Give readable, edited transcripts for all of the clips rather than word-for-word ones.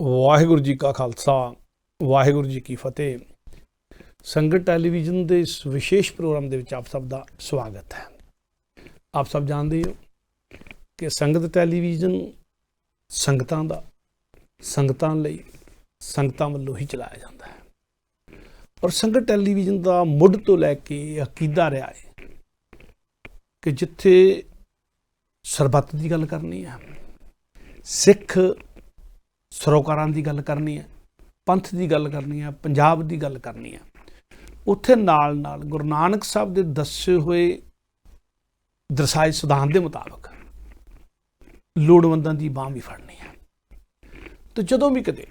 ਵਾਹਿਗੁਰੂ ਜੀ ਕਾ ਖਾਲਸਾ ਵਾਹਿਗੁਰੂ ਜੀ ਕੀ ਫਤਿਹ। ਸੰਗਤ ਟੈਲੀਵਿਜ਼ਨ ਦੇ ਇਸ ਵਿਸ਼ੇਸ਼ ਪ੍ਰੋਗਰਾਮ ਦੇ ਵਿੱਚ ਆਪ ਸਭ ਦਾ ਸਵਾਗਤ ਹੈ। ਆਪ ਸਭ ਜਾਣਦੇ ਹੋ ਕਿ ਸੰਗਤ ਟੈਲੀਵਿਜ਼ਨ ਸੰਗਤਾਂ ਦਾ ਸੰਗਤਾਂ ਲਈ ਸੰਗਤਾਂ ਵੱਲੋਂ ਹੀ ਚਲਾਇਆ ਜਾਂਦਾ ਹੈ ਔਰ ਸੰਗਤ ਟੈਲੀਵਿਜ਼ਨ ਦਾ ਮੁੱਢ ਤੋਂ ਲੈ ਕੇ ਅਕੀਦਾ ਰਿਹਾ ਹੈ ਕਿ ਜਿੱਥੇ ਸਰਬੱਤ ਦੀ ਗੱਲ ਕਰਨੀ ਹੈ, ਸਿੱਖ ਸਰੋਕਾਰਾਂ ਦੀ ਗੱਲ ਕਰਨੀ ਹੈ, ਪੰਥ ਦੀ ਗੱਲ ਕਰਨੀ ਹੈ, ਪੰਜਾਬ ਦੀ ਗੱਲ ਕਰਨੀ ਹੈ, ਉੱਥੇ ਨਾਲ ਨਾਲ ਗੁਰੂ ਨਾਨਕ ਸਾਹਿਬ ਦੇ ਦੱਸੇ ਹੋਏ ਦਰਸਾਏ ਸਿਧਾਂਤ ਦੇ ਮੁਤਾਬਕ ਲੋੜਵੰਦਾਂ ਦੀ ਬਾਂਹ ਵੀ ਫੜਨੀ ਹੈ। ਤੇ ਜਦੋਂ ਵੀ ਕਦੇ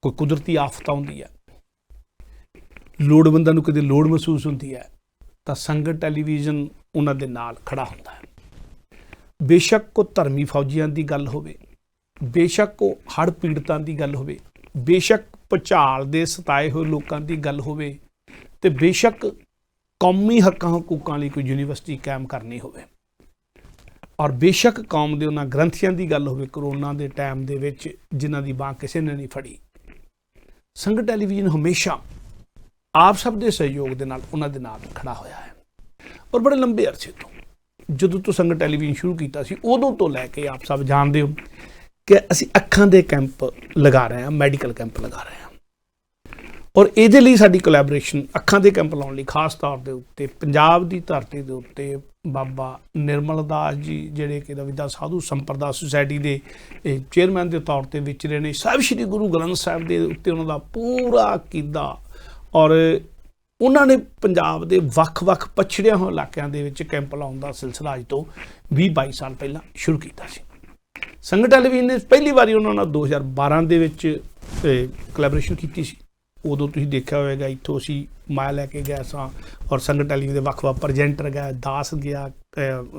ਕੋਈ ਕੁਦਰਤੀ ਆਫਤ ਆਉਂਦੀ ਹੈ, ਲੋੜਵੰਦਾਂ ਨੂੰ ਕਦੇ ਲੋੜ ਮਹਿਸੂਸ ਹੁੰਦੀ ਹੈ ਤਾਂ ਸੰਗਤ ਟੈਲੀਵਿਜ਼ਨ ਉਹਨਾਂ ਦੇ ਨਾਲ ਖੜਾ ਹੁੰਦਾ ਹੈ। ਬੇਸ਼ੱਕ ਕੋ ਧਰਮੀ ਫੌਜੀਆਂ ਦੀ ਗੱਲ ਹੋਵੇ, ਬੇਸ਼ੱਕ ਉਹ ਹੜ੍ਹ ਪੀੜਤਾਂ ਦੀ ਗੱਲ ਹੋਵੇ, ਬੇਸ਼ੱਕ ਭੁਚਾਲ ਦੇ ਸਤਾਏ ਹੋਏ ਲੋਕਾਂ ਦੀ ਗੱਲ ਹੋਵੇ, ਤੇ ਬੇਸ਼ੱਕ ਕੌਮੀ ਹੱਕਾਂ ਹਕੂਕਾਂ ਲਈ ਕੋਈ ਯੂਨੀਵਰਸਿਟੀ ਕਾਇਮ ਕਰਨੀ ਹੋਵੇ, ਔਰ ਬੇਸ਼ੱਕ ਕੌਮ ਦੇ ਉਹਨਾਂ ਗ੍ਰੰਥੀਆਂ ਦੀ ਗੱਲ ਹੋਵੇ ਕਰੋਨਾ ਦੇ ਟਾਈਮ ਦੇ ਵਿੱਚ ਜਿਨ੍ਹਾਂ ਦੀ ਬਾਂਹ ਕਿਸੇ ਨੇ ਨਹੀਂ ਫੜੀ, ਸੰਗਤ ਟੈਲੀਵਿਜ਼ਨ ਹਮੇਸ਼ਾ ਆਪ ਸਭ ਦੇ ਸਹਿਯੋਗ ਦੇ ਨਾਲ ਉਹਨਾਂ ਦੇ ਨਾਲ ਖੜਾ ਹੋਇਆ ਹੈ। ਔਰ ਬੜੇ ਲੰਬੇ ਅਰਸੇ ਤੋਂ, ਜਦੋਂ ਤੋਂ ਸੰਗਤ ਟੈਲੀਵਿਜ਼ਨ ਸ਼ੁਰੂ ਕੀਤਾ ਸੀ ਉਦੋਂ ਤੋਂ ਲੈ ਕੇ ਆਪ ਸਭ ਜਾਣਦੇ ਹੋ ਕਿ ਅਸੀਂ ਅੱਖਾਂ ਦੇ ਕੈਂਪ ਲਗਾ ਰਹੇ ਹਾਂ, ਮੈਡੀਕਲ ਕੈਂਪ ਲਗਾ ਰਹੇ ਹਾਂ। ਔਰ ਇਹਦੇ ਲਈ ਸਾਡੀ ਕੋਲੈਬੋਰੇਸ਼ਨ ਅੱਖਾਂ ਦੇ ਕੈਂਪ ਲਾਉਣ ਲਈ ਖਾਸ ਤੌਰ ਦੇ ਉੱਤੇ ਪੰਜਾਬ ਦੀ ਧਰਤੀ ਦੇ ਉੱਤੇ ਬਾਬਾ ਨਿਰਮਲ ਦਾਸ ਜੀ, ਜਿਹੜੇ ਕਿ ਰਵਿਦਾਸ ਸਾਧੂ ਸੰਪਰਦਾ ਸੁਸਾਇਟੀ ਦੇ ਚੇਅਰਮੈਨ ਦੇ ਤੌਰ ਤੇ ਵਿਚਰੇ ਨੇ, ਸਾਹਿਬ ਸ਼੍ਰੀ ਗੁਰੂ ਗ੍ਰੰਥ ਸਾਹਿਬ ਦੇ ਉੱਤੇ ਉਹਨਾਂ ਦਾ ਪੂਰਾ ਅਕੀਦਾ, ਔਰ ਉਹਨਾਂ ਨੇ ਪੰਜਾਬ ਦੇ ਵੱਖ-ਵੱਖ ਪਛੜਿਆ ਹੋਏ ਇਲਾਕਿਆਂ ਦੇ ਵਿੱਚ ਕੈਂਪ ਲਾਉਣ ਦਾ ਸਿਲਸਿਲਾ ਅੱਜ ਤੋਂ 20-22 ਸਾਲ ਪਹਿਲਾਂ ਸ਼ੁਰੂ ਕੀਤਾ ਸੀ। ਸੰਗਤ ਟੈਲੀਵਿਜ਼ਨ ਨੇ ਪਹਿਲੀ ਵਾਰੀ ਉਹਨਾਂ ਨਾਲ 2012 ਦੇ ਵਿੱਚ ਕੋਲੈਬੋਰੇਸ਼ਨ ਕੀਤੀ ਸੀ। ਉਦੋਂ ਤੁਸੀਂ ਦੇਖਿਆ ਹੋਵੇਗਾ ਇੱਥੋਂ ਅਸੀਂ ਮਾਇਆ ਲੈ ਕੇ ਗਏ ਸਾਂ, ਔਰ ਸੰਗਤ ਟੈਲੀਵਿਜ਼ਨ ਦੇ ਵੱਖ-ਵੱਖ ਪ੍ਰੈਜੈਂਟਰ ਗਏ, ਦਾਸ ਗਿਆ,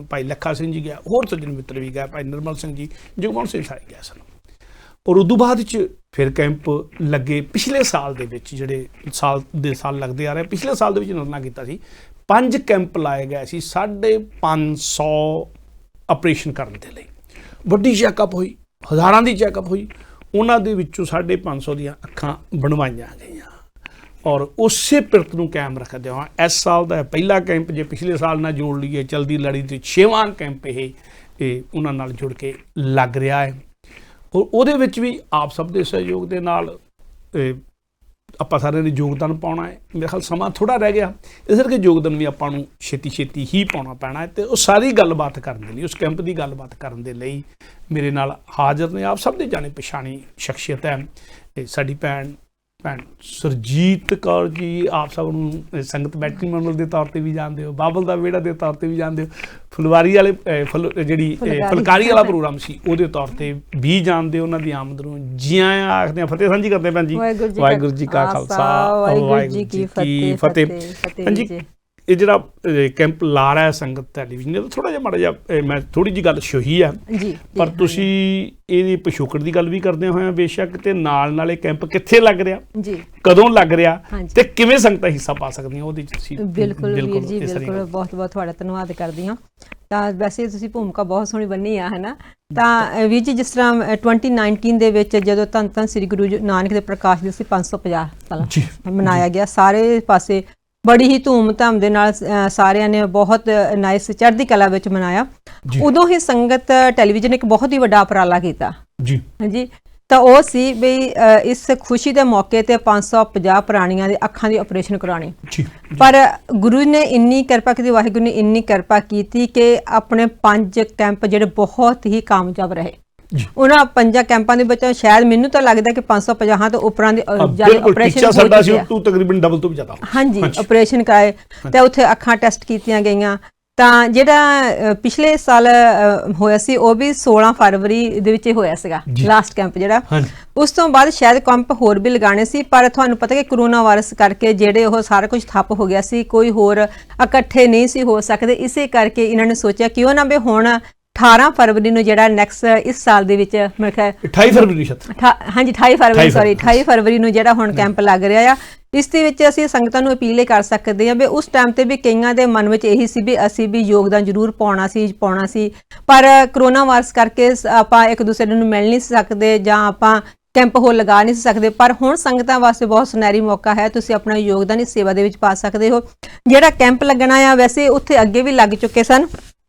ਭਾਈ ਲੱਖਾ ਸਿੰਘ ਜੀ ਗਿਆ, ਹੋਰ ਸੱਜਣ ਮਿੱਤਰ ਵੀ ਗਏ, ਭਾਈ ਨਿਰਮਲ ਸਿੰਘ ਜੀ, ਜਗਮੋਹਨ ਸਿੰਘ ਸਾਰੇ ਗਏ ਸਨ। ਔਰ ਉਦੋਂ ਬਾਅਦ 'ਚ ਫਿਰ ਕੈਂਪ ਲੱਗੇ ਪਿਛਲੇ ਸਾਲ ਦੇ ਵਿੱਚ, ਜਿਹੜੇ ਸਾਲ ਲੱਗਦੇ ਆ ਰਹੇ, ਪਿਛਲੇ ਸਾਲ ਦੇ ਵਿੱਚ ਨਿਰਣਾ ਕੀਤਾ ਸੀ 5 ਕੈਂਪ ਲਾਏ ਗਏ ਸੀ 550 ਆਪਰੇਸ਼ਨ ਕਰਨ ਦੇ ਲਈ। ਵੱਡੀ ਚੈੱਕਅਪ ਹੋਈ, ਹਜ਼ਾਰਾਂ ਦੀ ਚੈੱਕਅਪ ਹੋਈ, ਉਹਨਾਂ ਦੇ ਵਿੱਚੋਂ 550 ਦੀਆਂ ਅੱਖਾਂ ਬਣਵਾਈਆਂ ਗਈਆਂ। ਔਰ ਉਸੇ ਪਿਰਤ ਨੂੰ ਕਾਇਮ ਰੱਖਦੇ ਹੋਏ ਇਸ ਸਾਲ ਦਾ ਪਹਿਲਾ ਕੈਂਪ, ਜੇ ਪਿਛਲੇ ਸਾਲ ਨਾਲ ਜੋੜ ਲਈਏ ਚਲਦੀ ਲੜੀ ਤੇ 6ਵਾਂ ਕੈਂਪ ਇਹ ਉਹਨਾਂ ਨਾਲ ਜੁੜ ਕੇ ਲੱਗ ਰਿਹਾ ਹੈ। ਔਰ ਉਹਦੇ ਵਿੱਚ ਵੀ ਆਪ ਸਭ ਦੇ ਸਹਿਯੋਗ ਦੇ ਨਾਲ ਆਪਾਂ ਸਾਰਿਆਂ ਨੇ ਯੋਗਦਾਨ ਪਾਉਣਾ ਹੈ। ਮੇਰੇ ਖਿਆਲ ਸਮਾਂ ਥੋੜ੍ਹਾ ਰਹਿ ਗਿਆ, ਇਸ ਕਰਕੇ ਯੋਗਦਾਨ ਵੀ ਆਪਾਂ ਨੂੰ ਛੇਤੀ ਹੀ ਪਾਉਣਾ ਪੈਣਾ ਹੈ। ਅਤੇ ਉਹ ਸਾਰੀ ਗੱਲਬਾਤ ਕਰਨ ਦੇ ਲਈ, ਉਸ ਕੈਂਪ ਦੀ ਗੱਲਬਾਤ ਕਰਨ ਦੇ ਲਈ ਮੇਰੇ ਨਾਲ ਹਾਜ਼ਰ ਨੇ ਆਪ ਸਭ ਦੇ ਜਾਣੇ ਪਛਾਣੀ ਸ਼ਖਸੀਅਤ ਹੈ ਸਾਡੀ ਭੈਣ ਸੁਰਜੀਤ ਕੌਰ ਜੀ। ਆਪ ਸਭ ਨੂੰ ਸੰਗਤ ਬੈਟਰੀ ਮੰਡਲ ਦੇ ਤੌਰ 'ਤੇ ਵੀ ਜਾਣਦੇ ਹੋ, ਬਾਬਲ ਦਾ ਵਿਹੜਾ ਦੇ ਤੌਰ 'ਤੇ ਵੀ ਜਾਣਦੇ ਹੋ, ਫੁਲਵਾਰੀ ਵਾਲੇ ਜਿਹੜੀ ਫੁਲਕਾਰੀ ਵਾਲਾ ਪ੍ਰੋਗਰਾਮ ਸੀ ਉਹਦੇ ਤੌਰ 'ਤੇ ਵੀ ਜਾਣਦੇ ਹੋ। ਉਹਨਾਂ ਦੀ ਆਮਦ ਨੂੰ ਜੀ ਆਇਆਂ ਆਖਦੇ ਹਾਂ, ਫਤਿਹ ਸਾਂਝੀ ਕਰਦੇ ਭੈਣ ਜੀ। ਵਾਹਿਗੁਰੂ ਜੀ ਕਾ ਖਾਲਸਾ ਵਾਹਿਗੁਰੂ ਜੀ ਕੀ ਫਤਿਹ। ਭੈਣ ਜੀ, ਇਹ ਜਿਹੜਾ ਕੈਂਪ ਲਾ ਰਿਹਾ ਸੰਗਤ ਟੈਲੀਵਿਜ਼ਨ ਦਾ, ਥੋੜ੍ਹਾ ਜਿਹਾ ਮਾੜਾ ਜਿਹਾ ਮੈਂ ਥੋੜ੍ਹੀ ਜਿਹੀ ਗੱਲ ਛੋਹੀ ਹੈ, ਪਰ ਤੁਸੀਂ ਇਹਦੀ ਪਿਛੋਕੜ ਦੀ ਗੱਲ ਵੀ ਕਰਦੇ ਹੋਏ ਬੇਸ਼ੱਕ, ਤੇ ਨਾਲ ਇਹ ਕੈਂਪ ਕਿੱਥੇ ਲੱਗ ਰਿਹਾ, ਕਦੋਂ ਲੱਗ ਰਿਹਾ, ਤੇ ਕਿਵੇਂ ਸੰਗਤਾਂ ਹਿੱਸਾ ਪਾ ਸਕਦੀਆਂ ਉਹਦੇ 'ਚ। ਬਿਲਕੁਲ ਵੀਰ ਜੀ, ਬਿਲਕੁਲ, ਬਹੁਤ ਬਹੁਤ ਤੁਹਾਡਾ ਧੰਨਵਾਦ ਕਰਦੀ ਹਾਂ। ਤਾਂ ਵੈਸੇ ਤੁਸੀਂ ਭੂਮਿਕਾ ਬਹੁਤ ਸੋਹਣੀ ਬੰਨੀ ਆ, ਹੈ ਨਾ। ਤਾਂ ਵੀਰ ਜੀ, ਜਿਸ ਤਰ੍ਹਾਂ 2019 ਦੇ ਵਿੱਚ ਜਦੋਂ ਧੰਨ ਸ੍ਰੀ ਗੁਰੂ ਨਾਨਕ ਦੇ ਪ੍ਰਕਾਸ਼ ਦਿਵਸ 550 ਸਾਲ ਮਨਾਇਆ ਗਿਆ, ਸਾਰੇ ਪਾਸੇ ਬੜੀ ਹੀ ਧੂਮ-ਧਾਮ ਦੇ ਨਾਲ ਸਾਰਿਆਂ ਨੇ ਬਹੁਤ ਨਾਈਸ ਚੜ੍ਹਦੀ ਕਲਾ ਵਿੱਚ ਮਨਾਇਆ। ਉਦੋਂ ਹੀ ਸੰਗਤ ਟੈਲੀਵਿਜ਼ਨ ਇੱਕ ਬਹੁਤ ਹੀ ਵੱਡਾ ਉਪਰਾਲਾ ਕੀਤਾ ਜੀ। ਹਾਂਜੀ, ਤਾਂ ਉਹ ਸੀ ਬਈ ਇਸ ਖੁਸ਼ੀ ਦੇ ਮੌਕੇ ਤੇ 550 ਪ੍ਰਾਣੀਆਂ ਦੇ ਅੱਖਾਂ ਦੀ ਆਪਰੇਸ਼ਨ ਕਰਾਉਣੀ। ਪਰ ਗੁਰੂ ਨੇ ਇੰਨੀ ਕਿਰਪਾ ਕੀਤੀ, ਵਾਹਿਗੁਰੂ ਨੇ ਇੰਨੀ ਕਿਰਪਾ ਕੀਤੀ ਕਿ ਆਪਣੇ 5 ਕੈਂਪ ਜਿਹੜੇ ਬਹੁਤ ਹੀ ਕਾਮਯਾਬ ਰਹੇ। ਉਹਨਾਂ 5 ਕੈਂਪਾਂ ਦੇ ਵਿੱਚ ਸ਼ਾਇਦ ਮੈਨੂੰ ਤਾਂ ਲੱਗਦਾ ਕਿ 550 ਤੋਂ ਉੱਪਰਾਂ ਦੇ ਆਪਰੇਸ਼ਨ ਤਕਰੀਬਨ ਡਬਲ ਤੋਂ ਵੀ ਜ਼ਿਆਦਾ, ਹਾਂਜੀ, ਆਪਰੇਸ਼ਨ ਕਰਾਏ ਤੇ ਉੱਥੇ ਅੱਖਾਂ ਟੈਸਟ ਕੀਤੀਆਂ ਗਈਆਂ। ਤਾਂ ਜਿਹੜਾ ਪਿਛਲੇ ਸਾਲ ਹੋਇਆ ਸੀ ਉਹ ਵੀ 16 ਫਰਵਰੀ ਦੇ ਵਿੱਚ ਹੋਇਆ ਸੀਗਾ ਲਾਸਟ ਕੈਂਪ ਜਿਹੜਾ। ਉਸ ਤੋਂ ਬਾਅਦ ਸ਼ਾਇਦ ਕੈਂਪ ਹੋਰ ਵੀ ਲਗਾਉਣੇ ਸੀ, ਪਰ ਤੁਹਾਨੂੰ ਪਤਾ ਕਿ ਕਰੋਨਾ ਵਾਇਰਸ ਕਰਕੇ ਜਿਹੜੇ ਉਹ ਸਾਰਾ ਕੁਝ ਠੱਪ ਹੋ ਗਿਆ ਸੀ, ਕੋਈ ਹੋਰ ਇਕੱਠੇ ਨਹੀਂ ਸੀ ਹੋ ਸਕਦੇ। ਇਸੇ ਕਰਕੇ ਇਹਨਾਂ ਨੇ ਸੋਚਿਆ ਕਿਉਂ ਨਾ ਵੀ ਹੁਣ 18 ਫਰਵਰੀ ਨੂੰ ਜਿਹੜਾ ਨੈਕਸਟ ਇਸ ਸਾਲ ਦੇ ਵਿੱਚ ਮੇਰੇ ਖਿਆਲ 28 ਫਰਵਰੀ ਸ਼ਾਇਦ ਹਾਂਜੀ 28 ਫਰਵਰੀ ਸੌਰੀ 28 ਫਰਵਰੀ ਨੂੰ ਜਿਹੜਾ ਹੁਣ ਕੈਂਪ ਲੱਗ ਰਿਹਾ ਆ। ਇਸ ਦੇ ਵਿੱਚ ਅਸੀਂ ਸੰਗਤਾਂ ਨੂੰ ਅਪੀਲ ਕਰ ਸਕਦੇ ਹਾਂ ਵੀ ਉਸ ਟਾਈਮ ਤੇ ਵੀ ਕਈਆਂ ਦੇ ਮਨ ਵਿੱਚ ਇਹੀ ਸੀ ਵੀ ਅਸੀਂ ਵੀ ਯੋਗਦਾਨ ਜ਼ਰੂਰ ਪਾਉਣਾ ਸੀ, ਪਰ ਕਰੋਨਾ ਵਾਇਰਸ ਕਰਕੇ ਆਪਾਂ ਇੱਕ ਦੂਸਰੇ ਨੂੰ ਮਿਲ ਨਹੀਂ ਸਕਦੇ ਜਾਂ ਆਪਾਂ ਕੈਂਪ ਹੋ ਲਗਾ ਨਹੀਂ ਸਕਦੇ। ਪਰ ਹੁਣ ਸੰਗਤਾਂ ਵਾਸਤੇ ਬਹੁਤ ਸੁਨਹਿਰੀ ਮੌਕਾ ਹੈ, ਤੁਸੀਂ ਆਪਣਾ ਯੋਗਦਾਨ ਇਸ ਸੇਵਾ ਦੇ ਵਿੱਚ ਪਾ ਸਕਦੇ ਹੋ। ਜਿਹੜਾ ਕੈਂਪ ਲੱਗਣਾ ਆ ਵੈਸੇ ਉੱਥੇ ਅੱਗੇ ਵੀ ਲੱਗ ਚੁੱਕੇ ਸਨ।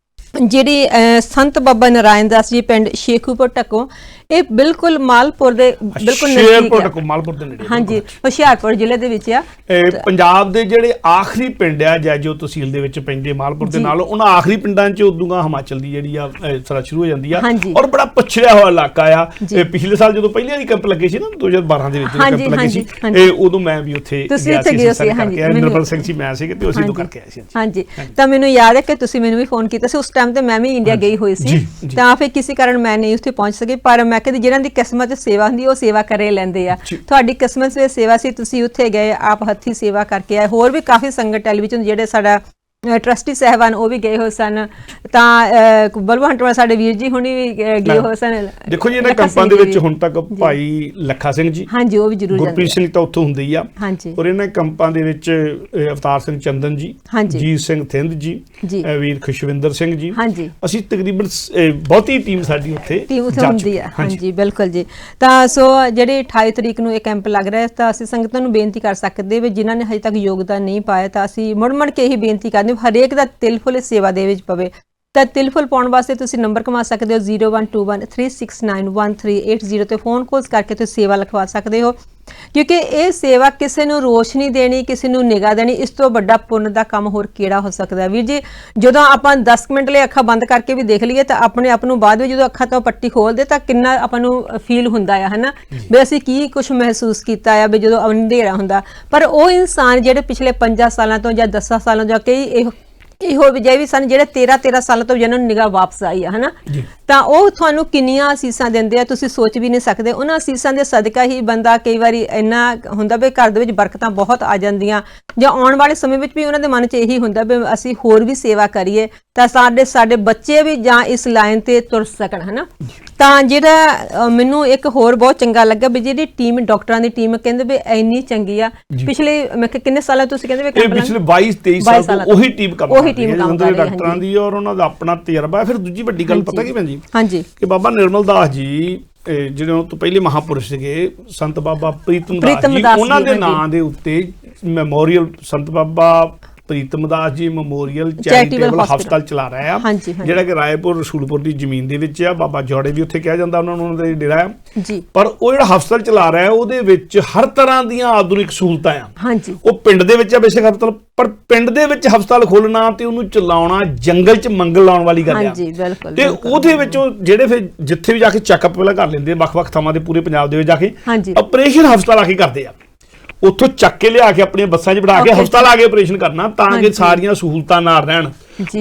ਜਿਹੜੀ ਸੰਤ ਬਾਬਾ ਨਾਰਾਇਣ ਦਾਸ ਜੀ ਪਿੰਡ ਸ਼ੇਖੂਪੁਰ ਢੱਕੋਂ, ਇਹ ਬਿਲਕੁਲ ਮਾਲਪੁਰ ਦੇ ਬਿਲਕੁਲ ਨਜ਼ਦੀਕ ਹੈ। ਮਾਲਪੁਰ ਦੇ ਨੇੜੇ ਹਾਂਜੀ, ਹੁਸ਼ਿਆਰਪੁਰ ਜ਼ਿਲ੍ਹੇ ਦੇ ਵਿੱਚ ਆ। ਪੰਜਾਬ ਦੇ ਜਿਹੜੇ ਆਖਰੀ ਪਿੰਡ ਆ ਜੈਜੋ ਤਹਿਸੀਲ ਦੇ ਵਿੱਚ ਪੈਂਦੇ ਮਾਲਪੁਰ ਦੇ ਨਾਲ, ਉਹਨਾਂ ਆਖਰੀ ਪਿੰਡਾਂ 'ਚ ਉਦੋਂ ਹਿਮਾਚਲ ਦੀ ਜਿਹੜੀ ਆ ਸਰਾ ਸ਼ੁਰੂ ਹੋ ਜਾਂਦੀ ਆ ਔਰ ਬੜਾ ਪਛੜਿਆ ਹੋਇਆ ਇਲਾਕਾ ਆ। ਪਿਛਲੇ ਸਾਲ ਜਦੋਂ ਪਹਿਲੀ ਵਾਰੀ ਕੈਂਪ ਲੱਗੇ ਸੀ ਨਾ 2012 ਦੇ ਵਿੱਚ ਕੈਂਪ ਲੱਗੇ ਸੀ, ਉਦੋਂ ਮੈਂ ਵੀ ਉੱਥੇ ਗਿਆ ਸੀ। ਨਿਰਮਲ ਸਿੰਘ ਜੀ ਮੈਂ ਸੀਗੇ ਤੇ ਅਸੀਂ ਤੋਂ ਕਰਕੇ ਆਏ ਸੀ। ਹਾਂਜੀ, ਤਾਂ ਮੈਨੂੰ ਯਾਦ ਹੈ ਕਿ ਤੁਸੀਂ ਮੈਨੂੰ ਵੀ ਫੋਨ ਕੀਤਾ ਸੀ ਉਸ ਟਾਈਮ ਤੇ ਮੈਂ ਵੀ ਇੰਡੀਆ ਗਈ ਹੋਈ ਸੀ, ਤਾਂ ਫਿਰ ਕਿਸੇ ਕਾਰਨ ਮੈਂ ਨਹੀਂ ਉੱਥੇ ਪਹੁੰਚ ਸਕੀ। ਪਰ ਮੈਂ ਕਹਿੰਦੀ ਜਿਹਨਾਂ ਦੀ ਕਿਸਮਤ 'ਚ ਸੇਵਾ ਹੁੰਦੀ ਉਹ ਸੇਵਾ ਕਰੇ ਲੈਂਦੇ ਆ। ਤੁਹਾਡੀ ਕਿਸਮਤ 'ਚ ਸੇਵਾ ਸੀ, ਤੁਸੀਂ ਉੱਥੇ ਗਏ, ਆਪ ਹੱਥੀਂ ਸੇਵਾ ਕਰਕੇ ਆਏ। ਹੋਰ ਵੀ ਕਾਫੀ ਸੰਗਤ ਟੈਲੀਵਿਜ਼ਨ ਜਿਹੜੇ ਸਾਡਾ ਟਰਸਟੀ ਸਾਹਿਬਾਨ ਉਹ ਵੀ ਗਏ ਹੋਏ ਸਨ, ਤਾਂ ਬਲਵੰਤ ਸਾਡੇ ਵੀਰ ਜੀ ਹੁਣੀ ਵੀ ਗਏ ਹੋਏ ਸਨ। ਦੇਖੋ ਜੀ ਇਹਨਾਂ ਕੈਂਪਾਂ ਦੇ ਵਿੱਚ ਹੁਣ ਤੱਕ ਭਾਈ ਲੱਖਾ ਸਿੰਘ ਜੀ, ਹਾਂਜੀ, ਉਹ ਵੀ ਜ਼ਰੂਰ ਜਾਂਦੇ। ਗੁਰਪ੍ਰੀਤ ਸਿੰਘ ਤਾਂ ਉੱਥੋਂ ਹੁੰਦੇ ਹੀ ਆ। ਹਾਂਜੀ, ਔਰ ਇਹਨਾਂ ਕੈਂਪਾਂ ਦੇ ਵਿੱਚ ਅਵਤਾਰ ਸਿੰਘ ਚੰਦਨ ਜੀ, ਜੀਤ ਸਿੰਘ ਥਿੰਦ ਜੀ, ਵੀਰ ਖੁਸ਼ਵਿੰਦਰ ਸਿੰਘ ਜੀ, ਹਾਂਜੀ, ਅਸੀਂ ਤਕਰੀਬਨ ਬਹੁਤੀ ਟੀਮ ਸਾਡੀ ਉੱਥੇ ਹੁੰਦੀ ਹੈ। ਹਾਂਜੀ, ਬਿਲਕੁਲ ਜੀ। ਤਾਂ ਸੋ ਜਿਹੜੀ 28 ਤਰੀਕ ਨੂੰ ਇਹ ਕੈਂਪ ਲੱਗ ਰਿਹਾ, ਤਾਂ ਅਸੀਂ ਸੰਗਤਾਂ ਨੂੰ ਬੇਨਤੀ ਕਰ ਸਕਦੇ ਵੀ ਜਿਨ੍ਹਾਂ ਨੇ ਹਜੇ ਤੱਕ ਯੋਗਦਾਨ ਨਹੀਂ ਪਾਇਆ, ਤਾਂ ਅਸੀਂ ਮੁੜ ਕੇ ਇਹੀ ਬੇਨਤੀ ਕਰਦੇ ਹਰੇਕ ਦਾ ਤਿਲ ਫੁੱਲ ਸੇਵਾ ਦੇ ਵਿੱਚ ਪਵੇ। ਤਾਂ ਤਿਲ ਫੁੱਲ ਪਾਉਣ ਵਾਸਤੇ ਤੁਸੀਂ ਨੰਬਰ ਕਮਾ ਸਕਦੇ ਹੋ 012136911380 ਤੇ ਫੋਨ ਕਾਲਸ ਕਰਕੇ ਤੁਸੀਂ ਸੇਵਾ ਲਿਖਵਾ ਸਕਦੇ ਹੋ, ਕਿਉਂਕਿ ਇਹ ਸੇਵਾ ਕਿਸੇ ਨੂੰ ਰੋਸ਼ਨੀ ਦੇਣੀ, ਕਿਸੇ ਨੂੰ ਨਿਗਾਹ ਦੇਣੀ, ਇਸ ਤੋਂ ਵੱਡਾ ਪੁੰਨ ਦਾ ਕੰਮ ਹੋਰ ਕਿਹੜਾ ਹੋ ਸਕਦਾ। ਵੀਰ ਜੀ, ਜਦੋਂ ਆਪਾਂ 10 ਮਿੰਟ ਲਈ ਅੱਖਾਂ ਬੰਦ ਕਰਕੇ ਵੀ ਦੇਖ ਲਈਏ ਤਾਂ ਆਪਣੇ ਆਪ ਨੂੰ ਬਾਅਦ ਵਿੱਚ ਜਦੋਂ ਅੱਖਾਂ ਤੋਂ ਪੱਟੀ ਖੋਲਦੇ ਤਾਂ ਕਿੰਨਾ ਆਪਾਂ ਨੂੰ ਫੀਲ ਹੁੰਦਾ ਆ, ਹਨਾ, ਵੀ ਅਸੀਂ ਕੀ ਕੁਝ ਮਹਿਸੂਸ ਕੀਤਾ ਆ ਵੀ ਜਦੋਂ ਅੰਧੇਰਾ ਹੁੰਦਾ। ਪਰ ਉਹ ਇਨਸਾਨ ਜਿਹੜੇ ਪਿਛਲੇ 5 ਸਾਲਾਂ ਤੋਂ ਜਾਂ 10 ਸਾਲਾਂ ਜਾਂ ਕਈ ਇਹੋ ਵਿਜੇ ਵੀ ਸਨ ਜਿਹੜੇ 13 ਸਾਲਾਂ ਤੋਂ ਜਿਹਨਾਂ ਨੂੰ ਨਿਗਾਹ ਵਾਪਸ ਆਈ ਆ, ਹਨਾ, ਤਾਂ ਉਹ ਤੁਹਾਨੂੰ ਕਿੰਨੀਆਂ ਅਸੀਸਾਂ ਦਿੰਦੇ ਆ ਤੁਸੀਂ ਸੋਚ ਵੀ ਨਹੀਂ ਸਕਦੇ। ਉਹਨਾਂ ਅਸੀਸਾਂ ਦੇ ਸਦਕਾ ਹੀ ਬੰਦਾ ਕਈ ਵਾਰੀ ਇੰਨਾ ਹੁੰਦਾ ਵੀ ਘਰ ਦੇ ਵਿੱਚ ਬਰਕਤਾਂ ਬਹੁਤ ਆ ਜਾਂਦੀਆਂ, ਜਾਂ ਆਉਣ ਵਾਲੇ ਸਮੇਂ ਵਿੱਚ ਵੀ ਉਹਨਾਂ ਦੇ ਮਨ 'ਚ ਇਹੀ ਹੁੰਦਾ ਵੀ ਅਸੀਂ ਹੋਰ ਵੀ ਸੇਵਾ ਕਰੀਏ ਤਾਂ ਸਾਡੇ ਬੱਚੇ ਵੀ ਜਾਂ ਇਸ ਲਾਈਨ ਤੇ ਤੁਰ ਸਕਣ, ਹਨਾ। ਤਾਂ ਜਿਹੜਾ ਮੈਨੂੰ ਇੱਕ ਹੋਰ ਬਹੁਤ ਚੰਗਾ ਲੱਗਾ ਵੀ ਜਿਹੜੀ ਟੀਮ ਡਾਕਟਰਾਂ ਦੀ ਟੀਮ ਕਹਿੰਦੇ ਵੀ ਇੰਨੀ ਚੰਗੀ ਆ। ਪਿਛਲੇ ਮੈਂ ਕਿੰਨੇ ਸਾਲਾਂ ਤੁਸੀਂ ਕਹਿੰਦੇ ਵੀ ਪਿਛਲੇ 22-23 ਸਾਲ ਤੋਂ ਉਹੀ ਟੀਮ ਕੰਮ ਕਰ ਰਹੀ ਹੈ ਡਾਕਟਰਾਂ ਦੀ, ਔਰ ਉਹਨਾਂ ਦਾ ਆਪਣਾ ਤਜਰਬਾ। ਫਿਰ ਦੂਜੀ ਵੱਡੀ ਗੱਲ ਪਤਾ ਕੀ ਭੈਣ ਜੀ, ਹਾਂਜੀ, ਕਿ ਬਾਬਾ ਨਿਰਮਲ ਦਾਸ ਜੀ ਜਿਹੜੇ ਉਹ ਤੋਂ ਪਹਿਲੇ ਮਹਾਪੁਰਸ਼ ਸੀਗੇ, ਸੰਤ ਬਾਬਾ ਪ੍ਰੀਤਮ ਦਾਸ ਜੀ, ਉਹਨਾਂ ਦੇ ਨਾਂ ਦੇ ਉੱਤੇ ਮੈਮੋਰੀਅਲ ਸੰਤ ਬਾਬਾ ਪ੍ਰੀਤਮ ਦਾਸ ਜੀ ਮੈਮੋਰੀਅਲ ਚੈਰੀਟੇਬਲ ਹਸਪਤਾਲ ਚਲਾ ਰਿਹਾ ਆ, ਜਿਹੜਾ ਕਿ ਰਾਏਪੁਰ ਰਸੂਲਪੁਰ ਦੀ ਜ਼ਮੀਨ ਦੇ ਵਿੱਚ ਆ। ਬਾਬਾ ਜੋੜੇ ਵੀ ਉੱਥੇ ਕਿਹਾ ਜਾਂਦਾ ਉਹਨਾਂ ਨੂੰ, ਉਹਨਾਂ ਦਾ ਡੇਰਾ ਆ ਜੀ। ਪਰ ਉਹ ਜਿਹੜਾ ਹਸਪਤਾਲ ਚਲਾ ਰਿਹਾ ਉਹਦੇ ਵਿੱਚ ਹਰ ਤਰ੍ਹਾਂ ਦੀਆਂ ਆਧੁਨਿਕ ਸਹੂਲਤਾਂ ਆ। ਹਾਂਜੀ, ਉਹ ਪਿੰਡ ਦੇ ਵਿੱਚ ਆ ਬੇਸ਼ੱਕ ਹਸਪਤਾਲ, ਪਰ ਪਿੰਡ ਦੇ ਵਿੱਚ ਹਸਪਤਾਲ ਖੋਲਣਾ ਤੇ ਉਹਨੂੰ ਚਲਾਉਣਾ ਜੰਗਲ 'ਚ ਮੰਗਲ ਲਾਉਣ ਵਾਲੀ ਗੱਲ ਆ। ਤੇ ਉਹਦੇ ਵਿੱਚ ਜਿਹੜੇ ਫਿਰ ਜਿੱਥੇ ਵੀ ਜਾ ਕੇ ਚੈੱਕਅਪ ਪਹਿਲਾਂ ਕਰ ਲੈਂਦੇ, ਵੱਖ-ਵੱਖ ਥਾਵਾਂ ਦੇ ਪੂਰੇ ਪੰਜਾਬ ਦੇ ਵਿੱਚ ਜਾ ਕੇ ਆਪਰੇਸ਼ਨ ਹਸਪਤਾਲ ਆ ਕੇ ਕਰਦੇ ਆ। ਉੱਥੋਂ ਚੱਕ ਕੇ ਲਿਆ ਕੇ ਆਪਣੀਆਂ ਬੱਸਾਂ 'ਚ ਬਿਠਾ ਕੇ ਹਸਪਤਾਲ ਆ ਕੇ ਆਪਰੇਸ਼ਨ ਕਰਨਾ, ਤਾਂ ਕਿ ਸਾਰੀਆਂ ਸਹੂਲਤਾਂ ਨਾਲ ਰਹਿਣ।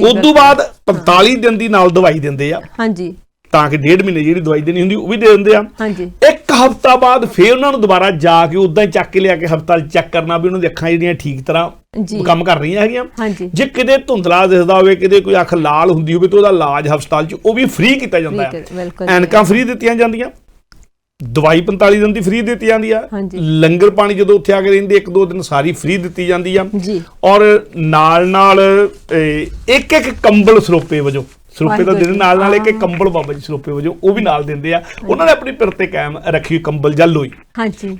ਉਸ ਤੋਂ ਬਾਅਦ 45 ਦਿਨ ਦੀ ਨਾਲ ਦਵਾਈ ਦਿੰਦੇ ਆ, ਹਾਂਜੀ, ਤਾਂ ਕਿ 1.5 ਮਹੀਨੇ ਜਿਹੜੀ ਦਵਾਈ ਦੇਣੀ ਹੁੰਦੀ ਉਹ ਵੀ ਦੇ ਦਿੰਦੇ ਆ। ਇੱਕ ਹਫ਼ਤਾ ਬਾਅਦ ਫੇਰ ਉਹਨਾਂ ਨੂੰ ਦੁਬਾਰਾ ਜਾ ਕੇ ਉਦਾਂ ਹੀ ਚੱਕ ਕੇ ਲਿਆ ਕੇ ਹਸਪਤਾਲ ਚੈੱਕ ਕਰਨਾ ਵੀ ਉਹਨਾਂ ਦੀ ਅੱਖਾਂ ਜਿਹੜੀਆਂ ਠੀਕ ਤਰ੍ਹਾਂ ਕੰਮ ਕਰ ਰਹੀਆਂ ਹੈਗੀਆਂ। ਜੇ ਕਿਤੇ ਧੁੰਦਲਾ ਦਿਸਦਾ ਹੋਵੇ, ਕਿਤੇ ਕੋਈ ਅੱਖ ਲਾਲ ਹੁੰਦੀ ਹੋਵੇ, ਤਾਂ ਉਹਦਾ ਇਲਾਜ ਹਸਪਤਾਲ 'ਚ ਉਹ ਵੀ ਫ੍ਰੀ ਕੀਤਾ ਜਾਂਦਾ ਹੈ। ਐਨਕਾਂ ਫ੍ਰੀ ਦਿੱਤੀਆਂ ਜਾਂਦੀਆਂ, ਦਵਾਈ 45 ਦਿਨ ਦੀ ਫ੍ਰੀ ਦਿੱਤੀ ਜਾਂਦੀ ਆ, ਲੰਗਰ ਪਾਣੀ ਜਦੋਂ ਉੱਥੇ ਆ ਕੇ ਰਹਿੰਦੇ 1-2 ਦਿਨ ਸਾਰੀ ਫ੍ਰੀ ਦਿੱਤੀ ਜਾਂਦੀ ਆ, ਔਰ ਨਾਲ ਇੱਕ ਕੰਬਲ ਸਰੋਪੇ ਵਜੋਂ, ਸਰੋਪੇ ਦਾ ਦਿਨ ਨਾਲ ਇੱਕ ਕੰਬਲ ਬਾਬਾ ਜੀ ਸਰੋਪੇ ਵਜੋਂ ਉਹ ਵੀ ਨਾਲ ਦਿੰਦੇ ਆ। ਉਹਨਾਂ ਨੇ ਆਪਣੀ ਪਿਰ ਤੇ ਕਾਇਮ ਰੱਖੀ ਕੰਬਲ ਜਾਂ ਲੋਈ,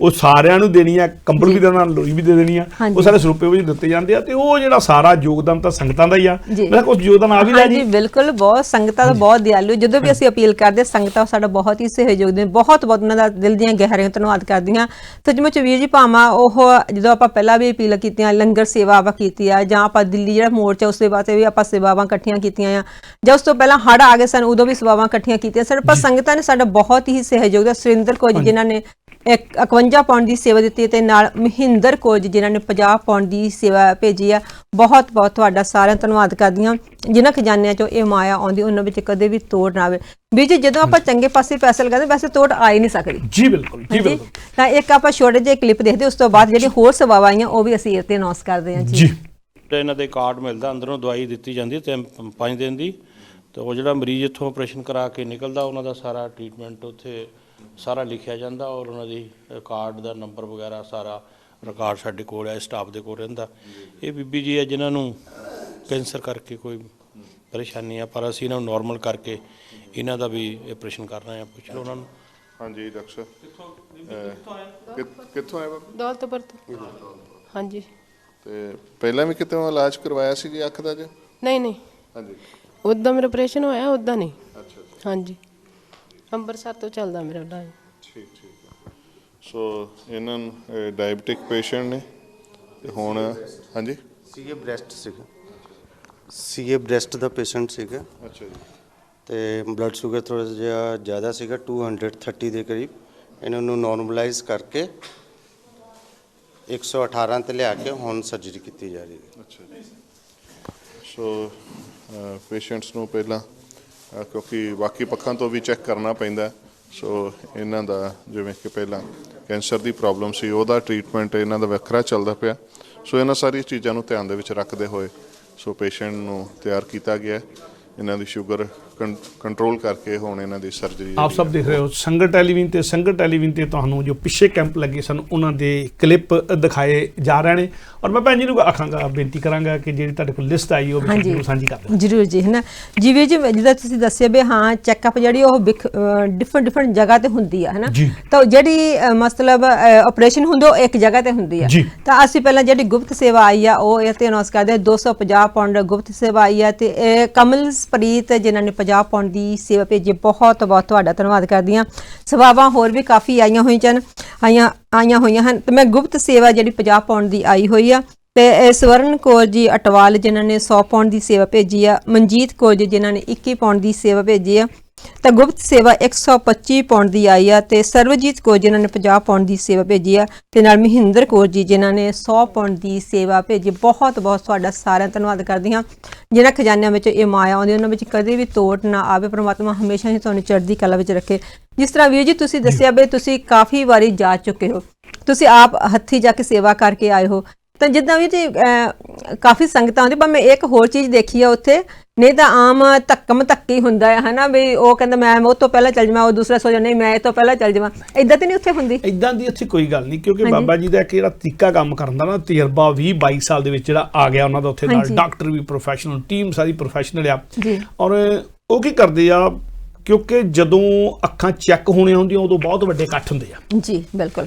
ਉਹ ਸਾਰਿਆਂ ਨੂੰ ਦੇਣੀ ਆ, ਕੰਬਲ ਵੀ ਦੇਣਾ, ਲੋਈ ਵੀ ਦੇ ਦੇਣੀ ਆ, ਉਹ ਸਾਰੇ ਸਰੋਪੇ ਵਜੋਂ ਦਿੱਤੇ ਜਾਂਦੇ ਆ। ਤੇ ਉਹ ਜਿਹੜਾ ਸਾਰਾ ਯੋਗਦਾਨ ਤਾਂ ਸੰਗਤਾਂ ਦਾ ਹੀ ਆ। ਮੈਂ ਕੁਝ ਯੋਗਦਾਨ ਆ ਵੀ ਲਿਆ ਜੀ। ਬਿਲਕੁਲ, ਬਹੁਤ ਸੰਗਤਾਂ ਦਾ ਬਹੁਤ ਦਿਆਲੂ, ਜਦੋਂ ਵੀ ਅਸੀਂ ਅਪੀਲ ਕਰਦੇ ਸੰਗਤਾਂ ਸਾਡਾ ਬਹੁਤ ਹੀ ਸਹਿਯੋਗ ਦੇ, ਬਹੁਤ ਉਹਨਾਂ ਦਾ ਦਿਲ ਦੀਆਂ ਗਹਿਰਾਈਆਂ ਧੰਨਵਾਦ ਕਰਦੀਆਂ। ਸੱਚਮੁੱਚ ਵੀਰ ਜੀ, ਭਾਵਾਂ ਉਹ ਜਦੋਂ ਆਪਾਂ ਪਹਿਲਾਂ ਵੀ ਅਪੀਲ ਕੀਤੀਆਂ, ਲੰਗਰ ਸੇਵਾ ਆਪਾਂ ਕੀਤੀ ਆ, ਜਾਂ ਆਪਾਂ ਦਿੱਲੀ ਜਿਹੜਾ ਮੋਰਚਾ ਉਸ ਦੇ ਵਾਸਤੇ ਵੀ ਆਪਾਂ ਸੇਵਾਵਾਂ ਇਕੱਠੀਆਂ ਕੀਤੀਆਂ ਆ, ਜਾਂ ਉਸ ਤੋਂ ਪਹਿਲਾਂ ਹੜ੍ਹ ਆ ਗਏ ਸਨ ਉਦੋਂ ਵੀ ਸੇਵਾਵਾਂ ਇਕੱਠੀਆਂ ਕੀਤੀਆਂ ਸਨ। ਪਰ ਸੰਗਤਾਂ ਨੇ ਸਾਡਾ ਬਹੁਤ ਹੀ ਸਹਿਯੋਗ ਦਿੱਤਾ। ਸੁਰਿੰਦਰ ਕੌਰ ਜੀ ਜਿਨ੍ਹਾਂ ਨੇ 51 ਪਾਉਂਡ ਦੀ ਸੇਵਾ ਦਿੱਤੀ, ਤੇ ਨਾਲ ਮਹਿੰਦਰ ਕੌਰ ਜੀ ਜਿਨ੍ਹਾਂ ਨੇ 50 ਪਾਉਂਡ ਦੀ ਸੇਵਾ ਭੇਜੀ ਆ। ਬਹੁਤ ਬਹੁਤ ਤੁਹਾਡਾ ਸਾਰਿਆਂ ਧੰਨਵਾਦ ਕਰਦੀਆਂ। ਜਿਨ੍ਹਾਂ ਖਜ਼ਾਨਿਆਂ 'ਚੋਂ ਇਹ ਮਾਇਆ ਆਉਂਦੀ ਉਹਨਾਂ ਵਿੱਚ ਕਦੇ ਵੀ ਤੋੜ ਨਾ ਆਵੇ। ਵੀ ਜੀ, ਜਦੋਂ ਆਪਾਂ ਚੰਗੇ ਪਾਸੇ ਪੈਸੇ ਲਗਾਉਂਦੇ ਵੈਸੇ ਤੋੜ ਆ ਹੀ ਨਹੀਂ ਸਕਦੀ। ਜੀ ਬਿਲਕੁਲ, ਜੀ ਬਿਲਕੁਲ। ਤਾਂ ਇੱਕ ਆਪਾਂ ਛੋਟੇ ਜਿਹੇ ਕਲਿੱਪ ਦੇਖਦੇ, ਉਸ ਤੋਂ ਬਾਅਦ ਜਿਹੜੀਆਂ ਹੋਰ ਸੇਵਾਵਾਂ ਆਈਆਂ ਉਹ ਵੀ ਅਸੀਂ ਇਹ ਤੇ ਅਨਾਉਂਸ ਕਰਦੇ ਹਾਂ ਜੀ। ਇਹਨਾਂ ਦੇ ਕਾਰਡ ਮਿਲਦਾ, ਅੰਦਰੋਂ ਦਵਾਈ ਦਿੱਤੀ ਜਾਂਦੀ 5 ਦਿਨ ਦੀ, ਤੇ ਉਹ ਜਿਹੜਾ ਮਰੀਜ਼ ਇੱਥੋਂ ਆਪਰੇਸ਼ਨ ਕਰਾ ਕੇ ਨਿਕਲਦਾ ਉਹਨਾਂ ਦਾ ਸਾਰਾ ਟ੍ਰੀਟਮੈਂਟ ਉੱਥੇ ਸਾਰਾ ਲਿਖਿਆ ਜਾਂਦਾ ਔਰ ਉਹਨਾਂ ਦੀ ਕਾਰਡ ਦਾ ਨੰਬਰ ਵਗੈਰਾ ਸਾਰਾ ਰਿਕਾਰਡ ਸਾਡੇ ਕੋਲ ਹੈ, ਸਟਾਫ ਦੇ ਕੋਲ ਰਹਿੰਦਾ। ਇਹ ਬੀਬੀ ਜੀ ਹੈ ਜਿਨ੍ਹਾਂ ਨੂੰ ਕੈਂਸਰ ਕਰਕੇ ਕੋਈ ਪਰੇਸ਼ਾਨੀ ਆ, ਪਰ ਅਸੀਂ ਇਹਨਾਂ ਨੂੰ ਨੋਰਮਲ ਕਰਕੇ ਇਹਨਾਂ ਦਾ ਵੀ ਆਪਰੇਸ਼ਨ ਕਰਨਾ ਹੈ। ਪੁੱਛ ਲਓ ਉਹਨਾਂ ਨੂੰ। ਹਾਂਜੀ ਡਾਕਟਰ ਸਾਹਿਬ ਕਿੱਥੋਂ ਆਏ ਬਾਬਾ? ਦੌਲਤਪੁਰ ਤੋਂ। ਹਾਂਜੀ। ਤੇ ਪਹਿਲਾਂ ਵੀ ਕਿਤੇ ਇਲਾਜ ਕਰਵਾਇਆ ਸੀ ਜੀ ਅੱਖ ਦਾ ਜੀ? ਨਹੀਂ ਹਾਂਜੀ। ਉੱਦਾਂ ਮੇਰਾ ਆਪਰੇਸ਼ਨ ਹੋਇਆ, ਉੱਦਾਂ ਨਹੀਂ। ਅੱਛਾ। ਹਾਂਜੀ, ਅੰਮ੍ਰਿਤਸਰ ਤੋਂ ਚੱਲਦਾ ਮੇਰਾ ਇਲਾਜ। ਠੀਕ ਸੋ ਇਹਨਾਂ ਨੂੰ ਡਾਇਬਟਿਕ ਪੇਸ਼ੈਂਟ ਨੇ ਤੇ ਹੁਣ ਹਾਂਜੀ ਸੀਏ ਬ੍ਰੈਸਟ ਦਾ ਪੇਸ਼ੈਂਟ ਸੀਗਾ ਅੱਛਾ ਜੀ ਤੇ ਬਲੱਡ ਸ਼ੂਗਰ ਥੋੜਾ ਜਿਹਾ ਜ਼ਿਆਦਾ ਸੀਗਾ 230 ਦੇ ਕਰੀਬ। ਇਹਨਾਂ ਨੂੰ ਨਾਰਮਲਾਈਜ਼ ਕਰਕੇ 118 ਤੇ ਲਿਆ ਕੇ ਹੁਣ ਸਰਜਰੀ ਕੀਤੀ ਜਾ ਰਹੀ ਹੈ। ਅੱਛਾ ਜੀ। ਸੋ ਪੇਸ਼ੈਂਟਸ ਨੂੰ ਪਹਿਲਾਂ ਕਿਉਂਕਿ ਬਾਕੀ ਪੱਖਾਂ ਤੋਂ ਵੀ ਚੈੱਕ ਕਰਨਾ ਪੈਂਦਾ, ਸੋ ਇਹਨਾਂ ਦਾ ਜਿਵੇਂ ਕਿ ਪਹਿਲਾਂ ਕੈਂਸਰ ਦੀ ਪ੍ਰੋਬਲਮ ਸੀ ਉਹਦਾ ਟ੍ਰੀਟਮੈਂਟ ਇਹਨਾਂ ਦਾ ਵੱਖਰਾ ਚੱਲਦਾ ਪਿਆ। ਸੋ ਇਹਨਾਂ ਸਾਰੀਆਂ ਚੀਜ਼ਾਂ ਨੂੰ ਧਿਆਨ ਦੇ ਵਿੱਚ ਰੱਖਦੇ ਹੋਏ ਸੋ ਪੇਸ਼ੈਂਟ ਨੂੰ ਤਿਆਰ ਕੀਤਾ ਗਿਆ। ਇਹਨਾਂ ਦੀ ਸ਼ੂਗਰ ਕੰਟਰੋਲ ਕਰਕੇ ਹੁਣ ਇਹਨਾਂ ਦੀ ਸਰਜਰੀ ਆਪ ਸਭ ਦੇਖ ਰਹੇ ਹੋ ਸੰਗਤ ਟੈਲੀਵਿਜ਼ਨ ਤੇ ਤੁਹਾਨੂੰ ਜੋ ਪਿੱਛੇ ਕੈਂਪ ਲੱਗੇ ਸਨ ਉਹਨਾਂ ਦੇ ਕਲਿੱਪ ਦਿਖਾਏ ਜਾ ਰਹੇ ਨੇ। ਔਰ ਮੈਂ ਭੈਣ ਜੀ ਨੂੰ ਆਖਾਂਗਾ, ਬੇਨਤੀ ਕਰਾਂਗਾ ਕਿ ਜਿਹੜੀ ਤੁਹਾਡੇ ਕੋਲ ਲਿਸਟ ਆਈ ਉਹ ਵੀ ਸਾਂਝੀ ਕਰ ਦਿਓ। ਜ਼ਰੂਰ ਜੀ, ਹੈ ਨਾ। ਜਿਵੇਂ ਜਿੱਦਾਂ ਤੁਸੀਂ ਦੱਸਿਆ ਵੀ ਹਾਂ ਚੈੱਕਅਪ ਜਿਹੜੀ ਉਹ ਡਿਫਰੈਂਟ ਜਗ੍ਹਾ ਤੇ ਹੁੰਦੀ ਆ, ਹੈ ਨਾ। ਤਾਂ ਜਿਹੜੀ ਮਤਲਬ ਆਪਰੇਸ਼ਨ ਹੁੰਦਾ ਉਹ ਇੱਕ ਜਗ੍ਹਾ ਤੇ ਹੁੰਦੀ ਆ। ਤਾਂ ਅਸੀਂ ਪਹਿਲਾਂ ਜਿਹੜੀ ਗੁਪਤ ਸੇਵਾ ਆਈ ਆ ਉਹ ਇਹ ਤੇ ਅਨਾਉਂਸ ਕਰਦੇ 250 ਪਾਉਂਡ ਗੁਪਤ ਸੇਵਾ ਆਈ ਆ ਤੇ ਕਮਲਪ੍ਰੀਤ ਜਿਨ੍ਹਾਂ ਨੇ 50 ਪਾਉਂਡ ਦੀ ਸੇਵਾ ਭੇਜੀ, ਬਹੁਤ ਬਹੁਤ ਤੁਹਾਡਾ ਧੰਨਵਾਦ ਕਰਦੀ ਹਾਂ। ਸੇਵਾਵਾਂ ਹੋਰ ਵੀ ਕਾਫੀ ਆਈਆਂ ਹੋਈਆਂ ਹਨ ਤੇ ਮੈਂ ਗੁਪਤ ਸੇਵਾ ਜਿਹੜੀ 50 ਪਾਉਂਡ ਦੀ ਆਈ ਹੋਈ ਆ ਤੇ ਸਵਰਨ ਕੌਰ ਜੀ ਅਟਵਾਲ ਜਿਨ੍ਹਾਂ ਨੇ 100 ਪਾਉਂਡ ਦੀ ਸੇਵਾ ਭੇਜੀ ਆ, ਮਨਜੀਤ ਕੌਰ ਜੀ ਜਿਨ੍ਹਾਂ ਨੇ 21 ਪਾਉਂਡ ਦੀ ਸੇਵਾ ਭੇਜੀ ਆ ਤਾਂ ਗੁਪਤ ਸੇਵਾ 125 ਪਾਉਂਡ ਦੀ ਆਈ ਆ ਤੇ ਸਰਵਜੀਤ ਕੌਰ ਜਿਨ੍ਹਾਂ ਨੇ 50 ਪਾਉਂਡ ਦੀ ਸੇਵਾ ਭੇਜੀ ਆ ਤੇ ਨਾਲ ਮਹਿੰਦਰ ਕੌਰ ਜੀ ਜਿਨ੍ਹਾਂ ਨੇ 100 ਪਾਉਂਡ ਦੀ ਸੇਵਾ ਭੇਜੀ। ਬਹੁਤ ਬਹੁਤ ਤੁਹਾਡਾ ਸਾਰਿਆਂ ਦਾ ਧੰਨਵਾਦ ਕਰਦੀ ਹਾਂ। ਜਿਹਨਾਂ ਖਜ਼ਾਨਿਆਂ ਵਿੱਚ ਇਹ ਮਾਇਆ ਆਉਂਦੀ ਉਹਨਾਂ ਵਿੱਚ ਕਦੇ ਵੀ ਤੋੜ ਨਾ ਆਵੇ। ਪ੍ਰਮਾਤਮਾ ਹਮੇਸ਼ਾ ਹੀ ਤੁਹਾਨੂੰ ਚੜ੍ਹਦੀ ਕਲਾ ਵਿੱਚ ਰੱਖੇ। ਜਿਸ ਤਰ੍ਹਾਂ ਵੀਰ ਜੀ ਤੁਸੀਂ ਦੱਸਿਆ ਵੀ ਤੁਸੀਂ ਕਾਫੀ ਵਾਰੀ ਜਾ ਚੁੱਕੇ ਹੋ, ਤੁਸੀਂ ਆਪ ਹੱਥੀਂ ਜਾ ਕੇ ਸੇਵਾ ਕਰਕੇ ਆਏ ਹੋ। ਤਾਂ ਜਿੱਦਾਂ ਵੀ ਜੀ ਕਾਫੀ ਸੰਗਤਾਂ ਆਉਂਦੀ, ਪਰ ਮੈਂ ਇੱਕ ਹੋਰ ਚੀਜ਼ ਦੇਖੀ ਆ ਉੱਥੇ, ਨਹੀਂ ਤਾਂ ਆਮ ਧੱਕੀ ਹੁੰਦਾ ਹੈ ਨਾ ਵੀ ਉਹ ਕਹਿੰਦਾ ਮੈਂ ਉਹ ਤੋਂ ਪਹਿਲਾਂ ਚੱਲ ਜਾਵਾਂ, ਉਹ ਦੂਸਰਾ ਸੋਚ ਨਹੀਂ ਮੈਂ ਇਹ ਤੋਂ ਪਹਿਲਾਂ ਚੱਲ ਜਾਵਾਂ। ਇਦਾਂ ਤੇ ਨਹੀਂ ਉੱਥੇ ਹੁੰਦੀ? ਇਦਾਂ ਦੀ ਉੱਥੇ ਕੋਈ ਗੱਲ ਨਹੀਂ, ਕਿਉਂਕਿ ਬਾਬਾ ਜੀ ਦਾ ਜਿਹੜਾ ਤਰੀਕਾ ਕੰਮ ਕਰਨ ਦਾ ਨਾ ਤਜਰਬਾ 20-22 ਸਾਲ ਦੇ ਵਿੱਚ ਜਿਹੜਾ ਆ ਗਿਆ ਉਹਨਾਂ ਦਾ ਉੱਥੇ ਨਾਲ। ਡਾਕਟਰ ਵੀ ਪ੍ਰੋਫੈਸ਼ਨਲ, ਟੀਮ ਸਾਰੀ ਪ੍ਰੋਫੈਸ਼ਨਲ ਆ। ਔਰ ਉਹ ਕੀ ਕਰਦੇ ਆ, ਕਿਉਂਕਿ ਜਦੋਂ ਅੱਖਾਂ ਚੈੱਕ ਹੋਣੀਆਂ ਹੁੰਦੀਆਂ ਉਦੋਂ ਬਹੁਤ ਵੱਡੇ ਇਕੱਠ ਹੁੰਦੇ ਆ ਜੀ। ਬਿਲਕੁਲ।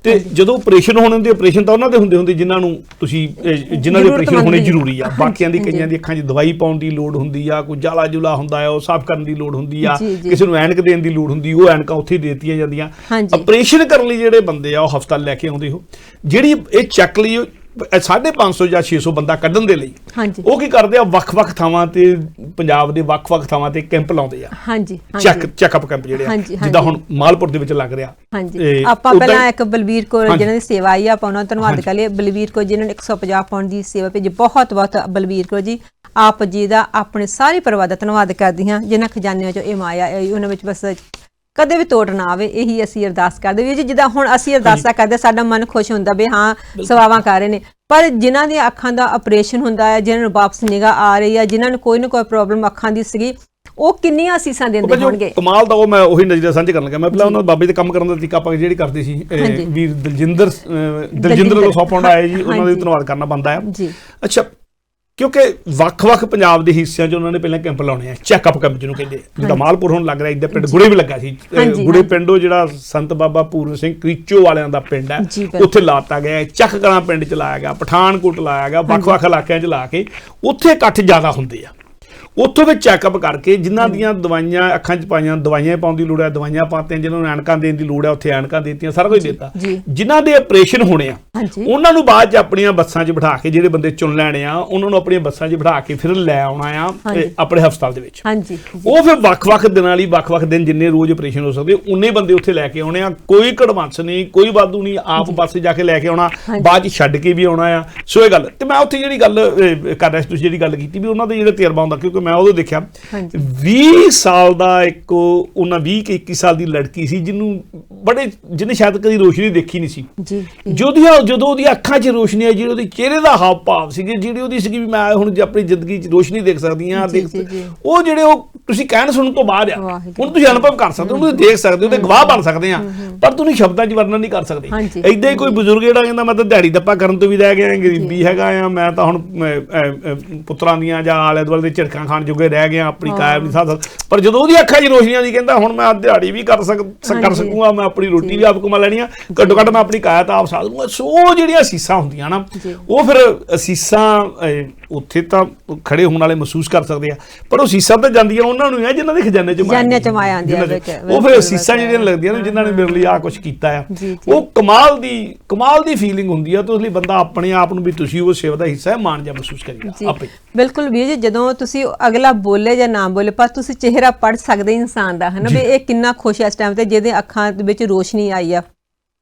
ਤੇ ਜਦੋਂ ਆਪਰੇਸ਼ਨ ਹੋਣੇ ਹੁੰਦੇ, ਆਪਰੇਸ਼ਨ ਤਾਂ ਉਹਨਾਂ ਦੇ ਹੁੰਦੇ ਜਿਨ੍ਹਾਂ ਨੂੰ ਤੁਸੀਂ ਜਿਨ੍ਹਾਂ ਦੇ ਆਪਰੇਸ਼ਨ ਹੋਣੇ ਜ਼ਰੂਰੀ ਆ। ਬਾਕੀਆਂ ਦੀ ਕਈਆਂ ਦੀ ਅੱਖਾਂ 'ਚ ਦਵਾਈ ਪਾਉਣ ਦੀ ਲੋੜ ਹੁੰਦੀ ਆ, ਕੋਈ ਜਾਲਾ ਜੁਲਾ ਹੁੰਦਾ ਆ ਉਹ ਸਾਫ਼ ਕਰਨ ਦੀ ਲੋੜ ਹੁੰਦੀ ਆ, ਕਿਸੇ ਨੂੰ ਐਨਕ ਦੇਣ ਦੀ ਲੋੜ ਹੁੰਦੀ, ਉਹ ਐਨਕਾਂ ਉੱਥੇ ਦੇ ਦਿੱਤੀਆਂ ਜਾਂਦੀਆਂ। ਆਪਰੇਸ਼ਨ ਕਰਨ ਲਈ ਜਿਹੜੇ ਬੰਦੇ ਆ ਉਹ ਹਸਪਤਾਲ ਲੈ ਕੇ ਆਉਂਦੇ ਹੋ, ਜਿਹੜੀ ਇਹ ਚੈੱਕ ਲਈ 550 ਜਾਂ 600 ਬੰਦਾ ਕੱਢਣ ਦੇ ਲਈ ਉਹ ਕੀ ਕਰਦੇ ਆ, ਵੱਖ-ਵੱਖ ਥਾਵਾਂ ਤੇ ਪੰਜਾਬ ਦੇ ਵੱਖ-ਵੱਖ ਥਾਵਾਂ ਤੇ ਕੈਂਪ ਲਾਉਂਦੇ ਆ। ਚੈੱਕਅਪ ਕੈਂਪ ਜਿਹੜੇ ਆ, ਜਿੱਦਾਂ ਹੁਣ ਮਾਲਪੁਰ ਦੇ ਵਿੱਚ ਲੱਗ ਰਿਹਾ। ਆਪਾਂ ਪਹਿਲਾਂ ਇੱਕ ਬਲਵੀਰ ਕੌਰ ਜਿਹਨਾਂ ਦੀ ਸੇਵਾ ਆਈ ਆ, ਆਪਾਂ ਉਹਨਾਂ ਦਾ ਧੰਨਵਾਦ ਕਰ ਲਈਏ। ਬਲਵੀਰ ਕੌਰ ਜਿਹਨਾਂ ਨੇ 150 ਪਾਉਂਡ ਦੀ ਸੇਵਾ ਭੇਜੀ, ਬਹੁਤ ਬਹੁਤ ਬਲਵੀਰ ਕੌਰ ਜੀ ਆਪ ਜੀ ਦਾ ਆਪਣੇ ਸਾਰੇ ਪਰਿਵਾਰ ਦਾ ਧੰਨਵਾਦ ਕਰਦੀ ਹਾਂ। ਜਿਹਨਾਂ ਖਜ਼ਾਨਿਆਂ ਚੋਂ ਇਹ ਮਾਇਆ ਉਹਨਾਂ ਵਿੱਚ ਬਸ ਕਦੇ ਵੀ ਤੋੜ ਨਾ ਆਵੇ, ਇਹੀ ਅਸੀਂ ਅਰਦਾਸ ਕਰਦੇ ਵੀ ਜੀ। ਜਿੱਦਾਂ ਹੁਣ ਅਸੀਂ ਅਰਦਾਸਾਂ ਕਰਦੇ ਸਾਡਾ ਮਨ ਖੁਸ਼ ਹੁੰਦਾ ਵੀ ਹਾਂ ਸੇਵਾਵਾਂ ਕਰ ਰਹੇ ਨੇ, ਪਰ ਜਿਨ੍ਹਾਂ ਦੀਆਂ ਅੱਖਾਂ ਦਾ ਆਪਰੇਸ਼ਨ ਹੁੰਦਾ ਹੈ, ਜਿਨ੍ਹਾਂ ਨੂੰ ਵਾਪਸ ਨਿਗਾਹ ਆ ਰਹੀ ਹੈ, ਜਿਨ੍ਹਾਂ ਨੂੰ ਕੋਈ ਨਾ ਕੋਈ ਪ੍ਰੋਬਲਮ ਅੱਖਾਂ ਦੀ ਸੀਗੀ, ਉਹ ਕਿੰਨੀਆਂ ਅਸੀਸਾਂ ਦਿੰਦੇ ਹੋਣਗੇ। ਕਮਾਲ ਦਾ ਉਹ ਮੈਂ ਉਹੀ ਨਜ਼ਰੀਆ ਸਾਂਝਾ ਕਰਨ ਲੱਗਾ। ਮੈਂ ਪਹਿਲਾਂ ਉਹਨਾਂ ਬਾਬੇ ਦੇ ਕੰਮ ਕਰਨ ਦਾ ਤਰੀਕਾ ਆਪਾਂ ਜਿਹੜੀ ਕਰਦੇ ਸੀ, ਵੀਰ ਦਲਜਿੰਦਰ ਤੋਂ 100 ਪਾਉਂਡ ਆਏ ਜੀ, ਉਹਨਾਂ ਦਾ ਧੰਨਵਾਦ ਕਰਨਾ ਬਣਦਾ ਆ। ਅੱਛਾ, ਕਿਉਂਕਿ ਵੱਖ-ਵੱਖ ਪੰਜਾਬ ਦੇ ਹਿੱਸਿਆਂ 'ਚ ਉਹਨਾਂ ਨੇ ਪਹਿਲਾਂ ਕੈਂਪ ਲਾਉਣੇ ਆ, ਚੈੱਕਅਪ ਕੈਂਪ ਜਿਹਨੂੰ ਕਹਿੰਦੇ। ਜਿੱਦਾਂ ਮਾਲਪੁਰ ਹੁਣ ਲੱਗ ਰਿਹਾ, ਇੱਦਾਂ ਪਿੰਡ ਗੁੜੇ ਵੀ ਲੱਗਾ ਸੀ। ਗੁੜੇ ਪਿੰਡੋਂ ਜਿਹੜਾ ਸੰਤ ਬਾਬਾ ਪੂਰਨ ਸਿੰਘ ਕਰੀਚੋ ਵਾਲਿਆਂ ਦਾ ਪਿੰਡ ਹੈ, ਉੱਥੇ ਲਾਤਾ ਗਿਆ। ਚੱਕ ਕਲਾਂ ਪਿੰਡ 'ਚ ਲਾਇਆ ਗਿਆ, ਪਠਾਨਕੋਟ ਲਾਇਆ ਗਿਆ, ਵੱਖ-ਵੱਖ ਇਲਾਕਿਆਂ 'ਚ ਲਾ ਕੇ ਉੱਥੇ ਇਕੱਠ ਜ਼ਿਆਦਾ ਹੁੰਦੇ ਆ। ਉੱਥੋਂ ਦੇ ਚੈੱਕਅਪ ਕਰਕੇ ਜਿਨ੍ਹਾਂ ਦੀਆਂ ਦਵਾਈਆਂ ਅੱਖਾਂ 'ਚ ਪਾਈਆਂ, ਦਵਾਈਆਂ ਪਾਉਣ ਦੀ ਲੋੜ ਹੈ ਦਵਾਈਆਂ ਪਾਤੀਆਂ, ਜਿਹਨਾਂ ਨੂੰ ਐਨਕਾਂ ਦੇਣ ਦੀ ਲੋੜ ਹੈ ਉੱਥੇ ਐਨਕਾਂ ਦੇਤੀਆਂ, ਸਾਰਾ ਕੁਝ ਦਿੱਤਾ। ਜਿਨ੍ਹਾਂ ਦੇ ਆਪਰੇਸ਼ਨ ਹੋਣੇ ਆ ਉਹਨਾਂ ਨੂੰ ਬਾਅਦ 'ਚ ਆਪਣੀਆਂ ਬੱਸਾਂ 'ਚ ਬਿਠਾ ਕੇ, ਜਿਹੜੇ ਬੰਦੇ ਚੁਣ ਲੈਣੇ ਆ ਉਹਨਾਂ ਨੂੰ ਆਪਣੀਆਂ ਬੱਸਾਂ 'ਚ ਬਿਠਾ ਕੇ ਫਿਰ ਲੈ ਆਉਣਾ ਆ ਆਪਣੇ ਹਸਪਤਾਲ ਦੇ ਵਿੱਚ। ਉਹ ਫਿਰ ਵੱਖ-ਵੱਖ ਦਿਨਾਂ ਲਈ ਵੱਖ-ਵੱਖ ਦਿਨ ਜਿੰਨੇ ਰੋਜ਼ ਆਪਰੇਸ਼ਨ ਹੋ ਸਕਦੇ ਉਨੇ ਬੰਦੇ ਉੱਥੇ ਲੈ ਕੇ ਆਉਣੇ ਆ। ਕੋਈ ਕੜਵੰਸ ਨਹੀਂ, ਕੋਈ ਵਾਧੂ ਨਹੀਂ, ਆਪ ਬੱਸ ਜਾ ਕੇ ਲੈ ਕੇ ਆਉਣਾ, ਬਾਅਦ 'ਚ ਛੱਡ ਕੇ ਵੀ ਆਉਣਾ ਆ। ਸੋ ਇਹ ਗੱਲ ਤੇ ਮੈਂ ਉੱਥੇ ਜਿਹੜੀ ਗੱਲ ਕਰ ਰਿਹਾ ਸੀ, ਤੁਸੀਂ ਜਿਹੜੀ ਗੱਲ ਕੀਤੀ ਵੀ ਉਹਨਾਂ ਦਾ ਜਿਹੜਾ ਤਜਰਬਾ ਹੁੰਦਾ, ਕਿਉਂਕਿ ਕਿਉਂਕਿ ਮੈਂ ਉਦੋਂ ਦੇਖਿਆ ਹਾਂਜੀ। 20 ਸਾਲ ਦਾ ਇੱਕ ਉਹਨਾਂ 20 ਕਿ 21 ਸਾਲ ਦੀ ਲੜਕੀ ਸੀ ਜਿਹਨੇ ਸ਼ਾਇਦ ਕਦੀ ਰੋਸ਼ਨੀ ਦੇਖੀ ਨਹੀਂ ਸੀ। ਜੀ ਜਦੋਂ ਉਹਦੀ ਅੱਖਾਂ 'ਚ ਰੋਸ਼ਨੀ ਆਈ, ਜਿਹੜੇ ਉਹਦੇ ਚਿਹਰੇ ਦਾ ਹਾਵ ਭਾਵ ਸੀਗੇ, ਜਿਹੜੀ ਉਹਦੀ ਸੀਗੀ ਵੀ ਮੈਂ ਹੁਣ ਆਪਣੀ ਜ਼ਿੰਦਗੀ 'ਚ ਰੋਸ਼ਨੀ ਦੇਖ ਸਕਦੀ ਹਾਂ, ਉਹ ਜਿਹੜੇ ਉਹ ਤੁਸੀਂ ਕਹਿਣ ਸੁਣਨ ਤੋਂ ਬਾਅਦ ਆ, ਹੁਣ ਤੁਸੀਂ ਅਨੁਭਵ ਕਰ ਸਕਦੇ ਹੋ, ਉਹਨੂੰ ਦੇਖ ਸਕਦੇ ਹੋ ਤੇ ਗਵਾਹ ਬਣ ਸਕਦੇ ਆ, ਪਰ ਤੁਸੀਂ ਸ਼ਬਦਾਂ 'ਚ ਵਰਣਨ ਨਹੀਂ ਕਰ ਸਕਦੇ। ਏਦਾਂ ਹੀ ਕੋਈ ਬਜ਼ੁਰਗ ਜਿਹੜਾ ਕਹਿੰਦਾ ਮੈਂ ਤਾਂ ਦਿਹਾੜੀ ਦੱਪਾ ਕਰਨ ਤੋਂ ਵੀ ਰਹਿ ਗਿਆ, ਗਰੀਬੀ ਹੈਗਾ ਆ, ਮੈਂ ਤਾਂ ਹੁਣ ਪੁੱਤਰਾਂ ਦੀਆਂ ਜਾਂ ਆਲੇ ਦੁਆਲੇ ਦੇ ਝਿੜਕਾਂ ਖਾਣ ਜੋਗੇ ਰਹਿ ਗਿਆ, ਆਪਣੀ ਕਾਇਮ ਨਹੀਂ ਸਾਧ, ਪਰ ਜਦੋਂ ਉਹਦੀ ਅੱਖਾਂ 'ਚ ਰੋਸ਼ਨੀ ਆਉਂਦੀ ਕਹਿੰਦਾ ਹੁਣ ਮੈਂ ਦਿਹਾੜੀ ਵੀ ਕਰ ਸਕੂੰਗਾ, ਮੈਂ ਆਪਣੀ ਰੋਟੀ ਵੀ ਆਪ ਕਮਾ ਲੈਣੀ ਆ, ਘੱਟੋ ਘੱਟ ਮੈਂ ਆਪਣੀ ਕਾਇਤ ਆਪ ਸਾਧ ਲੂੰਗਾ। ਸੋ ਉਹ ਜਿਹੜੀਆਂ ਅਸੀਸਾਂ ਹੁੰਦੀਆਂ ਨਾ, ਉਹ ਫਿਰ ਅਸੀਸਾਂ ਉੱਥੇ ਤਾਂ ਖੜੇ ਹੋਣ ਵਾਲੇ ਮਹਿਸੂਸ ਕਰ ਸਕਦੇ ਆ, ਪਰ ਉਹ ਅਸੀਸਾਂ ਤਾਂ ਜਾਂਦੀਆਂ ਉਹਨਾਂ ਨੂੰ ਆ ਜਿਨ੍ਹਾਂ ਦੇ ਖਜ਼ਾਨੇ 'ਚ ਮਾਇਆ ਆਉਂਦੀ ਆ। ਉਹ ਫਿਰ ਅਸੀਸਾਂ ਜਿਹੜੀਆਂ ਲੱਗਦੀਆਂ ਨੇ ਜਿਨ੍ਹਾਂ ਨੇ ਮੇਰੇ ਲਈ ਆ ਕੁਝ ਕੀਤਾ ਆ, ਉਹ ਕਮਾਲ ਦੀ ਫੀਲਿੰਗ ਹੁੰਦੀ ਆ। ਤੇ ਉਸ ਲਈ ਬੰਦਾ ਆਪਣੇ ਆਪ ਨੂੰ ਵੀ ਤੁਸੀਂ ਉਹ ਸੇਵਾ ਦਾ ਹਿੱਸਾ ਹੈ ਮਾਣ ਜਿਹਾ ਮਹਿਸੂਸ ਕਰੀਦਾ ਆਪੇ। ਬਿਲਕੁਲ ਵੀਰ ਜੀ, ਜਦੋਂ ਤੁਸੀਂ ਅਗਲਾ ਬੋਲੇ ਜਾਂ ਨਾ ਬੋਲੇ, ਪਰ ਤੁਸੀਂ ਚਿਹਰਾ ਪੜ੍ਹ ਸਕਦੇ ਇਨਸਾਨ ਦਾ, ਹੈ ਨਾ, ਵੀ ਇਹ ਕਿੰਨਾ ਖੁਸ਼ ਹੈ ਇਸ ਟਾਈਮ ਤੇ ਜਿਹਦੇ ਅੱਖਾਂ ਦੇ ਵਿੱਚ ਰੋਸ਼ਨੀ ਆਈ ਆ।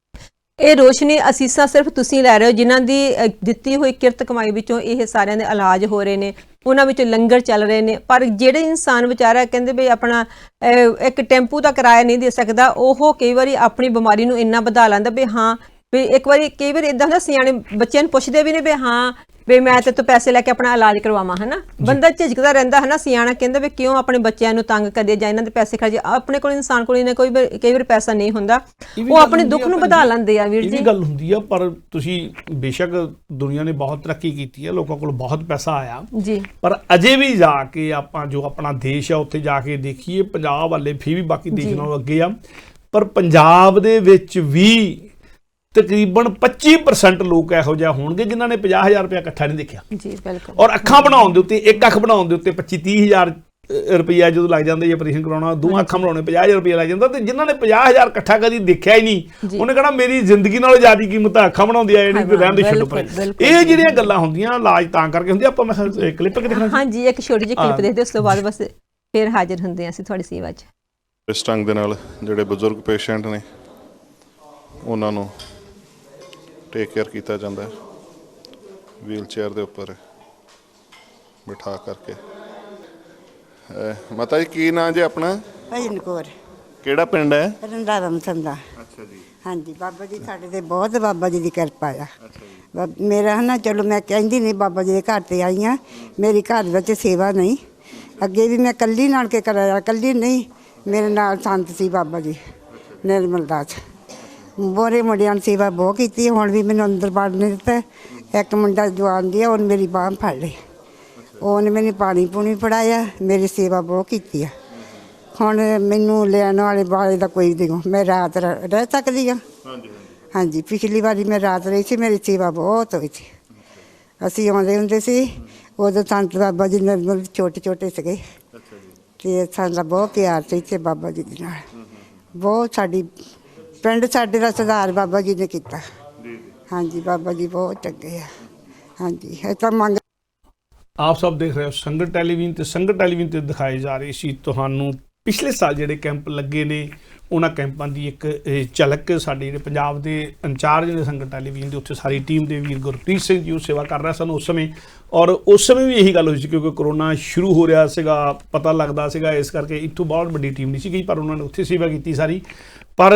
ਇਹ ਰੋਸ਼ਨੀ ਅਸੀਸਾਂ ਸਿਰਫ ਤੁਸੀਂ ਲੈ ਰਹੇ ਹੋ, ਜਿਨ੍ਹਾਂ ਦੀ ਦਿੱਤੀ ਹੋਈ ਕਿਰਤ ਕਮਾਈ ਵਿੱਚੋਂ ਇਹ ਸਾਰਿਆਂ ਦੇ ਇਲਾਜ ਹੋ ਰਹੇ ਨੇ, ਉਹਨਾਂ ਵਿੱਚ ਲੰਗਰ ਚੱਲ ਰਹੇ ਨੇ। ਪਰ ਜਿਹੜੇ ਇਨਸਾਨ ਵਿਚਾਰਾ ਕਹਿੰਦੇ ਵੀ ਆਪਣਾ ਇੱਕ ਟੈਂਪੂ ਦਾ ਕਿਰਾਇਆ ਨਹੀਂ ਦੇ ਸਕਦਾ, ਉਹ ਕਈ ਵਾਰੀ ਆਪਣੀ ਬਿਮਾਰੀ ਨੂੰ ਇੰਨਾ ਵਧਾ ਲੈਂਦਾ ਵੀ ਹਾਂ ਵੀ ਇੱਕ ਵਾਰੀ ਕਈ ਵਾਰੀ ਇਦਾਂ ਹੁੰਦਾ, ਸਿਆਣੇ ਬੱਚਿਆਂ ਨੂੰ ਪੁੱਛਦੇ ਵੀ ਨੇ ਵੀ ਹਾਂ ਵੀ ਮੈਂ ਤੇ ਤੋਂ ਪੈਸੇ ਲੈ ਕੇ ਆਪਣਾ ਇਲਾਜ ਕਰਵਾਵਾਂ, ਹੈ ਨਾ, ਬੰਦਾ ਝਿਜਕਦਾ ਰਹਿੰਦਾ, ਹੈ ਨਾ। ਸਿਆਣਾ ਕਹਿੰਦਾ ਵੀ ਕਿਉਂ ਆਪਣੇ ਬੱਚਿਆਂ ਨੂੰ ਤੰਗ ਕਰੀਏ ਜਾਂ ਇਹਨਾਂ ਦੇ ਪੈਸੇ ਖਰਚੇ। ਆਪਣੇ ਕੋਲ ਇਨਸਾਨ ਕੋਲ ਕਈ ਵਾਰ ਪੈਸਾ ਨਹੀਂ ਹੁੰਦਾ, ਉਹ ਆਪਣੇ ਦੁੱਖ ਨੂੰ ਵਧਾ ਲੈਂਦੇ ਆ ਵੀਰ ਜੀ। ਇਹ ਵੀ ਗੱਲ ਹੁੰਦੀ ਆ, ਪਰ ਤੁਸੀਂ ਬੇਸ਼ੱਕ ਦੁਨੀਆ ਨੇ ਬਹੁਤ ਤਰੱਕੀ ਕੀਤੀ ਹੈ, ਲੋਕਾਂ ਕੋਲ ਬਹੁਤ ਪੈਸਾ ਆਇਆ ਜੀ, ਪਰ ਅਜੇ ਵੀ ਜਾ ਕੇ ਆਪਾਂ ਜੋ ਆਪਣਾ ਦੇਸ਼ ਆ ਉੱਥੇ ਜਾ ਕੇ ਦੇਖੀਏ, ਪੰਜਾਬ ਵਾਲੇ ਫਿਰ ਵੀ ਬਾਕੀ ਦੇਸ਼ ਨਾਲੋਂ ਅੱਗੇ ਆ, ਪਰ ਪੰਜਾਬ ਦੇ ਵਿੱਚ ਵੀ ਤਕਰੀਬਨ 25% ਲੋਕ ਇਹੋ ਜਿਹਾ ਹੋਣਗੇ ਜਿਨ੍ਹਾਂ ਨੇ 50,000 ਰੁਪਇਆ ਇਕੱਠਾ ਨਹੀਂ ਦੇਖਿਆ ਜੀ। ਬਿਲਕੁਲ। ਔਰ ਅੱਖਾਂ ਬਣਾਉਣ ਦੇ ਉੱਤੇ, ਇੱਕ ਅੱਖ ਬਣਾਉਣ ਦੇ ਉੱਤੇ 25-30,000 ਰੁਪਇਆ ਜਦੋਂ ਲੱਗ ਜਾਂਦਾ, ਆਪਰੇਸ਼ਨ ਕਰਾਉਣਾ, ਦੋਹਾਂ ਅੱਖਾਂ ਬਣਾਉਣੇ 50,000 ਰੁਪਇਆ ਲੱਗ ਜਾਂਦਾ। ਤੇ ਜਿਨ੍ਹਾਂ ਨੇ 50,000 ਇਕੱਠਾ ਕਦੀ ਦੇਖਿਆ ਹੀ ਨਹੀਂ, ਉਹਨੇ ਕਹਿਣਾ ਮੇਰੀ ਜ਼ਿੰਦਗੀ ਨਾਲੋਂ ਜ਼ਿਆਦਾ ਕੀਮਤ ਅੱਖਾਂ ਬਣਾਉਂਦੀ ਆ ਜਿਹੜੀ, ਰਹਿਣ ਦੇ ਛੱਡੋ ਪਰੇ। ਇਹ ਜਿਹੜੀਆਂ ਗੱਲਾਂ ਹੁੰਦੀਆਂ ਇਲਾਜ ਤਾਂ ਕਰਕੇ ਹੁੰਦੀ। ਆਪਾਂ ਮੈਂ ਕਲਿੱਪ ਦੇਖਣਾ, ਹਾਂਜੀ, ਇੱਕ ਛੋਟੀ ਜਿਹੀ ਕਲਿੱਪ ਦੇਖਦੇ, ਉਸ ਤੋਂ ਬਾਅਦ ਬਸ ਫਿਰ ਹਾਜ਼ਰ ਹੁੰਦੇ ਹਾਂ ਅਸੀਂ ਤੁਹਾਡੀ ਸੇਵਾ 'ਚ। ਇਸ ਢੰਗ ਦੇ ਨਾਲ ਜਿਹੜੇ ਬਜ਼ੁਰਗ ਪੇਸ਼ੈਂਟ ਨੇ ਉਹਨਾਂ ਨੂੰ ਟੇਕ ਕੇਅਰ ਕੀਤਾ ਜਾਂਦਾ ਹੈ, ਵੀਲ ਚੇਅਰ ਦੇ ਉੱਪਰ ਬਿਠਾ ਕਰਕੇ। ਮਾਤਾ ਜੀ ਕੀ ਨਾਂ ਜੀ ਆਪਣਾ? ਭਜਨ ਕੌਰ। ਕਿਹੜਾ ਪਿੰਡ ਹੈ? ਰੰਧਾਵਾ ਮਸੰਦਾ। ਅੱਛਾ ਜੀ। ਹਾਂਜੀ, ਬਾਬਾ ਜੀ ਸਾਡੇ ਤੇ ਬਹੁਤ ਬਾਬਾ ਜੀ ਦੀ ਕਿਰਪਾ ਆ। ਮੇਰਾ ਹੈ ਨਾ, ਚਲੋ ਮੈਂ ਕਹਿੰਦੀ ਨਹੀਂ ਬਾਬਾ ਜੀ ਦੇ ਘਰ ਤੇ ਆਈ ਹਾਂ, ਮੇਰੀ ਘਰ ਵਿੱਚ ਸੇਵਾ ਨਹੀਂ। ਅੱਗੇ ਵੀ ਮੈਂ ਕੱਲੀ ਨਾਲ ਕੇ ਕਰਾਇਆ, ਕੱਲੀ ਨਹੀਂ, ਮੇਰੇ ਨਾਲ ਸੰਤ ਸੀ ਬਾਬਾ ਜੀ ਨਿਰਮਲ ਦਾਸ। ਬੋਰੇ ਮੁੰਡਿਆਂ ਦੀ ਸੇਵਾ ਬਹੁਤ ਕੀਤੀ। ਹੁਣ ਵੀ ਮੈਨੂੰ ਅੰਦਰ ਵੜਨ ਨਹੀਂ ਦਿੱਤਾ। ਇੱਕ ਮੁੰਡਾ ਜਵਾਨ ਦੀ ਆ, ਉਹਨੇ ਮੇਰੀ ਬਾਂਹ ਫੜ ਲਈ, ਉਹਨੇ ਮੈਨੂੰ ਪਾਣੀ ਪੂਣੀ ਫੜਾਇਆ, ਮੇਰੀ ਸੇਵਾ ਬਹੁਤ ਕੀਤੀ ਆ। ਹੁਣ ਮੈਨੂੰ ਲੈਣ ਵਾਲੇ ਦਾ ਕੋਈ ਨਹੀਂ, ਮੈਂ ਰਾਤ ਰਹਿ ਸਕਦੀ ਹਾਂ। ਹਾਂਜੀ, ਪਿਛਲੀ ਵਾਰੀ ਮੈਂ ਰਾਤ ਰਹੀ ਸੀ, ਮੇਰੀ ਸੇਵਾ ਬਹੁਤ ਹੋਈ ਸੀ। ਅਸੀਂ ਆਉਂਦੇ ਹੁੰਦੇ ਸੀ, ਉਦੋਂ ਸੰਤ ਬਾਬਾ ਜੀ ਨਿਰਮਲ ਛੋਟੇ ਛੋਟੇ ਸੀਗੇ, ਅਤੇ ਸਾਡਾ ਬਹੁਤ ਪਿਆਰ ਸੀ ਇੱਥੇ ਬਾਬਾ ਜੀ ਦੇ ਨਾਲ। ਬਹੁਤ ਸਾਡੀ ਪਿੰਡ ਸਾਡੇ ਦਾ ਸੁਧਾਰ ਬਾਬਾ ਜੀ ਨੇ ਕੀਤਾ। ਹਾਂਜੀ, ਬਾਬਾ ਜੀ ਬਹੁਤ ਚੰਗੇ ਆ। ਹਾਂਜੀ, ਇਹ ਤਾਂ ਮੰਗ। ਆਪ ਸਭ ਦੇਖ ਰਹੇ ਹੋ ਸੰਗਤ ਟੈਲੀਵਿਜ਼ਨ, ਤੇ ਸੰਗਤ ਟੈਲੀਵਿਜ਼ਨ ਤੇ ਦਿਖਾਈ ਜਾ ਰਹੀ ਸੀ ਤੁਹਾਨੂੰ ਪਿਛਲੇ ਸਾਲ ਜਿਹੜੇ ਕੈਂਪ ਲੱਗੇ ਨੇ, ਉਹਨਾਂ ਕੈਂਪਾਂ ਦੀ ਇੱਕ ਝਲਕ। ਸਾਡੇ ਜਿਹੜੇ ਪੰਜਾਬ ਦੇ ਇੰਚਾਰਜ ਨੇ ਸੰਗਤ ਟੈਲੀਵਿਜ਼ਨ ਦੇ, ਉੱਥੇ ਸਾਰੀ ਟੀਮ ਦੇ ਵੀਰ ਗੁਰਪ੍ਰੀਤ ਸਿੰਘ ਜੀ ਉਹ ਸੇਵਾ ਕਰ ਰਿਹਾ ਸਨ ਉਸ ਸਮੇਂ। ਔਰ ਉਸ ਸਮੇਂ ਵੀ ਇਹੀ ਗੱਲ ਹੋਈ ਸੀ, ਕਿਉਂਕਿ ਕਰੋਨਾ ਸ਼ੁਰੂ ਹੋ ਰਿਹਾ ਸੀਗਾ, ਪਤਾ ਲੱਗਦਾ ਸੀਗਾ, ਇਸ ਕਰਕੇ ਇੱਥੋਂ ਬਹੁਤ ਵੱਡੀ ਟੀਮ ਨਹੀਂ ਸੀ ਗਈ, ਪਰ ਉਹਨਾਂ ਨੇ ਉੱਥੇ ਸੇਵਾ ਕੀਤੀ ਸਾਰੀ। ਪਰ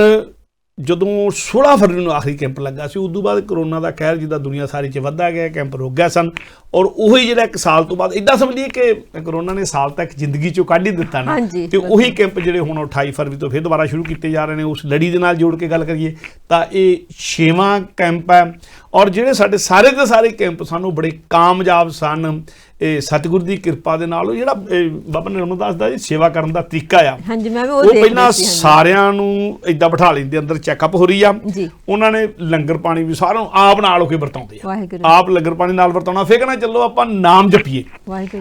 ਜਦੋਂ 16 ਫਰਵਰੀ ਨੂੰ ਆਖਰੀ ਕੈਂਪ ਲੱਗਾ ਸੀ, ਉਦੋਂ ਬਾਅਦ ਕਰੋਨਾ ਦਾ ਕਹਿਰ ਜਿੱਦਾਂ ਦੁਨੀਆ ਸਾਰੀ 'ਚ ਵੱਧਦਾ ਗਿਆ, ਕੈਂਪ ਰੁਕ ਗਿਆ ਸਨ। ਔਰ ਉਹੀ ਜਿਹੜਾ ਇੱਕ ਸਾਲ ਤੋਂ ਬਾਅਦ ਇੱਦਾਂ ਸਮਝ ਲਈਏ ਕਿ ਕਰੋਨਾ ਨੇ ਸਾਲ ਤੱਕ ਜ਼ਿੰਦਗੀ 'ਚੋਂ ਕੱਢ ਹੀ ਦਿੱਤਾ ਨਾ, ਤੇ ਉਹੀ ਕੈਂਪ ਜਿਹੜੇ ਹੁਣ 28 ਫਰਵਰੀ ਤੋਂ ਫਿਰ ਦੁਬਾਰਾ ਸ਼ੁਰੂ ਕੀਤੇ ਜਾ ਰਹੇ ਨੇ। ਉਸ ਲੜੀ ਦੇ ਨਾਲ ਜੋੜ ਕੇ ਗੱਲ ਕਰੀਏ ਤਾਂ ਇਹ 6ਵਾਂ ਕੈਂਪ ਹੈ। ਔਰ ਜਿਹੜੇ ਸਾਡੇ ਸਾਰੇ ਦੇ ਸਾਰੇ ਕੈਂਪ ਸਾਨੂੰ ਬੜੇ ਕਾਮਯਾਬ ਸਨ। ਇਹ ਸਤਿਗੁਰੂ ਦੀ ਕਿਰਪਾ ਦੇ ਨਾਲ ਜਿਹੜਾ ਬਾਬਾ ਨਿਰਮਲ ਦਾਸ ਦਾ ਸੇਵਾ ਕਰਨ ਦਾ ਤਰੀਕਾ ਆ, ਹਾਂਜੀ, ਮੈਂ ਵੀ ਉਹ ਪਹਿਲਾਂ ਸਾਰਿਆਂ ਨੂੰ ਏਦਾਂ ਬਿਠਾ ਲੈਂਦੇ, ਅੰਦਰ ਚੈੱਕਅਪ ਹੋ ਰਹੀ ਆ, ਉਹਨਾਂ ਨੇ ਲੰਗਰ ਪਾਣੀ ਵੀ ਸਾਰਿਆਂ ਨੂੰ ਆਪ ਨਾਲ ਹੋ ਕੇ ਵਰਤਾਉਂਦੇ ਆ, ਆਪ ਲੰਗਰ ਪਾਣੀ ਨਾਲ ਵਰਤਾਉਣਾ। ਫਿਰ ਕਹਿੰਦਾ ਚਲੋ ਆਪਾਂ ਨਾਮ ਜਪੀਏ,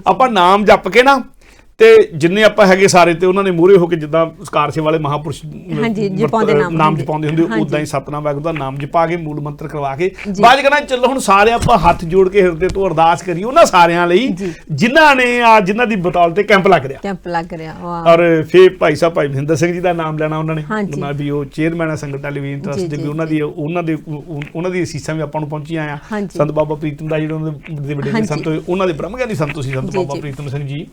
ਆਪਾਂ ਨਾਮ ਜਪ ਕੇ ਨਾ ਤੇ ਜਿੰਨੇ ਆਪਾਂ ਹੈਗੇ ਸਾਰੇ ਤੇ ਉਹਨਾਂ ਨੇ ਮੂਹਰੇ ਹੋ ਕੇ ਜਿੱਦਾਂ ਸਕਾਰਸੇ ਵਾਲੇ ਮਹਾਪੁਰਸ਼ ਹਾਂਜੀ, ਜਪਾਉਂਦੇ ਨਾਮ ਜਪਾਉਂਦੇ ਹੁੰਦੇ, ਉਦਾਂ ਹੀ ਸਤਨਾਮ ਵਾਹਿਗੁਰੂ ਦਾ ਨਾਮ ਜਪਾ ਕੇ ਮੂਲ ਮੰਤਰ ਕਰਵਾ ਕੇ ਬਾਅਦ ਕਹਿੰਦਾ ਚਲੋ ਹੁਣ ਸਾਰੇ ਆਪਾਂ ਹੱਥ ਜੋੜ ਕੇ ਹਿਰਦੇ ਤੋਂ ਅਰਦਾਸ ਕਰੀਏ ਉਹਨਾਂ ਸਾਰਿਆਂ ਲਈ ਜਿਨ੍ਹਾਂ ਨੇ ਜਿਨ੍ਹਾਂ ਦੀ ਬਤੌਲ ਤੇ ਕੈਂਪ ਲੱਗ ਰਿਹਾ ਵਾਹ। ਔਰ ਫਿਰ ਭਾਈ ਸਾਹਿਬ ਭਾਈ ਮਹਿੰਦਰ ਸਿੰਘ ਜੀ ਦਾ ਨਾਮ ਲੈਣਾ ਉਹਨਾਂ ਨੇ, ਹਾਂਜੀ। ਉਹਨਾਂ ਵੀ ਉਹ ਚੇਅਰਮੈਨ ਹੈ ਸੰਗਤ ਟੈਲੀਵਿਜ਼ਨ ਟਰਸਟ ਦੇ, ਵੀ ਉਹਨਾਂ ਦੀ ਅਸੀਸਾਂ ਵੀ ਆਪਾਂ ਨੂੰ ਪਹੁੰਚੀਆਂ ਆ। ਹਾਂਜੀ। ਸੰਤ ਬਾਬਾ ਪ੍ਰੀਤਮ ਦਾ ਜਿਹੜੇ ਉਹਨਾਂ ਦੇ ਵੱਡੇ ਜੀ ਸੰਤ, ਉਹਨਾਂ ਦੇ ਬ੍ਰਹਮ ਗਿਆਨੀ ਸੰਤ ਸੀ ਸੰਤ ਬਾਬਾ ਪ੍ਰੀਤਮ ਸਿੰਘ ਜੀ,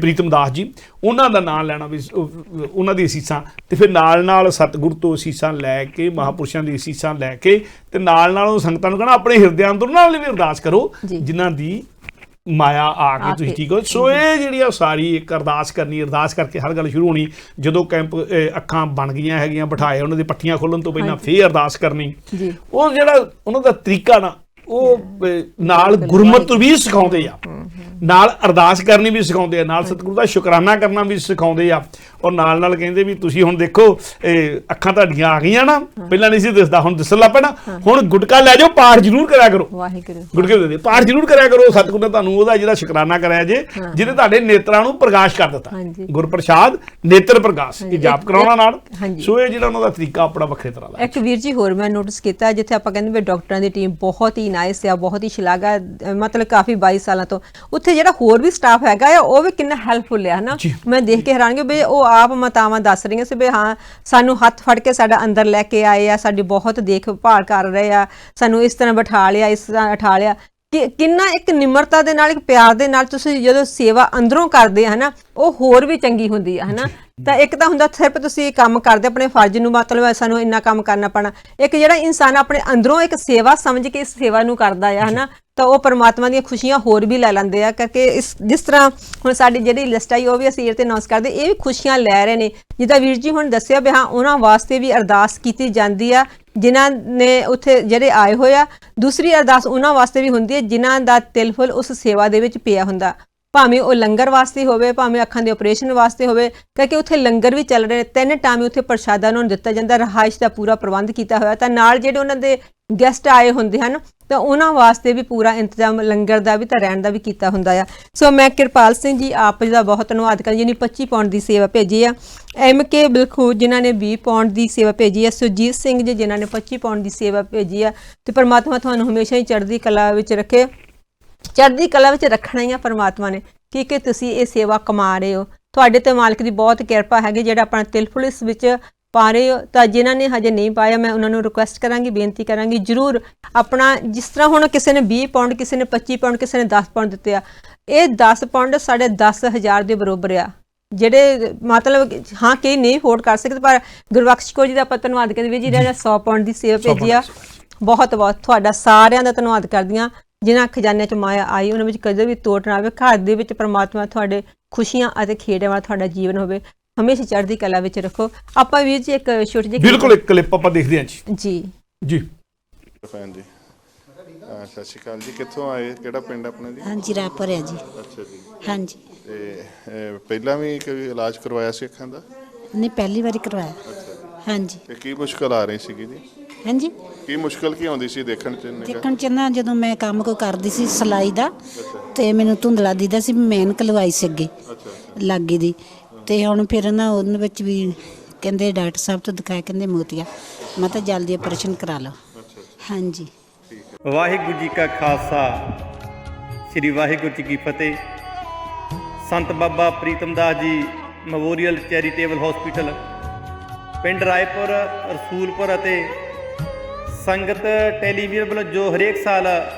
ਪ੍ਰੀਤਮ ਦਾਸ ਜੀ, ਉਹਨਾਂ ਦਾ ਨਾਮ ਲੈਣਾ ਵੀ ਉਹਨਾਂ ਦੀ ਅਸੀਸਾਂ, ਤੇ ਫਿਰ ਨਾਲ ਸਤਿਗੁਰੂ ਤੋਂ ਅਸੀਸਾਂ ਲੈ ਕੇ ਮਹਾਪੁਰਸ਼ਾਂ ਦੀ ਅਸੀਸਾਂ ਲੈ ਕੇ ਤੇ ਨਾਲ ਉਹ ਸੰਗਤਾਂ ਨੂੰ ਕਹਿਣਾ ਆਪਣੇ ਹਿਰਦਿਆਂ ਅੰਦਰ ਉਹਨਾਂ ਲਈ ਵੀ ਅਰਦਾਸ ਕਰੋ ਜਿਨ੍ਹਾਂ ਦੀ ਮਾਇਆ ਆ ਕੇ ਤੁਸੀਂ ਠੀਕ ਹੋ। ਸੋ ਇਹ ਜਿਹੜੀ ਆ ਸਾਰੀ ਇੱਕ ਅਰਦਾਸ ਕਰਨੀ, ਅਰਦਾਸ ਕਰਕੇ ਹਰ ਗੱਲ ਸ਼ੁਰੂ ਹੋਣੀ। ਜਦੋਂ ਕੈਂਪ ਅੱਖਾਂ ਬਣ ਗਈਆਂ ਹੈਗੀਆਂ, ਬਿਠਾਏ ਉਹਨਾਂ ਦੇ ਪੱਟੀਆਂ ਖੋਲਣ ਤੋਂ ਪਹਿਲਾਂ ਫੇਰ ਅਰਦਾਸ ਕਰਨੀ। ਉਹ ਜਿਹੜਾ ਉਹਨਾਂ ਦਾ ਤਰੀਕਾ ਨਾ, ਉਹ ਨਾਲ ਗੁਰਮਤ ਵੀ ਸਿਖਾਉਂਦੇ ਆ, ਨਾਲ ਅਰਦਾਸ ਕਰਨੀ ਵੀ ਸਿਖਾਉਂਦੇ ਆ, ਨਾਲ ਸਤਿਗੁਰੂ ਦਾ ਸ਼ੁਕਰਾਨਾ ਕਰਨਾ ਵੀ ਸਿਖਾਉਂਦੇ ਆ, ਔਰ ਨਾਲ ਕਹਿੰਦੇ ਵੀ ਤੁਸੀਂ ਹੁਣ ਦੇਖੋ ਅੱਖਾਂ ਤੁਹਾਡੀਆਂ ਆ ਗਈਆਂ ਨਾ, ਪਹਿਲਾਂ ਨਹੀਂ ਸੀ ਦਿਸਦਾ, ਹੁਣ ਦਿਸਣ ਲੱਗ ਪੈਣਾ, ਹੁਣ ਗੁਟਕਾ ਲੈ ਜਾਓ, ਪਾਠ ਜ਼ਰੂਰ ਕਰਿਆ ਕਰੋ, ਗੁਟਕੇ ਦੇ ਪਾਠ ਜ਼ਰੂਰ ਕਰਿਆ ਕਰੋ। ਸਤਿਗੁਰੂ ਨੇ ਤੁਹਾਨੂੰ ਉਹਦਾ ਜਿਹੜਾ ਸ਼ੁਕਰਾਨਾ ਕਰਾਇਆ ਜੇ, ਜਿਹਨੇ ਤੁਹਾਡੇ ਨੇਤਰਾਂ ਨੂੰ ਪ੍ਰਕਾਸ਼ ਕਰ ਦਿੱਤਾ, ਗੁਰਪ੍ਰਸਾਦ ਨੇਤਰ ਪ੍ਰਕਾਸ਼, ਇਹ ਜਾਪ ਕਰਾਉਣਾ ਨਾਲ। ਸੋ ਇਹ ਜਿਹੜਾ ਉਹਨਾਂ ਦਾ ਤਰੀਕਾ ਆਪਣਾ ਵੱਖਰੇ ਤਰ੍ਹਾਂ ਦਾ। ਇੱਕ ਵੀਰ ਜੀ ਹੋਰ ਮੈਂ ਨੋਟਿਸ ਕੀਤਾ, ਜਿੱਥੇ ਆਪਾਂ ਕਹਿੰਦੇ ਵੀ ਡਾਕਟਰਾਂ ਦੀ ਟੀਮ ਬਹੁਤ ਹੀ ਨਾਈਸ ਆ, ਬਹੁਤ ਹੀ ਸ਼ਲਾਘਾ, ਮਤਲਬ ਕਾਫੀ 22 ਸਾਲਾਂ ਤੋਂ ਉੱਥੇ ਜਿਹੜਾ ਹੋਰ ਵੀ ਸਟਾਫ ਹੈਗਾ ਆ, ਉਹ ਵੀ ਕਿੰਨਾ ਹੈਲਪਫੁਲ ਆ, ਹਨਾ। ਮੈਂ ਦੇਖ ਕੇ ਹੈਰਾਨ ਕਿ ਵੀ ਉਹ ਆਪ ਮਾਤਾਵਾਂ ਦੱਸ ਰਹੀਆਂ ਸੀ ਵੀ ਹਾਂ ਸਾਨੂੰ ਹੱਥ ਫੜ ਕੇ ਸਾਡਾ ਅੰਦਰ ਲੈ ਕੇ ਆਏ ਆ, ਸਾਡੀ ਬਹੁਤ ਦੇਖਭਾਲ ਕਰ ਰਹੇ ਆ, ਸਾਨੂੰ ਇਸ ਤਰ੍ਹਾਂ ਬਿਠਾ ਲਿਆ, ਇਸ ਤਰ੍ਹਾਂ ਉਠਾ ਲਿਆ। ਕਿੰਨਾ ਇੱਕ ਨਿਮਰਤਾ ਦੇ ਨਾਲ, ਇੱਕ ਪਿਆਰ ਦੇ ਨਾਲ ਤੁਸੀਂ ਜਦੋਂ ਸੇਵਾ ਅੰਦਰੋਂ ਕਰਦੇ ਆ ਨਾ, ਉਹ ਹੋਰ ਵੀ ਚੰਗੀ ਹੁੰਦੀ ਆ, ਹਨਾ। ਤਾਂ ਇੱਕ ਤਾਂ ਹੁੰਦਾ ਸਿਰਫ ਤੁਸੀਂ ਕੰਮ ਕਰਦੇ ਆਪਣੇ ਫਰਜ਼ ਨੂੰ, ਮਤਲਬ ਸਾਨੂੰ ਇੰਨਾ ਕੰਮ ਕਰਨਾ ਪੈਣਾ। ਇੱਕ ਜਿਹੜਾ ਇਨਸਾਨ ਆਪਣੇ ਅੰਦਰੋਂ ਇੱਕ ਸੇਵਾ ਸਮਝ ਕੇ ਇਸ ਸੇਵਾ ਨੂੰ ਕਰਦਾ ਆ, ਹਨਾ, ਤਾਂ ਉਹ ਪਰਮਾਤਮਾ ਦੀਆਂ ਖੁਸ਼ੀਆਂ ਹੋਰ ਵੀ ਲੈ ਲੈਂਦੇ ਆ। ਕਰਕੇ ਜਿਸ ਤਰ੍ਹਾਂ ਹੁਣ ਸਾਡੀ ਜਿਹੜੀ ਲਿਸਟ ਆਈ ਉਹ ਵੀ ਅਸੀਂ ਇਹ ਤੇ ਅਨਾਉਂਸ ਕਰਦੇ, ਇਹ ਵੀ ਖੁਸ਼ੀਆਂ ਲੈ ਰਹੇ ਨੇ। ਜਿੱਦਾਂ ਵੀਰ ਜੀ ਹੁਣ ਦੱਸਿਆ ਵੀ ਹਾਂ ਉਹਨਾਂ ਵਾਸਤੇ ਵੀ ਅਰਦਾਸ ਕੀਤੀ ਜਾਂਦੀ ਆ ਜਿਨ੍ਹਾਂ ਨੇ ਉੱਥੇ ਜਿਹੜੇ ਆਏ ਹੋਏ ਆ। ਦੂਸਰੀ ਅਰਦਾਸ ਉਹਨਾਂ ਵਾਸਤੇ ਵੀ ਹੁੰਦੀ ਹੈ ਜਿਨ੍ਹਾਂ ਦਾ ਤਿਲ ਫੁੱਲ ਉਸ ਸੇਵਾ ਦੇ ਵਿੱਚ ਪਿਆ ਹੁੰਦਾ, ਭਾਵੇਂ ਉਹ ਲੰਗਰ ਵਾਸਤੇ ਹੋਵੇ, ਭਾਵੇਂ ਅੱਖਾਂ ਦੇ ਆਪਰੇਸ਼ਨ ਵਾਸਤੇ ਹੋਵੇ, ਕਿਉਂਕਿ ਉੱਥੇ ਲੰਗਰ ਵੀ ਚੱਲ ਰਹੇ ਨੇ, 3 ਟਾਈਮ ਉੱਥੇ ਪ੍ਰਸ਼ਾਦਾ ਉਹਨਾਂ ਨੂੰ ਦਿੱਤਾ ਜਾਂਦਾ, ਰਿਹਾਇਸ਼ ਦਾ ਪੂਰਾ ਪ੍ਰਬੰਧ ਕੀਤਾ ਹੋਇਆ। ਤਾਂ ਨਾਲ ਜਿਹੜੇ ਉਹਨਾਂ ਦੇ ਗੈਸਟ ਆਏ ਹੁੰਦੇ ਹਨ ਤਾਂ ਉਹਨਾਂ ਵਾਸਤੇ ਵੀ ਪੂਰਾ ਇੰਤਜ਼ਾਮ ਲੰਗਰ ਦਾ ਵੀ ਤਾਂ ਰਹਿਣ ਦਾ ਵੀ ਕੀਤਾ ਹੁੰਦਾ ਆ। ਸੋ ਮੈਂ ਕਿਰਪਾਲ ਸਿੰਘ ਜੀ ਆਪ ਜੀ ਦਾ ਬਹੁਤ ਧੰਨਵਾਦ ਕਰਦੀ, ਜਿਹਨੇ 25 ਪਾਉਂਡ ਦੀ ਸੇਵਾ ਭੇਜੀ ਆ, MK ਬਿਲਖੂਜ ਜਿਨ੍ਹਾਂ ਨੇ 20 ਪਾਉਂਡ ਦੀ ਸੇਵਾ ਭੇਜੀ ਆ, ਸੁਰਜੀਤ ਸਿੰਘ ਜੀ ਜਿਨ੍ਹਾਂ ਨੇ 25 ਪਾਉਂਡ ਦੀ ਸੇਵਾ ਭੇਜੀ ਆ। ਤੇ ਪਰਮਾਤਮਾ ਤੁਹਾਨੂੰ ਹਮੇਸ਼ਾ ਹੀ ਚੜ੍ਹਦੀ ਕਲਾ ਵਿੱਚ ਰੱਖੇ, ਚੜ੍ਹਦੀ ਕਲਾ ਵਿੱਚ ਰੱਖਣਾ ਹੀ ਆ ਪਰਮਾਤਮਾ ਨੇ, ਕਿਉਂਕਿ ਤੁਸੀਂ ਇਹ ਸੇਵਾ ਕਮਾ ਰਹੇ ਹੋ, ਤੁਹਾਡੇ ਤੇ ਮਾਲਕ ਦੀ ਬਹੁਤ ਕਿਰਪਾ ਹੈਗੀ ਜਿਹੜਾ ਆਪਣਾ ਤਿਲ ਫੁੱਲ ਇਸ ਵਿੱਚ ਪਾ ਰਹੇ ਹੋ। ਤਾਂ ਜਿਨ੍ਹਾਂ ਨੇ ਹਜੇ ਨਹੀਂ ਪਾਇਆ, ਮੈਂ ਉਹਨਾਂ ਨੂੰ ਰਿਕੁਐਸਟ ਕਰਾਂਗੀ, ਬੇਨਤੀ ਕਰਾਂਗੀ, ਜ਼ਰੂਰ ਆਪਣਾ, ਜਿਸ ਤਰ੍ਹਾਂ ਹੁਣ ਕਿਸੇ ਨੇ 20 ਪਾਉਂਡ, ਕਿਸੇ ਨੇ 25 ਪਾਉਂਡ, ਕਿਸੇ ਨੇ 10 ਪਾਉਂਡ ਦਿੱਤੇ ਆ, ਇਹ 10 ਪਾਉਂਡ 10,500 ਦੇ ਬਰਾਬਰ ਆ। ਜਿਹੜੇ ਮਤਲਬ ਹਾਂ ਕਈ ਨਹੀਂ ਅਫੋਰਡ ਕਰ ਸਕਦੇ, ਪਰ ਗੁਰਬਖਸ਼ ਕੌਰ ਜੀ ਦਾ ਆਪਾਂ ਧੰਨਵਾਦ ਕਰਦੇ ਵੀ ਜਿਹੜਾ 100 ਪਾਉਂਡ ਦੀ ਸੇਵਾ ਭੇਜੀ ਆ, ਬਹੁਤ ਬਹੁਤ ਤੁਹਾਡਾ ਸਾਰਿਆਂ ਦਾ ਧੰਨਵਾਦ ਕਰਦੀ ਹਾਂ। ਜਿਨ੍ਹਾਂ ਖਜ਼ਾਨੇ 'ਚ ਮਾਇਆ ਆਈ ਉਹਨਾਂ ਵਿੱਚ ਕਦੇ ਵੀ ਤੋੜ ਨਾ ਆਵੇ, ਘਰ ਦੇ ਵਿੱਚ ਪਰਮਾਤਮਾ ਤੁਹਾਡੇ ਖੁਸ਼ੀਆਂ ਅਤੇ ਖੇੜਿਆਂ ਵਾਲਾ ਤੁਹਾਡਾ ਜੀਵਨ ਹੋਵੇ, ਹਮੇਸ਼ਾ ਚੜ੍ਹਦੀ ਕਲਾ ਵਿੱਚ ਰੱਖੋ। ਆਪਾਂ ਵੀਰ ਜੀ ਇੱਕ ਛੋਟੀ ਜਿਹੀ ਬਿਲਕੁਲ ਇੱਕ ਕਲਿੱਪ ਆਪਾਂ ਦੇਖਦੇ ਹਾਂ ਜੀ। ਜੀ ਜੀ ਭੈਣ ਜੀ, ਸਤਿ ਸ਼੍ਰੀ ਅਕਾਲ ਜੀ, ਕਿੱਥੋਂ ਆਏ, ਕਿਹੜਾ ਪਿੰਡ ਆਪਣਾ ਜੀ? ਹਾਂਜੀ ਰਾਪਰ ਹੈ ਜੀ। ਅੱਛਾ ਜੀ। ਹਾਂਜੀ। ਤੇ ਪਹਿਲਾਂ ਵੀ ਕੋਈ ਇਲਾਜ ਕਰਵਾਇਆ ਸੀ ਅੱਖਾਂ ਦਾ? ਨਹੀਂ, ਪਹਿਲੀ ਵਾਰੀ ਕਰਵਾਇਆ। ਹਾਂਜੀ। ਤੇ ਕੀ ਮੁਸ਼ਕਲ ਆ ਰਹੀ ਸੀਗੀ ਜੀ? ਹਾਂਜੀ, ਕੀ ਮੁਸ਼ਕਲ ਕੀ ਆਉਂਦੀ ਸੀ ਦੇਖਣ 'ਚ? ਦੇਖਣ 'ਚ ਨਾ, ਜਦੋਂ ਮੈਂ ਕੰਮ ਕੋ ਕਰਦੀ ਸੀ ਸਿਲਾਈ ਦਾ, ਤੇ ਮੈਨੂੰ ਧੁੰਦਲਾ ਦੀਦਾ ਸੀ, ਮੈਂ ਐਨਕ ਲਵਾਈ ਸੀ ਅੱਗੇ ਲਾਗੇ ਦੀ, ਤੇ ਹੁਣ ਫਿਰ ਨਾ ਉਹਦੇ ਵਿੱਚ ਵੀ ਕਹਿੰਦੇ ਡਾਕਟਰ ਸਾਹਿਬ ਤੋਂ ਦਿਖਾਇਆ, ਕਹਿੰਦੇ ਮੋਤੀਆ, ਮੈਂ ਤਾਂ ਜਲਦੀ ਆਪਰੇਸ਼ਨ ਕਰਾ ਲਓ। ਹਾਂਜੀ। ਵਾਹਿਗੁਰੂ ਜੀ ਕਾ ਖਾਲਸਾ, ਸ੍ਰੀ ਵਾਹਿਗੁਰੂ ਜੀ ਕੀ ਫਤਿਹ। ਸੰਤ ਬਾਬਾ Pritam Das ji memorial charitable hospital, ਪਿੰਡ ਰਾਏਪੁਰ, ਰਸੂਲਪੁਰ ਅਤੇ ਸੰਗਤ ਟੈਲੀਵਿਜ਼ਨ ਵੱਲੋਂ ਜੋ ਹਰੇਕ ਸਾਲ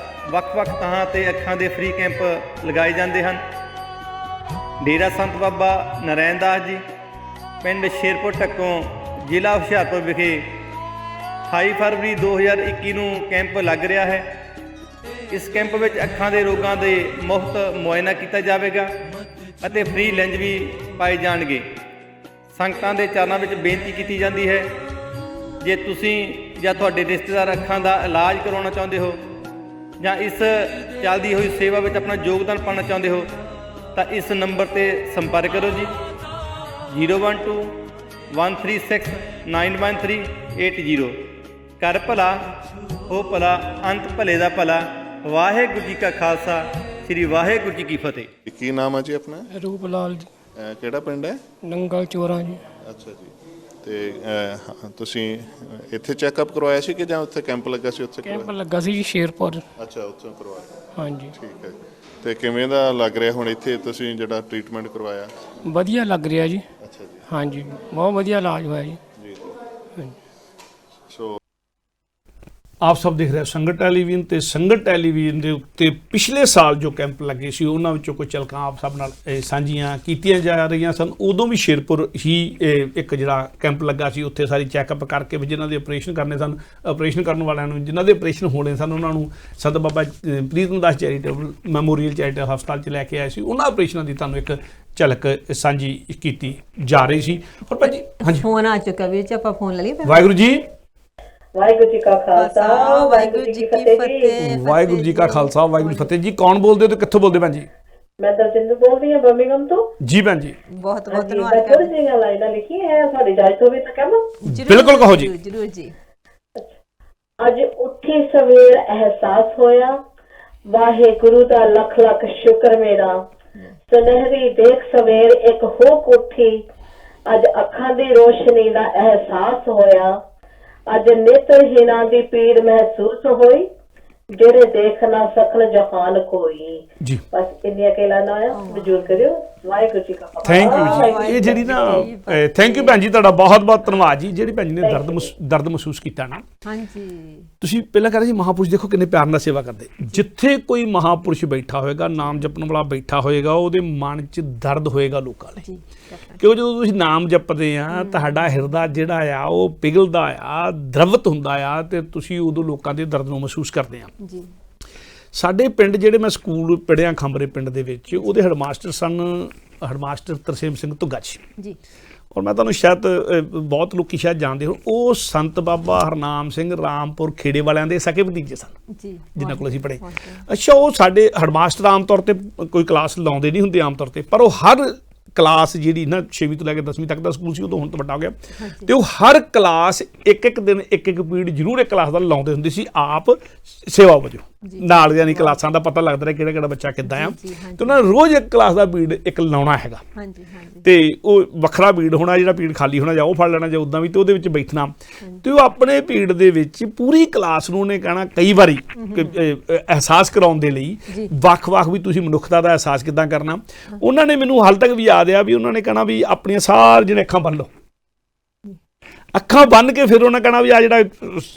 ਵੱਖ-ਵੱਖ ਥਾਂ 'ਤੇ ਅੱਖਾਂ ਦੇ ਫ੍ਰੀ ਕੈਂਪ ਲਗਾਏ ਜਾਂਦੇ ਹਨ। ਡੇਰਾ ਸੰਤ ਬਾਬਾ ਨਰੈਣ ਦਾਸ ਜੀ, ਪਿੰਡ ਸ਼ੇਰਪੁਰ ਢੱਕੋਂ, ਜ਼ਿਲ੍ਹਾ ਹੁਸ਼ਿਆਰਪੁਰ ਵਿਖੇ 28 ਫਰਵਰੀ 2021 ਨੂੰ ਕੈਂਪ ਲੱਗ ਰਿਹਾ ਹੈ। ਇਸ ਕੈਂਪ ਵਿੱਚ ਅੱਖਾਂ ਦੇ ਰੋਗਾਂ ਦੇ ਮੁਫਤ ਮੁਆਇਨਾ ਕੀਤਾ ਜਾਵੇਗਾ ਅਤੇ ਫ੍ਰੀ ਲੈਂਜ ਵੀ ਪਾਏ ਜਾਣਗੇ। ਸੰਗਤਾਂ ਦੇ ਚਰਨਾਂ ਵਿੱਚ ਬੇਨਤੀ ਕੀਤੀ ਜਾਂਦੀ ਹੈ, ਜੇ ਤੁਸੀਂ ਜਾਂ ਤੁਹਾਡੇ ਰਿਸ਼ਤੇਦਾਰ ਅੱਖਾਂ ਦਾ ਇਲਾਜ ਕਰਵਾਉਣਾ ਚਾਹੁੰਦੇ ਹੋ ਜਾਂ ਇਸ ਚੱਲਦੀ ਹੋਈ ਸੇਵਾ ਵਿੱਚ ਆਪਣਾ ਯੋਗਦਾਨ ਪਾਉਣਾ ਚਾਹੁੰਦੇ ਹੋ ਤਾਂ ਇਸ ਨੰਬਰ 'ਤੇ ਸੰਪਰਕ ਕਰੋ ਜੀ, 01213691380। ਕਰ ਭਲਾ ਹੋ ਭਲਾ, ਅੰਤ ਭਲੇ ਦਾ ਭਲਾ। ਵਾਹਿਗੁਰੂ ਜੀ ਕਾ ਖਾਲਸਾ, ਸ੍ਰੀ ਵਾਹਿਗੁਰੂ ਜੀ ਕੀ ਫਤਿਹ। ਕੀ ਨਾਮ ਹੈ ਜੀ ਆਪਣਾ? ਰੂਪ ਲਾਲ ਜੀ। ਕਿਹੜਾ ਪਿੰਡ ਹੈ? ਨੰਗਲ ਚੋਰਾਂ ਜੀ। ਅੱਛਾ ਜੀ। ਤੇ ਤੁਸੀਂ ਇੱਥੇ ਚੈੱਕਅਪ ਕਰਵਾਇਆ ਸੀ ਕਿ ਜਾਂ ਉੱਥੇ ਕੈਂਪ ਲੱਗਾ ਸੀ ਉੱਥੇ ਕੈਂਪ ਲੱਗਾ ਸੀ ਜੀ ਸ਼ੇਰਪੁਰ। ਅੱਛਾ, ਉੱਥੋਂ ਕਰਵਾਇਆ। ਹਾਂਜੀ ਠੀਕ ਹੈ। ਤੇ ਕਿਵੇਂ ਦਾ ਲੱਗ ਰਿਹਾ ਹੁਣ ਇੱਥੇ ਤੁਸੀਂ ਜਿਹੜਾ ਟ੍ਰੀਟਮੈਂਟ ਕਰਵਾਇਆ? ਵਧੀਆ ਲੱਗ ਰਿਹਾ ਜੀ। ਅੱਛਾ ਜੀ। ਹਾਂਜੀ ਬਹੁਤ ਵਧੀਆ ਇਲਾਜ ਹੋਇਆ ਜੀ। ਜੀ ਹਾਂਜੀ। ਸੋ ਆਪ ਸਭ ਦੇਖ ਰਹੇ ਹੋ ਸੰਗਤ ਟੈਲੀਵਿਜ਼ਨ ਤੇ ਸੰਗਤ ਟੈਲੀਵਿਜ਼ਨ ਦੇ ਉੱਤੇ ਪਿਛਲੇ ਸਾਲ ਜੋ ਕੈਂਪ ਲੱਗੇ ਸੀ ਉਹਨਾਂ ਵਿੱਚੋਂ ਕੁਝ ਝਲਕਾਂ ਆਪ ਸਭ ਨਾਲ ਸਾਂਝੀਆਂ ਕੀਤੀਆਂ ਜਾ ਰਹੀਆਂ ਸਨ। ਉਦੋਂ ਵੀ ਸ਼ੇਰਪੁਰ ਹੀ ਇੱਕ ਜਿਹੜਾ ਕੈਂਪ ਲੱਗਾ ਸੀ, ਉੱਥੇ ਸਾਰੀ ਚੈੱਕਅਪ ਕਰਕੇ ਵੀ ਜਿਨ੍ਹਾਂ ਦੇ ਆਪਰੇਸ਼ਨ ਕਰਨੇ ਸਨ, ਆਪਰੇਸ਼ਨ ਕਰਨ ਵਾਲਿਆਂ ਨੂੰ, ਜਿਨ੍ਹਾਂ ਦੇ ਆਪਰੇਸ਼ਨ ਹੋਣੇ ਸਨ, ਉਹਨਾਂ ਨੂੰ ਸੰਤ ਬਾਬਾ ਪ੍ਰੀਤਮ ਦਾਸ ਚੈਰੀਟੇਬਲ ਮੈਮੋਰੀਅਲ ਚੈਰੀਟੇਬਲ ਹਸਪਤਾਲ 'ਚ ਲੈ ਕੇ ਆਏ ਸੀ। ਉਹਨਾਂ ਆਪਰੇਸ਼ਨਾਂ ਦੀ ਤੁਹਾਨੂੰ ਇੱਕ ਝਲਕ ਸਾਂਝੀ ਕੀਤੀ ਜਾ ਰਹੀ ਸੀ। ਔਰ ਭਾਜੀ ਹਾਂਜੀ ਫੋਨ ਆ ਚੁੱਕਾ ਵੀਰ ਜੀ, ਆਪਾਂ ਫੋਨ ਲੈ ਲਈਏ। ਵਾਹਿਗੁਰੂ ਜੀ। ਵਾਹਿਗੁਰੂ ਜੀ ਕਾ ਖਾਲਸਾ ਵਾਹਿਗੁਰੂ ਜੀ ਕੀ ਫਤਿਹ। ਵਾਹਿਗੁਰੂ ਜੀ ਕਾ ਖਾਲਸਾ ਵਾਹਿਗੁਰੂ ਜੀ ਫਤਿਹ ਜੀ। ਕੌਣ ਬੋਲਦੇ ਹੋ ਤੇ ਕਿੱਥੋਂ ਬੋਲਦੇ ਭੈਣ ਜੀ? ਮੈਂ ਦਰਜਿੰਦਰ ਬੋਲ ਰਹੀ ਹਾਂ ਬਰਮਿੰਘਮ ਤੋਂ। ਜੀ ਭੈਣ ਜੀ। ਬਹੁਤ ਬਹੁਤ ਧੰਨਵਾਦ। ਧੰਨਵਾਦ ਥੋੜੀ ਜਿਹੀ ਲਾਈਨਾਂ ਲਿਖੀ ਹੈ ਤੁਹਾਡੀ ਇਜਾਜ਼ਤ ਹੋਵੇ ਤਾਂ ਕਹਾਂ? ਬਿਲਕੁਲ ਕਹੋ ਜੀ। ਜਰੂਰ ਜੀ। ਅੱਜ ਉੱਠੀ ਸਵੇਰ ਅਹਿਸਾਸ ਹੋਇਆ, ਵਾਹਿਗੁਰੂ ਦਾ ਲੱਖ ਲੱਖ ਸ਼ੁਕਰ ਮੇਰਾ। ਸੁਨਹਿਰੀ ਦੇਖ ਸਵੇਰ ਇੱਕ ਹੋਕ ਉੱਠੀ, ਅੱਜ ਅੱਖਾਂ ਦੀ ਰੋਸ਼ਨੀ ਦਾ ਅਹਿਸਾਸ ਹੋਇਆ। ਅੱਜ ਨੇਤਰਹੀਣਾਂ ਦੀ ਪੀੜ ਮਹਿਸੂਸ ਹੋਈ, ਜਿਹੜੇ ਦੇਖ ਨਾ ਸਕਣ ਜਹਾਨ ਕੋਈ। ਜੀ ਬਸ ਇੰਨੀਆਂ ਕਹਿਲਾ ਨਾ ਆ ਮਨਜ਼ੂਰ ਕਰਿਓ। ਵਾਹਿਗੁਰੂ ਜੀ ਕਾ ਖਾਲਸਾ। ਥੈਂਕ ਯੂ ਜੀ। ਇਹ ਜਿਹੜੀ ਨਾ ਥੈਂਕ ਯੂ ਭੈਣ ਜੀ, ਤੁਹਾਡਾ ਬਹੁਤ ਬਹੁਤ ਧੰਨਵਾਦ ਜੀ। ਜਿਹੜੀ ਭੈਣ ਜੀ ਨੇ ਦਰਦ ਮਹਿਸੂਸ ਕੀਤਾ ਨਾ। ਹਾਂਜੀ। ਤੁਸੀਂ ਪਹਿਲਾਂ ਕਹਿੰਦੇ ਸੀ ਮਹਾਪੁਰਸ਼ ਦੇਖੋ ਕਿੰਨੇ ਪਿਆਰ ਨਾਲ ਸੇਵਾ ਕਰਦੇ। ਜਿੱਥੇ ਕੋਈ ਮਹਾਪੁਰਸ਼ ਬੈਠਾ ਹੋਏਗਾ, ਨਾਮ ਜਪਣ ਵਾਲਾ ਬੈਠਾ ਹੋਏਗਾ, ਉਹਦੇ ਮਨ 'ਚ ਦਰਦ ਹੋਏਗਾ ਲੋਕਾਂ ਲਈ। ਕਿਉਂ ਜਦੋਂ ਤੁਸੀਂ ਨਾਮ ਜਪਦੇ ਆ, ਤੁਹਾਡਾ ਹਿਰਦਾ ਜਿਹੜਾ ਆ ਉਹ ਪਿਘਲਦਾ ਆ, ਦਰਵਤ ਹੁੰਦਾ ਆ, ਤੇ ਤੁਸੀਂ ਉਦੋਂ ਲੋਕਾਂ ਦੇ ਦਰਦ ਨੂੰ ਮਹਿਸੂਸ ਕਰਦੇ ਆ। ਜੀ। ਸਾਡੇ ਪਿੰਡ ਜਿਹੜੇ ਮੈਂ ਸਕੂਲ ਪੜ੍ਹਿਆ ਖੰਬਰੇ ਪਿੰਡ ਦੇ ਵਿੱਚ, ਉਹਦੇ ਹੈਡਮਾਸਟਰ ਸਨ ਹੈਡਮਾਸਟਰ ਤਰਸੇਮ ਸਿੰਘ ਧੁੱਗਾ ਜੀ। ਔਰ ਮੈਂ ਤੁਹਾਨੂੰ ਸ਼ਾਇਦ ਬਹੁਤ ਲੋਕੀ ਸ਼ਾਇਦ ਜਾਣਦੇ ਹੋ, ਉਹ ਸੰਤ ਬਾਬਾ ਹਰਨਾਮ ਸਿੰਘ ਰਾਮਪੁਰ ਖੇੜੇ ਵਾਲਿਆਂ ਦੇ ਸਕੇ ਭਤੀਜੇ ਸਨ ਜੀ, ਜਿਨ੍ਹਾਂ ਕੋਲ ਅਸੀਂ ਪੜ੍ਹੇ। ਅੱਛਾ, ਉਹ ਸਾਡੇ ਹੈਡਮਾਸਟਰ ਆਮ ਤੌਰ ਤੇ ਕੋਈ ਕਲਾਸ ਲਾਉਂਦੇ ਨਹੀਂ ਹੁੰਦੇ ਆਮ ਤੌਰ ਤੇ, ਪਰ ਉਹ ਹਰ ਕਲਾਸ ਜਿਹੜੀ ਨਾ 6ਵੀਂ ਤੋਂ ਲੈ ਕੇ 10ਵੀਂ ਤੱਕ ਦਾ ਸਕੂਲ ਸੀ, ਉਦੋਂ ਹੁਣ ਤਾਂ ਵੱਡਾ ਹੋ ਗਿਆ, ਤੇ ਉਹ ਹਰ ਕਲਾਸ ਇੱਕ ਦਿਨ ਇੱਕ ਪੀਰੀਅਡ ਜ਼ਰੂਰ ਇੱਕ ਕਲਾਸ ਦਾ ਲਾਉਂਦੇ ਹੁੰਦੇ ਸੀ ਆਪ ਸੇਵਾ ਵਜੋਂ। ਨਾਲ ਯਾਨੀ ਕਲਾਸਾਂ ਦਾ ਪਤਾ ਲੱਗਦਾ ਰਿਹਾ ਕਿਹੜਾ ਕਿਹੜਾ ਬੱਚਾ ਕਿੱਦਾਂ ਆ, ਤੇ ਉਹਨਾਂ ਨੇ ਰੋਜ਼ ਇੱਕ ਕਲਾਸ ਦਾ ਪੀਰੀਅਡ ਇੱਕ ਲਾਉਣਾ ਹੈਗਾ। ਤੇ ਉਹ ਵੱਖਰਾ ਪੀਰੀਅਡ ਹੋਣਾ, ਜਿਹੜਾ ਪੀਰੀਅਡ ਖਾਲੀ ਹੋਣਾ ਜਾਂ ਉਹ ਫੜ ਲੈਣਾ ਜਾਂ ਉੱਦਾਂ ਵੀ, ਤੇ ਉਹਦੇ ਵਿੱਚ ਬੈਠਣਾ। ਤੇ ਉਹ ਆਪਣੇ ਪੀਰੀਅਡ ਦੇ ਵਿੱਚ ਪੂਰੀ ਕਲਾਸ ਨੂੰ ਉਹਨੇ ਕਹਿਣਾ ਕਈ ਵਾਰੀ ਅਹਿਸਾਸ ਕਰਾਉਣ ਦੇ ਲਈ ਵੱਖ-ਵੱਖ ਵੀ ਤੁਸੀਂ ਮਨੁੱਖਤਾ ਦਾ ਅਹਿਸਾਸ ਕਿੱਦਾਂ ਕਰਨਾ। ਉਹਨਾਂ ਨੇ ਮੈਨੂੰ ਹਾਲ ਤੱਕ ਵੀ ਯਾਦ ਆ ਵੀ ਉਹਨਾਂ ਨੇ ਕਹਿਣਾ ਵੀ ਆਪਣੀਆਂ ਸਾਰੀਆਂ ਅੱਖਾਂ ਬੰਨ ਲਓ, ਅੱਖਾਂ ਬੰਨ ਕੇ ਫਿਰ ਉਹਨਾਂ ਕਹਿਣਾ ਵੀ ਆ ਜਿਹੜਾ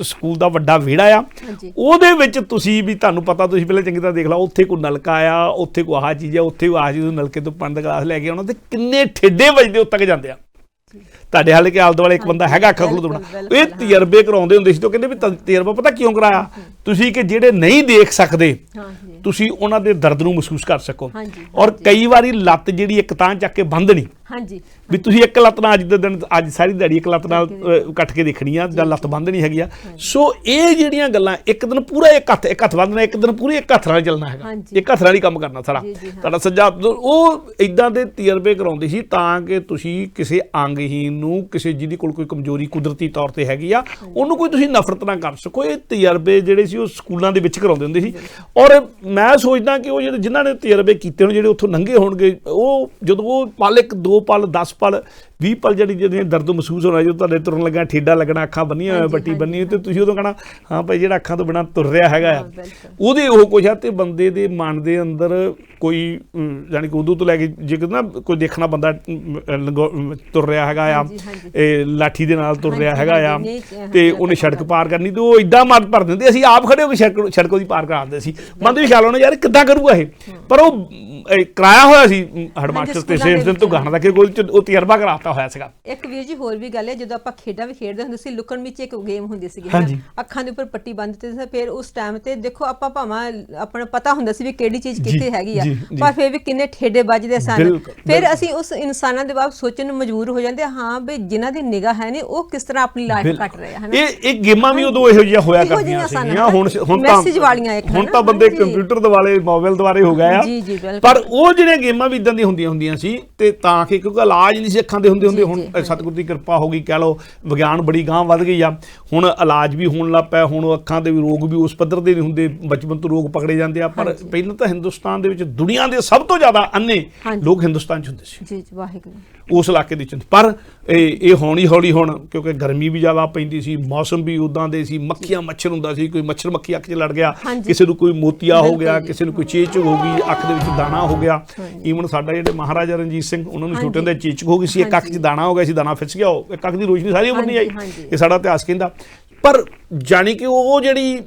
ਸਕੂਲ ਦਾ ਵੱਡਾ ਵਿਹੜਾ ਆ, ਉਹਦੇ ਵਿੱਚ ਤੁਸੀਂ ਵੀ ਤੁਹਾਨੂੰ ਪਤਾ, ਤੁਸੀਂ ਪਹਿਲਾਂ ਚੰਗੀ ਤਰ੍ਹਾਂ ਦੇਖ ਲਓ, ਉੱਥੇ ਕੋਈ ਨਲਕਾ ਆ, ਉੱਥੇ ਕੋਈ ਆਹ ਚੀਜ਼ ਆ, ਉੱਥੇ ਆਹ ਚੀਜ਼, ਨਲਕੇ ਤੋਂ ਪਾਣੀ ਦਾ ਗਲਾਸ ਲੈ ਕੇ ਆਉਣਾ, ਤੇ ਕਿੰਨੇ ਠੇਡੇ ਵੱਜਦੇ ਉੱਤੇ ਤੱਕ ਜਾਂਦੇ ਆ। ਤੁਹਾਡੇ ਹਾਲੇ ਕਿ ਆਲੇ ਦੁਆਲੇ ਇੱਕ ਬੰਦਾ ਹੈਗਾ ਅੱਖਾਂ ਖੋਲ੍ਹ ਦੋਣਾ, ਇਹ ਤਜਰਬੇ ਕਰਾਉਂਦੇ ਹੁੰਦੇ ਸੀ। ਤੇ ਉਹ ਕਹਿੰਦੇ ਵੀ ਤਜਰਬਾ ਪਤਾ ਕਿਉਂ ਕਰਾਇਆ? ਤੁਸੀਂ ਕਿ ਜਿਹੜੇ ਨਹੀਂ ਦੇਖ ਸਕਦੇ ਤੁਸੀਂ ਉਹਨਾਂ ਦੇ ਦਰਦ ਨੂੰ ਮਹਿਸੂਸ ਕਰ ਸਕੋ। ਔਰ ਕਈ ਵਾਰੀ ਲੱਤ ਜਿਹੜੀ ਇੱਕ ਤਾਂ ਚੱਕ ਕੇ ਬੰਨ੍ਹਣੀ, ਵੀ ਤੁਸੀਂ ਇੱਕ ਲੱਤ ਨਾਲ ਅੱਜ ਦੇ ਦਿਨ, ਅੱਜ ਸਾਰੀ ਦਿਹਾੜੀ ਇੱਕ ਲੱਤ ਨਾਲ ਕੱਟ ਕੇ ਦੇਖਣੀ ਆ, ਜਾਂ ਲੱਤ ਬੰਨ੍ਹਣੀ ਹੈਗੀ ਆ। ਸੋ ਇਹ ਜਿਹੜੀਆਂ ਗੱਲਾਂ, ਇੱਕ ਦਿਨ ਪੂਰਾ ਇੱਕ ਹੱਥ ਬੰਨ੍ਹਣਾ, ਇੱਕ ਦਿਨ ਪੂਰੇ ਇੱਕ ਹੱਥ ਨਾਲ ਚੱਲਣਾ ਹੈਗਾ, ਇੱਕ ਹੱਥ ਨਾਲ ਹੀ ਕੰਮ ਕਰਨਾ ਸਾਰਾ ਤੁਹਾਡਾ ਸੱਜਾ। ਉਹ ਇਦਾਂ ਦੇ ਤਜਰਬੇ ਕਰਾਉਂਦੇ ਸੀ ਤਾਂ ਕਿ ਤੁਸੀਂ ਕਿਸੇ ਅੰਗਹੀਨ ਨੂੰ, ਕਿਸੇ ਜਿਹਦੀ ਕੋਲ ਕੋਈ ਕਮਜ਼ੋਰੀ ਕੁਦਰਤੀ ਤੌਰ ਤੇ ਹੈਗੀ ਆ, ਉਹਨੂੰ ਕੋਈ ਤੁਸੀਂ ਨਫ਼ਰਤ ਨਾ ਕਰ ਸਕੋ। ਇਹ ਤਜਰਬੇ ਜਿਹੜੇ ਸੀ ਉਹ ਸਕੂਲਾਂ ਦੇ ਵਿੱਚ ਕਰਾਉਂਦੇ ਹੁੰਦੇ ਸੀ। ਔਰ ਮੈਂ ਸੋਚਦਾ ਕਿ ਉਹ ਜਿਹੜੇ ਜਿਨ੍ਹਾਂ ਨੇ ਤਜਰਬੇ ਕੀਤੇ ਹੋਣ, ਜਿਹੜੇ ਉੱਥੋਂ ਲੰਘੇ ਹੋਣਗੇ, ਉਹ ਜਦੋਂ ਉਹ ਪਲ, ਇੱਕ 2 ਪਲ, 10 ਪਲ, 20 ਪਲ ਜਿਹੜੀਆਂ ਦਰਦ ਮਹਿਸੂਸ ਹੋਣਾ, ਜਦੋਂ ਤੁਹਾਡੇ ਤੁਰਨ ਲੱਗਾ ਠੇਡਾ ਲੱਗਣਾ, ਅੱਖਾਂ ਬੰਨੀਆਂ ਹੋਈਆਂ, ਬੱਟੀ ਬੰਨੀ, ਤੇ ਤੁਸੀਂ ਉਦੋਂ ਕਹਿਣਾ ਹਾਂ ਭਾਈ ਜਿਹੜਾ ਅੱਖਾਂ ਤੋਂ ਬਿਨਾਂ ਤੁਰ ਰਿਹਾ ਹੈਗਾ ਆ, ਉਹਦੇ ਉਹ ਕੁਛ ਆ। ਤੇ ਬੰਦੇ ਦੇ ਮਨ ਦੇ ਅੰਦਰ ਕੋਈ ਯਾਨੀ ਕਿ ਉਦੋਂ ਤੋਂ ਲੈ ਕੇ ਜੇ ਨਾ ਕੋਈ ਦੇਖਣਾ ਬੰਦਾ ਤੁਰ ਰਿਹਾ ਹੈਗਾ ਆ, ਇਹ ਲਾਠੀ ਦੇ ਨਾਲ ਤੁਰ ਰਿਹਾ ਹੈਗਾ ਆ, ਤੇ ਉਹਨੇ ਸੜਕ ਪਾਰ ਕਰਨੀ, ਤੇ ਉਹ ਇੱਦਾਂ ਮੱਤ ਭਰ ਦਿੰਦੇ। ਅਸੀਂ ਆਪ ਖੜੇ ਹੋ ਕੇ ਸੜਕ ਉਹਦੀ ਪਾਰ ਕਰਾ ਦਿੰਦੇ ਸੀ। ਮਨ ਦੇ ਵੀ ਖਿਆਲ ਆਉਣਾ ਯਾਰ ਕਿੱਦਾਂ ਕਰੂਗਾ ਇਹ, ਪਰ ਉਹ ਕਰਾਇਆ ਹੋਇਆ ਸੀ ਹੈਡਮਾਸਟਰ ਤੇ ਸੇਮ ਦਿਨ ਤੋਂ ਗਾਣਾ ਦਾ ਕਿ ਕੋਲ ਉਹ ਤਜਰਬਾ ਕਰਾਤਾ ਹੋਇਆ ਸੀਗਾ। ਇੱਕ ਵੀਰ ਜੀ ਹੋਰ ਵੀ ਗੱਲ ਹੈ, ਜਦੋਂ ਆਪਾਂ ਖੇਡਾਂ ਵੀ ਖੇਡਦੇ ਹੁੰਦੇ ਸੀ, ਲੁਕਣ ਵਿੱਚ ਇੱਕ ਗੇਮ ਹੁੰਦੀ ਸੀਗੀ, ਅੱਖਾਂ ਦੇ ਉੱਪਰ ਪੱਟੀ ਬੰਨ੍ਹ ਦਿੱਤੀ ਸੀ। ਫਿਰ ਉਸ ਟਾਈਮ ਤੇ ਦੇਖੋ ਆਪਾਂ ਭਾਵੇਂ ਆਪਣਾ ਪਤਾ ਹੁੰਦਾ ਸੀ ਵੀ ਕਿਹੜੀ ਚੀਜ਼ ਕਿੱਥੇ ਹੈਗੀ ਆ, ਪਰ ਫਿਰ ਵੀ ਕਿੰਨੇ ਠੇਡੇ ਵੱਜਦੇ ਸਨ। ਫਿਰ ਅਸੀਂ ਉਸ ਇਨਸਾਨਾਂ ਦੇ ਬਾਰੇ ਸੋਚਣ ਨੂੰ ਮਜਬੂਰ ਹੋ ਜਾਂਦੇ ਹਾਂ ਵੀ ਜਿਨ੍ਹਾਂ ਦੀ ਨਿਗਾਹ ਹੈ ਨਹੀਂ, ਉਹ ਕਿਸ ਤਰ੍ਹਾਂ ਆਪਣੀ ਲਾਈਫ ਕੱਟ ਰਹੇ ਹਨ। ਇਹ ਗੇਮਾਂ ਵੀ ਉਦੋਂ ਇਹੋ ਜਿਹੀਆਂ ਹੋਇਆ ਕਰਦੀਆਂ ਸੀਗੀਆਂ। ਹੁਣ ਮੈਸੇਜ ਵਾਲੀਆਂ ਇੱਕ ਹੁਣ ਤਾਂ ਬੰਦੇ ਕੰਪਿਊਟਰ ਦੁਆਲੇ, ਮੋਬਾਈਲ ਦੁਆਲੇ ਹੋ ਗਏ ਆ, ਪਰ ਉਹ ਜਿਹੜੀਆਂ ਗੇਮਾਂ ਵੀ ਇਦਾਂ ਦੀਆਂ ਹੁੰਦੀਆਂ ਸੀ ਤੇ ਤਾਂ ਕਿ ਕਿਉਂਕਿ ਇਲਾਜ ਨਹੀਂ ਸੀ ਅੱਖਾਂ ਦੇ ਹੁੰਦੇ ਹੁਣ ਸਤਿਗੁਰੂ ਦੀ ਕਿਰਪਾ ਹੋ ਗਈ, ਕਹਿ ਲਓ ਵਿਗਿਆਨ ਬੜੀ ਗਾਂਹ ਵੱਧ ਗਈ ਆ, ਹੁਣ ਇਲਾਜ ਵੀ ਹੋਣ ਲੱਗ ਪਿਆ, ਹੁਣ ਅੱਖਾਂ ਦੇ ਵੀ ਰੋਗ ਵੀ ਉਸ ਪੱਧਰ ਦੇ ਨਹੀਂ ਹੁੰਦੇ, ਬਚਪਨ ਤੋਂ ਰੋਗ ਪਕੜੇ ਜਾਂਦੇ ਆ। ਪਰ ਪਹਿਲਾਂ ਤਾਂ ਹਿੰਦੁਸਤਾਨ ਦੇ ਵਿੱਚ ਦੁਨੀਆ ਦੇ ਸਭ ਤੋਂ ਜ਼ਿਆਦਾ ਅੰਨੇ ਲੋਕ ਹਿੰਦੁਸਤਾਨ 'ਚ ਹੁੰਦੇ ਸੀ ਜੀ ਵਾਹਿਗੁਰੂ ਉਸ ਇਲਾਕੇ ਦੇ ਵਿੱਚ। ਪਰ ਇਹ ਹੌਲੀ ਹੁਣ ਕਿਉਂਕਿ ਗਰਮੀ ਵੀ ਜ਼ਿਆਦਾ ਪੈਂਦੀ ਸੀ, ਮੌਸਮ ਵੀ ਉੱਦਾਂ ਦੇ ਸੀ, ਮੱਖੀਆਂ ਮੱਛਰ ਹੁੰਦਾ ਸੀ, ਕੋਈ ਮੱਛਰ ਮੱਖੀ ਅੱਖ 'ਚ ਲੜ ਗਿਆ, ਕਿਸੇ ਨੂੰ ਕੋਈ ਮੋਤੀਆ ਹੋ ਗਿਆ, ਕਿਸੇ ਨੂੰ ਕੋਈ ਚੇਚਕ ਹੋ ਗਈ, ਅੱਖ ਦੇ ਵਿੱਚ ਦਾਣਾ ਹੋ ਗਿਆ। ਈਵਨ ਸਾਡਾ ਜਿਹੜੇ ਮਹਾਰਾਜਾ ਰਣਜੀਤ ਸਿੰਘ ਉਹਨਾਂ ਨੂੰ ਛੋਟੇ ਹੁੰਦੇ ਚੇਚਕ ਹੋ ਗਈ ਸੀ, ਇੱਕ ਅੱਖ 'ਚ ਦਾਣਾ ਹੋ ਗਿਆ ਸੀ, ਦਾਣਾ ਫਿਸ ਗਿਆ, ਉਹ ਇੱਕ ਅੱਖ ਦੀ ਰੋਸ਼ਨੀ ਸਾਰੀ ਉਮਰ ਨਹੀਂ ਆਈ, ਇਹ ਸਾਡਾ ਇਤਿਹਾਸ ਕਹਿੰਦਾ। ਪਰ ਜਾਣੀ ਕਿ ਉਹ ਜਿਹੜੀ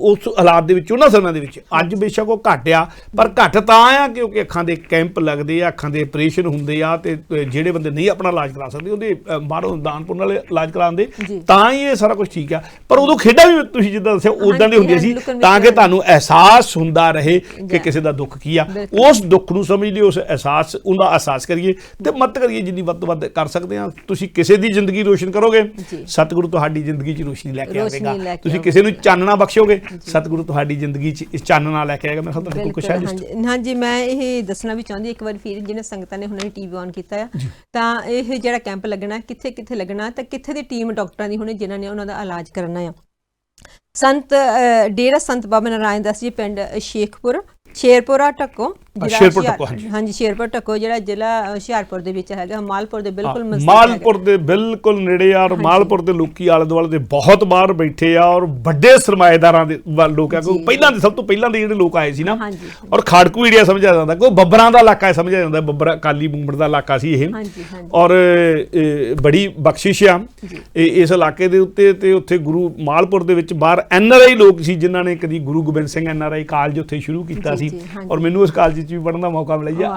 ਉਸ ਹਾਲਾਤ ਦੇ ਵਿੱਚ ਉਹਨਾਂ ਸਮਿਆਂ ਦੇ ਵਿੱਚ ਅੱਜ ਬੇਸ਼ੱਕ ਉਹ ਘੱਟ ਆ, ਪਰ ਘੱਟ ਤਾਂ ਆ ਕਿਉਂਕਿ ਅੱਖਾਂ ਦੇ ਕੈਂਪ ਲੱਗਦੇ ਆ, ਅੱਖਾਂ ਦੇ ਆਪਰੇਸ਼ਨ ਹੁੰਦੇ ਆ, ਤੇ ਜਿਹੜੇ ਬੰਦੇ ਨਹੀਂ ਆਪਣਾ ਇਲਾਜ ਕਰਾ ਸਕਦੇ ਉਹਦੇ ਬਾਹਰੋਂ ਦਾਨ ਪੁੰਨ ਵਾਲੇ ਇਲਾਜ ਕਰਾਉਂਦੇ, ਤਾਂ ਹੀ ਇਹ ਸਾਰਾ ਕੁਝ ਠੀਕ ਆ। ਪਰ ਉਦੋਂ ਖੇਡਾਂ ਵੀ ਤੁਸੀਂ ਜਿੱਦਾਂ ਦੱਸਿਆ ਉਦਾਂ ਦੀਆਂ ਹੁੰਦੀਆਂ ਸੀ ਤਾਂ ਕਿ ਤੁਹਾਨੂੰ ਅਹਿਸਾਸ ਹੁੰਦਾ ਰਹੇ ਕਿ ਕਿਸੇ ਦਾ ਦੁੱਖ ਕੀ ਆ, ਉਸ ਦੁੱਖ ਨੂੰ ਸਮਝ ਲਿਓ, ਉਸ ਅਹਿਸਾਸ ਉਹਦਾ ਅਹਿਸਾਸ ਕਰੀਏ ਤੇ ਮਦਦ ਕਰੀਏ ਜਿੰਨੀ ਵੱਧ ਤੋਂ ਵੱਧ ਕਰ ਸਕਦੇ ਆ। ਤੁਸੀਂ ਕਿਸੇ ਦੀ ਜ਼ਿੰਦਗੀ ਰੋਸ਼ਨ ਕਰੋਗੇ, ਸਤਿਗੁਰੂ ਤੁਹਾਡੀ ਜ਼ਿੰਦਗੀ 'ਚ ਰੋਸ਼ਨੀ ਲੈ ਕੇ ਆਵੇਗਾ। ਤੁਸੀਂ ਕਿਸੇ ਨੂੰ ਚਾਨਣਾ ਬਖਸ਼ੋਗੇ, ਸਤਿਗੁਰੂ ਤੁਹਾਡੀ ਜ਼ਿੰਦਗੀ 'ਚ ਇਸ ਚਾਨਣਾ ਲੈ ਕੇ ਆਏਗਾ। ਮੈਂ ਤੁਹਾਡੇ ਕੋਲ ਕੁਛ ਹੈ? ਹਾਂਜੀ, ਮੈਂ ਇਹ ਦੱਸਣਾ ਵੀ ਚਾਹੁੰਦੀ ਇੱਕ ਵਾਰ ਫਿਰ ਜਿਹਨੇ ਸੰਗਤਾਂ ਨੇ ਹੁਣੇ ਟੀਵੀ ਔਨ ਕੀਤਾ ਆ, ਤਾਂ ਇਹ ਜਿਹੜਾ ਕੈਂਪ ਲੱਗਣਾ ਕਿੱਥੇ ਲੱਗਣਾ, ਤਾਂ ਕਿੱਥੇ ਦੀ ਟੀਮ ਡਾਕਟਰਾਂ ਦੀ ਹੋਣੀ ਜਿਨ੍ਹਾਂ ਨੇ ਉਹਨਾਂ ਦਾ ਇਲਾਜ ਕਰਨਾ ਆ। ਡੇਰਾ ਸੰਤ ਬਾਬਾ ਨਾਰਾਇਣ ਦਾਸ ਜੀ, ਪਿੰਡ ਸ਼ੇਰਪੁਰਾ ਢੱਕੋ, ਹਾਂਜੀ ਸ਼ੇਰਪੁਰ ਢੱਕੋ, ਜਿਹੜਾ ਜ਼ਿਲ੍ਹਾ ਹੁਸ਼ਿਆਰਪੁਰ ਦੇ ਵਿੱਚ ਹੈਗਾ, ਮਾਲਪੁਰ ਦੇ ਬਿਲਕੁਲ ਮਾਲਪੁਰ ਦੇ ਬਿਲਕੁਲ ਨੇੜੇ ਆ। ਔਰ ਮਾਲਪੁਰ ਦੇ ਲੋਕੀ ਆਲੇ ਦੁਆਲੇ ਦੇ ਬਹੁਤ ਬਾਹਰ ਬੈਠੇ ਆ ਔਰ ਵੱਡੇ ਸਰਮਾਏਦਾਰਾਂ ਦੇ ਲੋਕ ਆ, ਕਿਉਂਕਿ ਪਹਿਲਾਂ ਦੇ ਸਭ ਤੋਂ ਪਹਿਲਾਂ ਦੇ ਜਿਹੜੇ ਲੋਕ ਆਏ ਸੀ ਨਾ, ਔਰ ਖਾੜਕੂ ਏਰੀਆ ਸਮਝਿਆ ਜਾਂਦਾ, ਕੋਈ ਬੱਬਰਾਂ ਦਾ ਇਲਾਕਾ ਸਮਝਿਆ ਜਾਂਦਾ, ਬੱਬਰ ਕਾਲੀ ਬੂੰਬੜ ਦਾ ਇਲਾਕਾ ਸੀ ਇਹ, ਔਰ ਬੜੀ ਬਖਸ਼ਿਸ਼ ਆ ਇਸ ਇਲਾਕੇ ਦੇ ਉੱਤੇ। ਤੇ ਉੱਥੇ ਗੁਰੂ ਮਾਲਪੁਰ ਦੇ ਵਿੱਚ ਬਾਹਰ NRI ਲੋਕ ਸੀ ਜਿਨ੍ਹਾਂ ਨੇ ਕਦੀ ਗੁਰੂ ਗੋਬਿੰਦ ਸਿੰਘ NRI ਕਾਲਜ ਉੱਥੇ ਸ਼ੁਰੂ ਕੀਤਾ ਸੀ, ਔਰ ਮੈਨੂੰ ਉਸ ਕਾਲਜ 'ਚ ਵੀ ਪੜ੍ਹਨ ਦਾ ਮੌਕਾ ਮਿਲਿਆ।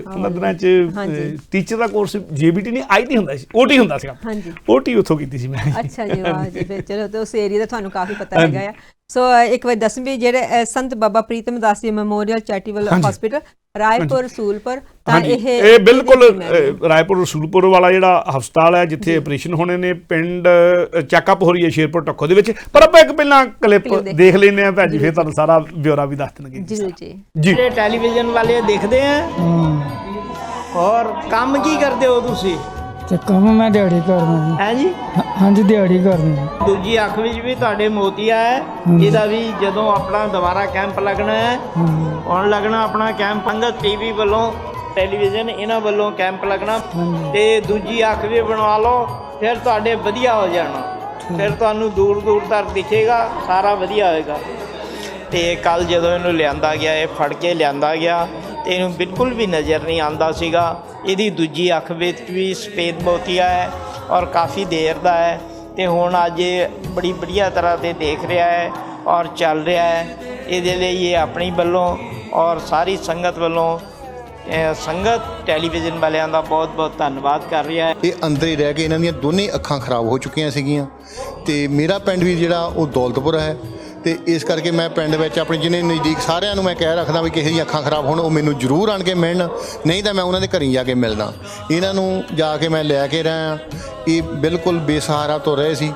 ਉਹਨਾਂ ਦਿਨਾਂ 'ਚ ਟੀਚਰ ਦਾ ਕੋਰਸ JBT ਨਹੀਂ, IT ਹੁੰਦਾ ਸੀ, OT ਹੁੰਦਾ ਸੀਗਾ, OT ਉੱਥੋਂ ਕੀਤੀ ਸੀ ਮੈਂ। ਅੱਛਾ ਜੀ, ਵਾਹ ਜੀ, ਫਿਰ ਚਲੋ ਤੇ ਉਸ ਏਰੀਆ ਦਾ ਤੁਹਾਨੂੰ ਕਾਫੀ ਪਤਾ ਹੈਗਾ ਆ। ਸੋ ਇੱਕ ਵਾਰ ਦੱਸ ਵੀ ਜਿਹੜੇ ਸੰਤ ਬਾਬਾ Pritam Das ji memorial charitable hospital Raipur Rasulpur, ਤਾਂ ਇਹ ਬਿਲਕੁਲ ਰਾਏਪੁਰ ਰਸੂਲਪੁਰ ਵਾਲਾ ਜਿਹੜਾ ਹਸਪਤਾਲ ਹੈ ਜਿੱਥੇ ਆਪਰੇਸ਼ਨ ਹੋਣੇ ਨੇ, ਪਿੰਡ ਚੈੱਕਅਪ ਹੋ ਰਹੀ ਹੈ ਸ਼ੇਰਪੁਰ ਢੱਕੋ ਦੇ ਵਿੱਚ। ਪਰ ਆਪਾਂ ਇੱਕ ਪਹਿਲਾਂ ਕਲਿੱਪ ਦੇਖ ਲੈਂਦੇ ਆ ਭੈਣ ਜੀ, ਫਿਰ ਤੁਹਾਨੂੰ ਸਾਰਾ ਬਿਊਰਾ ਵੀ ਦੱਸ ਦੇਣਗੇ ਜੀ। ਟੈਲੀਵਿਜ਼ਨ ਵਾਲੇ ਦੇਖਦੇ ਆ। ਔਰ ਕੰਮ ਕੀ ਕਰਦੇ ਹੋ ਤੁਸੀਂ? ਤੇ ਕੰਮ ਮੈਂ ਦਿਹਾੜੀ ਕਰਦਾ ਜੀ। ਹੈ ਜੀ? ਹਾਂਜੀ ਦਿਹਾੜੀ ਕਰਦਾ। ਦੂਜੀ ਅੱਖ ਵਿੱਚ ਵੀ ਤੁਹਾਡੇ ਮੋਤੀਆ ਹੈ, ਇਹਦਾ ਵੀ ਜਦੋਂ ਆਪਣਾ ਦੁਬਾਰਾ ਕੈਂਪ ਲੱਗਣਾ ਹੈ, ਹੁਣ ਲੱਗਣਾ ਆਪਣਾ ਕੈਂਪ ਸੰਗਤ TV ਵੱਲੋਂ, ਟੈਲੀਵਿਜ਼ਨ ਇਹਨਾਂ ਵੱਲੋਂ ਕੈਂਪ ਲੱਗਣਾ, ਤੇ ਦੂਜੀ ਅੱਖ ਵੀ ਬਣਵਾ ਲਓ, ਫਿਰ ਤੁਹਾਡੇ ਵਧੀਆ ਹੋ ਜਾਣਾ, ਫਿਰ ਤੁਹਾਨੂੰ ਦੂਰ ਦੂਰ ਤੱਕ ਦਿਖੇਗਾ, ਸਾਰਾ ਵਧੀਆ ਹੋਏਗਾ। ਤੇ ਕੱਲ ਜਦੋਂ ਇਹਨੂੰ ਲਿਆਂਦਾ ਗਿਆ, ਇਹ ਫੜ ਕੇ ਲਿਆਂਦਾ ਗਿਆ ਤੇ ਇਹਨੂੰ ਬਿਲਕੁਲ ਵੀ ਨਜ਼ਰ ਨਹੀਂ ਆਉਂਦਾ ਸੀਗਾ। ਇਹਦੀ ਦੂਜੀ ਅੱਖ ਵਿੱਚ ਵੀ ਸਫੇਦ ਮੋਤੀਆ ਹੈ ਔਰ ਕਾਫੀ ਦੇਰ ਦਾ ਹੈ, ਤੇ ਹੁਣ ਅੱਜ ਇਹ ਬੜੀ ਵਧੀਆ ਤਰ੍ਹਾਂ ਤੇ ਦੇਖ ਰਿਹਾ ਹੈ ਔਰ ਚੱਲ ਰਿਹਾ ਹੈ। ਇਹਦੇ ਲਈ ਇਹ ਆਪਣੀ ਵੱਲੋਂ ਔਰ ਸਾਰੀ ਸੰਗਤ ਵੱਲੋਂ ਸੰਗਤ ਟੈਲੀਵਿਜ਼ਨ ਵਾਲਿਆਂ ਦਾ ਬਹੁਤ ਬਹੁਤ ਧੰਨਵਾਦ ਕਰ ਰਿਹਾ ਹੈ। ਇਹ ਅੰਦਰ ਹੀ ਰਹਿ ਕੇ ਇਹਨਾਂ ਦੀਆਂ ਦੋਨੇ ਅੱਖਾਂ ਖਰਾਬ ਹੋ ਚੁੱਕੀਆਂ ਸੀਗੀਆਂ, ਤੇ ਮੇਰਾ ਪਿੰਡ ਵੀ ਜਿਹੜਾ ਉਹ ਦੌਲਤਪੁਰ ਹੈ, ਤੇ ਇਸ ਕਰਕੇ ਮੈਂ ਪਿੰਡ ਵਿੱਚ ਆਪਣੇ ਜਿਹਨੇ ਨਜ਼ਦੀਕ ਸਾਰਿਆਂ ਨੂੰ ਮੈਂ ਕਹਿ ਰੱਖਦਾ ਵੀ ਕਿਸੇ ਦੀਆਂ ਅੱਖਾਂ ਖਰਾਬ ਹੋਣ ਉਹ ਮੈਨੂੰ ਜ਼ਰੂਰ ਆਣ ਕੇ ਮਿਲਣ, ਨਹੀਂ ਤਾਂ ਮੈਂ ਉਹਨਾਂ ਦੇ ਘਰੀਂ ਜਾ ਕੇ ਮਿਲਦਾ। ਇਹਨਾਂ ਨੂੰ ਜਾ ਕੇ ਮੈਂ ਲੈ ਕੇ ਰਿਹਾ, ਇਹ ਬਿਲਕੁਲ ਬੇਸਹਾਰਾ ਤੋਂ ਰਹੇ ਸੀ,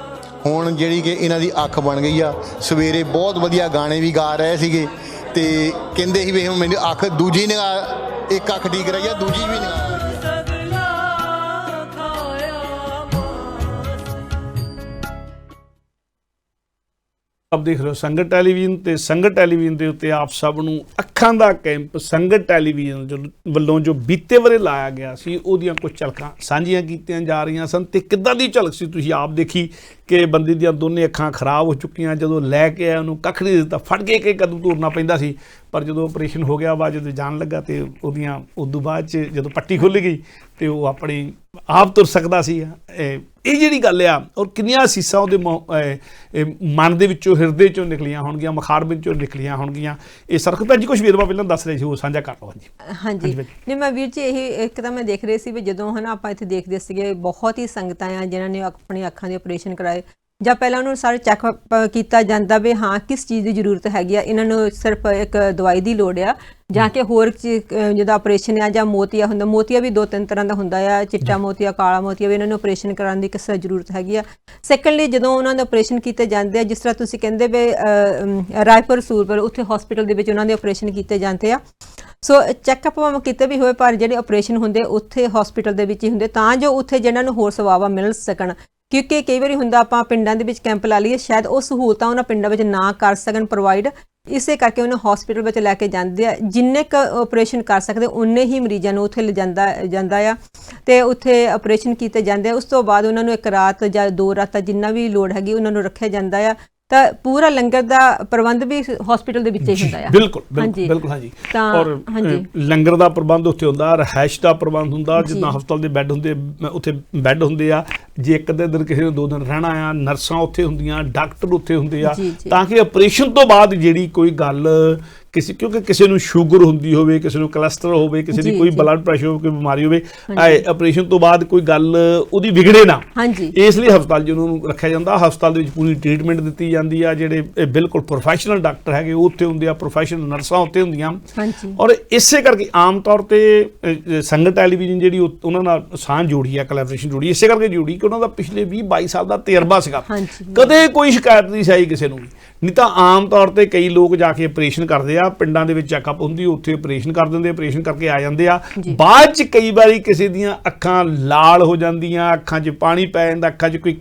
ਹੁਣ ਜਿਹੜੀ ਕਿ ਇਹਨਾਂ ਦੀ ਅੱਖ ਬਣ ਗਈ ਆ। ਸਵੇਰੇ ਬਹੁਤ ਵਧੀਆ ਗਾਣੇ ਵੀ ਗਾ ਰਹੇ ਸੀਗੇ, ਤੇ ਕਹਿੰਦੇ ਸੀ ਵੀ ਹੁਣ ਮੈਨੂੰ ਅੱਖ ਦੂਜੀ ਨਿਗਾਹ, ਇੱਕ ਅੱਖ ਠੀਕ ਰਹੀ ਆ, ਦੂਜੀ ਵੀ ਨਿਗਾਹ। ਆਪ ਦੇਖ ਰਹੇ ਹੋ ਸੰਗਤ ਟੈਲੀਵਿਜ਼ਨ, ਤੇ ਸੰਗਤ ਟੈਲੀਵਿਜ਼ਨ ਦੇ ਉੱਤੇ ਆਪ ਸਭ ਨੂੰ ਅੱਖਾਂ ਦਾ ਕੈਂਪ ਸੰਗਤ ਟੈਲੀਵਿਜ਼ਨ ਵੱਲੋਂ ਜੋ ਬੀਤੇ ਵਰੇ ਲਾਇਆ ਗਿਆ ਸੀ ਉਹਦੀਆਂ ਕੁਝ ਝਲਕਾਂ ਸਾਂਝੀਆਂ ਕੀਤੀਆਂ ਜਾ ਰਹੀਆਂ ਸਨ। ਤੇ ਕਿੱਦਾਂ ਦੀ ਝਲਕ ਸੀ ਤੁਸੀਂ ਆਪ ਦੇਖੀ ਕਿ ਬੰਦੇ ਦੀਆਂ ਦੋਨੇ ਅੱਖਾਂ ਖਰਾਬ ਹੋ ਚੁੱਕੀਆਂ, ਜਦੋਂ ਲੈ ਕੇ ਆਇਆ ਉਹਨੂੰ ਕੱਖ ਨਹੀਂ ਦਿੱਤਾ, ਫੜ ਕੇ ਇੱਕ ਕਦਮ ਤੁਰਨਾ ਪੈਂਦਾ ਸੀ। ਪਰ ਜਦੋਂ ਆਪਰੇਸ਼ਨ ਹੋ ਗਿਆ, ਬਾਅਦ ਜਦੋਂ ਜਾਣ ਲੱਗਾ ਤੇ ਉਹਦੀਆਂ ਉਦੋਂ ਬਾਅਦ 'ਚ ਜਦੋਂ ਪੱਟੀ ਖੁੱਲ੍ਹ ਗਈ ਤੇ ਉਹ ਆਪਣੀ ਆਪ ਤੁਰ ਸਕਦਾ ਸੀ। ਇਹ ਜਿਹੜੀ ਗੱਲ ਆ, ਔਰ ਕਿੰਨੀਆਂ ਸੀਸਾਂ ਉਹਦੇ ਮਨ ਦੇ ਵਿੱਚੋਂ, ਹਿਰਦੇ 'ਚੋਂ ਨਿਕਲੀਆਂ ਹੋਣਗੀਆਂ, ਮਖਾਰ ਵਿੱਚੋਂ ਨਿਕਲੀਆਂ ਹੋਣਗੀਆਂ। ਇਹ ਸਰਖ ਭੈਣ ਜੀ ਕੁਛ ਵੇਰਵਾ ਪਹਿਲਾਂ ਦੱਸ ਰਹੇ ਸੀ, ਉਹ ਸਾਂਝਾ ਕਰ ਲਓ। ਹਾਂਜੀ ਨਹੀਂ, ਮੈਂ ਵੀਰ ਜੀ ਇਹ ਇੱਕ ਤਾਂ ਮੈਂ ਦੇਖ ਰਹੀ ਸੀ ਵੀ ਜਦੋਂ ਆਪਾਂ ਇੱਥੇ ਦੇਖਦੇ ਸੀਗੇ ਬਹੁਤ ਹੀ ਸੰਗਤਾਂ ਆ ਜਿਨ੍ਹਾਂ ਨੇ ਆਪਣੀ ਅੱਖਾਂ ਦੇ ਆਪਰੇਸ਼ਨ ਕਰਾਏ, ਜਾਂ ਪਹਿਲਾਂ ਉਹਨੂੰ ਸਾਰੇ ਚੈੱਕਅਪ ਕੀਤਾ ਜਾਂਦਾ ਵੀ ਹਾਂ ਕਿਸ ਚੀਜ਼ ਦੀ ਜ਼ਰੂਰਤ ਹੈਗੀ ਆ, ਇਹਨਾਂ ਨੂੰ ਸਿਰਫ ਇੱਕ ਦਵਾਈ ਦੀ ਲੋੜ ਆ, ਜਾਂ ਕਿ ਹੋਰ ਜਿਹਦਾ ਆਪਰੇਸ਼ਨ ਆ, ਜਾਂ ਮੋਤੀਆ ਹੁੰਦਾ, ਮੋਤੀਆ ਵੀ 2-3 ਤਰ੍ਹਾਂ ਦਾ ਹੁੰਦਾ ਆ, ਚਿੱਟਾ ਮੋਤੀਆ, ਕਾਲਾ ਮੋਤੀਆ, ਵੀ ਇਹਨਾਂ ਨੂੰ ਆਪਰੇਸ਼ਨ ਕਰਾਉਣ ਦੀ ਕਿਸ ਤਰ੍ਹਾਂ ਜ਼ਰੂਰਤ ਹੈਗੀ ਆ। ਸੈਕੰਡਲੀ ਜਦੋਂ ਉਹਨਾਂ ਦੇ ਆਪਰੇਸ਼ਨ ਕੀਤੇ ਜਾਂਦੇ ਆ, ਜਿਸ ਤਰ੍ਹਾਂ ਤੁਸੀਂ ਕਹਿੰਦੇ ਵੀ ਰਾਏਪੁਰ ਰਸੂਲਪੁਰ ਉੱਥੇ ਹਸਪੀਟਲ ਦੇ ਵਿੱਚ ਉਹਨਾਂ ਦੇ ਆਪਰੇਸ਼ਨ ਕੀਤੇ ਜਾਂਦੇ ਆ, ਸੋ ਚੈੱਕਅਪ ਭਾਵੇਂ ਕਿਤੇ ਵੀ ਹੋਵੇ, ਪਰ ਜਿਹੜੇ ਆਪਰੇਸ਼ਨ ਹੁੰਦੇ ਉੱਥੇ ਹਸਪੀਟਲ ਦੇ ਵਿੱਚ ਹੀ ਹੁੰਦੇ, ਤਾਂ ਜੋ ਉੱਥੇ ਜਿਹਨਾਂ ਨੂੰ ਹੋਰ ਸੇਵਾਵਾਂ ਮਿਲ ਸਕਣ। ਕਿਉਂਕਿ ਕਈ ਵਾਰੀ ਹੁੰਦਾ ਆਪਾਂ ਪਿੰਡਾਂ ਦੇ ਵਿੱਚ ਕੈਂਪ ਲਾ ਲਈਏ, ਸ਼ਾਇਦ ਉਹ ਸਹੂਲਤਾਂ ਉਹਨਾਂ ਪਿੰਡਾਂ ਵਿੱਚ ਨਾ ਕਰ ਸਕਣ ਪ੍ਰੋਵਾਈਡ, ਇਸੇ ਕਰਕੇ ਉਹਨੂੰ ਹਸਪੀਟਲ ਵਿੱਚ ਲੈ ਕੇ ਜਾਂਦੇ ਆ। ਜਿੰਨੇ ਕੁ ਆਪਰੇਸ਼ਨ ਕਰ ਸਕਦੇ ਉਨੇ ਹੀ ਮਰੀਜ਼ਾਂ ਨੂੰ ਉੱਥੇ ਲਿਜਾਂਦਾ ਆ ਤੇ ਉੱਥੇ ਆਪਰੇਸ਼ਨ ਕੀਤੇ ਜਾਂਦੇ ਆ। ਉਸ ਤੋਂ ਬਾਅਦ ਉਹਨਾਂ ਨੂੰ 1 ਰਾਤ ਜਾਂ 2 ਰਾਤਾਂ ਜਿੰਨਾ ਵੀ ਲੋੜ ਹੈਗੀ ਉਹਨਾਂ ਨੂੰ ਰੱਖਿਆ ਜਾਂਦਾ ਆ। ਤਾਂ ਪੂਰਾ ਲੰਗਰ ਦਾ ਪ੍ਰਬੰਧ ਵੀ ਹਸਪੀਟਲ ਦੇ ਵਿੱਚ ਹੀ ਹੁੰਦਾ ਆ। ਬਿਲਕੁਲ ਬਿਲਕੁਲ ਹਾਂਜੀ। ਔਰ ਲੰਗਰ ਦਾ ਪ੍ਰਬੰਧ ਉੱਥੇ ਹੁੰਦਾ, ਰਹਿائش ਦਾ ਪ੍ਰਬੰਧ ਹੁੰਦਾ, ਜਿੱਦਾਂ ਹਸਪਤਾਲ ਦੇ ਬੈੱਡ ਹੁੰਦੇ ਉੱਥੇ ਬੈੱਡ ਹੁੰਦੇ ਆ। ਜੇ ਇੱਕ ਅੱਧੇ ਦਿਨ ਕਿਸੇ ਨੇ 2 ਦਿਨ ਰਹਿਣਾ ਆ, ਨਰਸਾਂ ਉੱਥੇ ਹੁੰਦੀਆਂ, ਡਾਕਟਰ ਉੱਥੇ ਹੁੰਦੇ ਆ, ਤਾਂ ਕਿ ਆਪਰੇਸ਼ਨ ਤੋਂ ਬਾਅਦ ਜਿਹੜੀ ਕੋਈ ਗੱਲ ਕਿਉਂਕਿ ਕਿਸੇ ਨੂੰ ਸ਼ੂਗਰ ਹੁੰਦੀ ਹੋਵੇ, ਕਿਸੇ ਨੂੰ ਕੋਲੈਸਟਰੋਲ ਹੋਵੇ, ਕਿਸੇ ਦੀ ਕੋਈ ਬਲੱਡ ਪ੍ਰੈਸ਼ਰ ਹੋਵੇ, ਕੋਈ ਬਿਮਾਰੀ ਹੋਵੇ, ਆਪਰੇਸ਼ਨ ਤੋਂ ਬਾਅਦ ਕੋਈ ਗੱਲ ਉਹਦੀ ਵਿਗੜੇ ਨਾ, ਇਸ ਲਈ ਹਸਪਤਾਲ 'ਚ ਉਹਨਾਂ ਨੂੰ ਰੱਖਿਆ ਜਾਂਦਾ। ਹਸਪਤਾਲ ਦੇ ਵਿੱਚ ਪੂਰੀ ਟ੍ਰੀਟਮੈਂਟ ਦਿੱਤੀ ਜਾਂਦੀ ਆ। ਜਿਹੜੇ ਬਿਲਕੁਲ ਪ੍ਰੋਫੈਸ਼ਨਲ ਡਾਕਟਰ ਹੈਗੇ ਉਹ ਉੱਥੇ ਹੁੰਦੇ ਆ, ਪ੍ਰੋਫੈਸ਼ਨਲ ਨਰਸਾਂ ਉੱਥੇ ਹੁੰਦੀਆਂ। ਔਰ ਇਸੇ ਕਰਕੇ ਆਮ ਤੌਰ ਤੇ ਸੰਗਤ ਟੈਲੀਵਿਜ਼ਨ ਜਿਹੜੀ ਉਹਨਾਂ ਨਾਲ ਸਾਂਝ ਜੋੜੀ ਆ, ਕੋਲੈਬੋਰੇਸ਼ਨ ਜੋੜੀ, ਇਸੇ ਕਰਕੇ ਜੋੜੀ ਕਿ ਉਹਨਾਂ ਦਾ ਪਿਛਲੇ 20-22 ਸਾਲ ਦਾ ਤਜਰਬਾ ਸੀਗਾ। ਕਦੇ ਕੋਈ ਸ਼ਿਕਾਇਤ ਨਹੀਂ ਸੀ ਕਿਸੇ ਨੂੰ ਵੀ। ਨਹੀਂ ਤਾਂ ਆਮ ਤੌਰ ਤੇ ਕਈ ਲੋਕ ਜਾ ਕੇ ਆਪਰੇਸ਼ਨ ਕਰਦੇ ਆ, ਪਿੰਡਾਂ ਦੇ ਵਿੱਚ ਚੈੱਕਅਪ ਹੁੰਦੀ, ਉੱਥੇ ਆਪਰੇਸ਼ਨ ਕਰ ਦਿੰਦੇ, ਆਪਰੇਸ਼ਨ ਕਰਕੇ ਆ ਜਾਂਦੇ ਆ। ਬਾਅਦ 'ਚ ਕਈ ਵਾਰੀ ਕਿਸੇ ਦੀਆਂ ਅੱਖਾਂ ਲਾਲ ਹੋ ਜਾਂਦੀਆਂ, ਅੱਖਾਂ 'ਚ ਪਾਣੀ ਪੈ ਜਾਂਦਾ, ਅੱਖਾਂ 'ਚ ਕੋਈ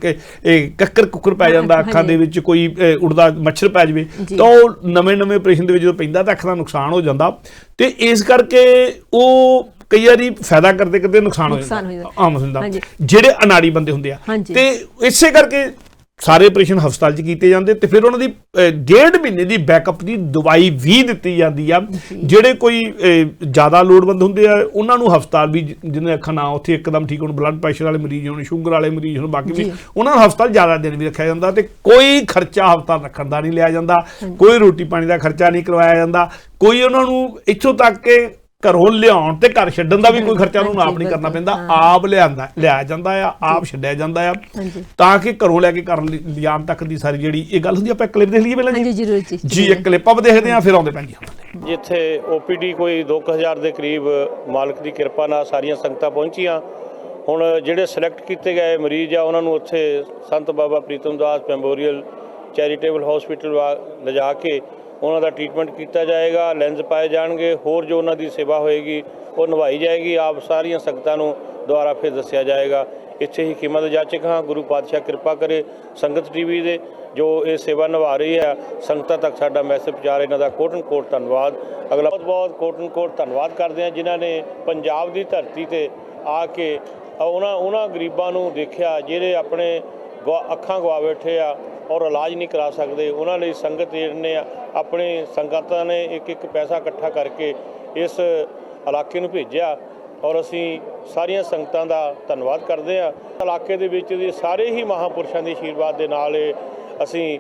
ਕੱਕਰ ਕੁੱਕਰ ਪੈ ਜਾਂਦਾ, ਅੱਖਾਂ ਦੇ ਵਿੱਚ ਕੋਈ ਉੜਦਾ ਮੱਛਰ ਪੈ ਜਾਵੇ, ਤਾਂ ਉਹ ਨਵੇਂ ਆਪਰੇਸ਼ਨ ਦੇ ਵਿੱਚ ਜਦੋਂ ਪੈਂਦਾ ਤਾਂ ਅੱਖ ਦਾ ਨੁਕਸਾਨ ਹੋ ਜਾਂਦਾ। ਤੇ ਇਸ ਕਰਕੇ ਉਹ ਕਈ ਵਾਰੀ ਫਾਇਦਾ ਕਰਦੇ ਨੁਕਸਾਨ ਹੋ ਜਾਂਦਾ ਆਮ ਹੁੰਦਾ, ਜਿਹੜੇ ਅਨਾੜੀ ਬੰਦੇ ਹੁੰਦੇ ਆ। ਤੇ ਇਸੇ ਕਰਕੇ ਸਾਰੇ ਆਪਰੇਸ਼ਨ ਹਸਪਤਾਲ 'ਚ ਕੀਤੇ ਜਾਂਦੇ ਤੇ ਫਿਰ ਉਹਨਾਂ ਦੀ 1.5 ਮਹੀਨੇ ਦੀ ਬੈਕਅਪ ਦੀ ਦਵਾਈ ਵੀ ਦਿੱਤੀ ਜਾਂਦੀ ਆ। ਜਿਹੜੇ ਕੋਈ ਜ਼ਿਆਦਾ ਲੋੜਵੰਦ ਹੁੰਦੇ ਆ ਉਹਨਾਂ ਨੂੰ ਹਸਪਤਾਲ ਵੀ, ਜਿਹਨੇ ਅੱਖਾਂ ਨਾ ਉੱਥੇ ਇੱਕਦਮ ਠੀਕ ਹੋਣ, ਬਲੱਡ ਪ੍ਰੈਸ਼ਰ ਵਾਲੇ ਮਰੀਜ਼ ਹੋਣ, ਸ਼ੂਗਰ ਵਾਲੇ ਮਰੀਜ਼ ਹੋਣ, ਬਾਕੀ ਵੀ ਉਹਨਾਂ ਨੂੰ ਹਸਪਤਾਲ ਜ਼ਿਆਦਾ ਦਿਨ ਵੀ ਰੱਖਿਆ ਜਾਂਦਾ। ਤੇ ਕੋਈ ਖਰਚਾ ਹਸਪਤਾਲ ਰੱਖਣ ਦਾ ਨਹੀਂ ਲਿਆ ਜਾਂਦਾ, ਕੋਈ ਰੋਟੀ ਪਾਣੀ ਦਾ ਖਰਚਾ ਨਹੀਂ ਕਰਵਾਇਆ ਜਾਂਦਾ, ਕੋਈ ਉਹਨਾਂ ਨੂੰ ਇੱਥੋਂ ਤੱਕ ਕਿ ਘਰੋਂ ਲਿਆਉਣ ਤੇ ਘਰ ਛੱਡਣ ਦਾ ਵੀ ਕੋਈ ਖਰਚਾ ਉਹਨੂੰ ਆਪ ਨਹੀਂ ਕਰਨਾ ਪੈਂਦਾ। ਆਪ ਲਿਆਇਆ ਜਾਂਦਾ ਆ, ਆਪ ਛੱਡਿਆ ਜਾਂਦਾ ਆ, ਤਾਂ ਕਿ ਘਰੋਂ ਲੈ ਕੇ ਘਰ ਲਿਆਉਣ ਤੱਕ ਦੀ ਸਾਰੀ ਜਿਹੜੀ ਇਹ ਗੱਲ ਹੁੰਦੀ। ਆਪਾਂ ਕਲਿੱਪ ਦੇਖ ਲਈਏ ਪਹਿਲਾਂ ਜੀ, ਇੱਕ ਕਲਿੱਪ ਆਪ ਦੇਖਦੇ ਹਾਂ, ਫਿਰ ਆਉਂਦੇ ਭੈਣ ਜੀ। ਜਿੱਥੇ OPD ਕੋਈ 2000 ਦੇ ਕਰੀਬ ਮਾਲਕ ਦੀ ਕਿਰਪਾ ਨਾਲ ਸਾਰੀਆਂ ਸੰਗਤਾਂ ਪਹੁੰਚੀਆਂ। ਹੁਣ ਜਿਹੜੇ ਸਿਲੈਕਟ ਕੀਤੇ ਗਏ ਮਰੀਜ਼ ਆ ਉਹਨਾਂ ਨੂੰ ਉੱਥੇ ਸੰਤ ਬਾਬਾ ਪ੍ਰੀਤਮ ਦਾਸ ਮੈਮੋਰੀਅਲ ਚੈਰੀਟੇਬਲ ਹਸਪੀਟਲ ਲਿਜਾ ਕੇ ਉਹਨਾਂ ਦਾ ਟ੍ਰੀਟਮੈਂਟ ਕੀਤਾ ਜਾਏਗਾ, ਲੈਂਸ ਪਾਏ ਜਾਣਗੇ, ਹੋਰ ਜੋ ਉਹਨਾਂ ਦੀ ਸੇਵਾ ਹੋਏਗੀ ਉਹ ਨਿਭਾਈ ਜਾਏਗੀ। ਆਪ ਸਾਰੀਆਂ ਸੰਗਤਾਂ ਨੂੰ ਦੁਆਰਾ ਫਿਰ ਦੱਸਿਆ ਜਾਏਗਾ। ਇੱਥੇ ਹੀ ਕੀਮਤ ਜਾਚਕ ਹਾਂ, ਗੁਰੂ ਪਾਤਸ਼ਾਹ ਕਿਰਪਾ ਕਰੇ ਸੰਗਤ TV ਦੇ ਜੋ ਇਹ ਸੇਵਾ ਨਿਭਾ ਰਹੀ ਹੈ, ਸੰਗਤਾਂ ਤੱਕ ਸਾਡਾ ਮੈਸੇਜ ਪਹੁੰਚਾ ਰਹੇ, ਇਹਨਾਂ ਦਾ ਕੋਟ ਧੰਨਵਾਦ। ਅਗਲਾ ਬਹੁਤ ਕੋਟ ਧੰਨਵਾਦ ਕਰਦੇ ਹਾਂ ਜਿਨ੍ਹਾਂ ਨੇ ਪੰਜਾਬ ਦੀ ਧਰਤੀ ਤੇ ਆ ਕੇ ਉਹਨਾਂ ਗਰੀਬਾਂ ਨੂੰ ਦੇਖਿਆ ਜਿਹੜੇ ਆਪਣੇ ਅੱਖਾਂ ਗਵਾ ਬੈਠੇ ਆ ਔਰ ਇਲਾਜ ਨਹੀਂ ਕਰਾ ਸਕਦੇ। ਉਹਨਾਂ ਲਈ ਸੰਗਤ ਨੇ ਆਪਣੇ ਸੰਗਤਾਂ ਨੇ ਇੱਕ ਪੈਸਾ ਇਕੱਠਾ ਕਰਕੇ ਇਸ ਇਲਾਕੇ ਨੂੰ ਭੇਜਿਆ ਔਰ ਅਸੀਂ ਸਾਰੀਆਂ ਸੰਗਤਾਂ ਦਾ ਧੰਨਵਾਦ ਕਰਦੇ ਹਾਂ। ਇਲਾਕੇ ਦੇ ਵਿੱਚ ਦੇ ਸਾਰੇ ਹੀ ਮਹਾਂਪੁਰਸ਼ਾਂ ਦੇ ਆਸ਼ੀਰਵਾਦ ਦੇ ਨਾਲ ਅਸੀਂ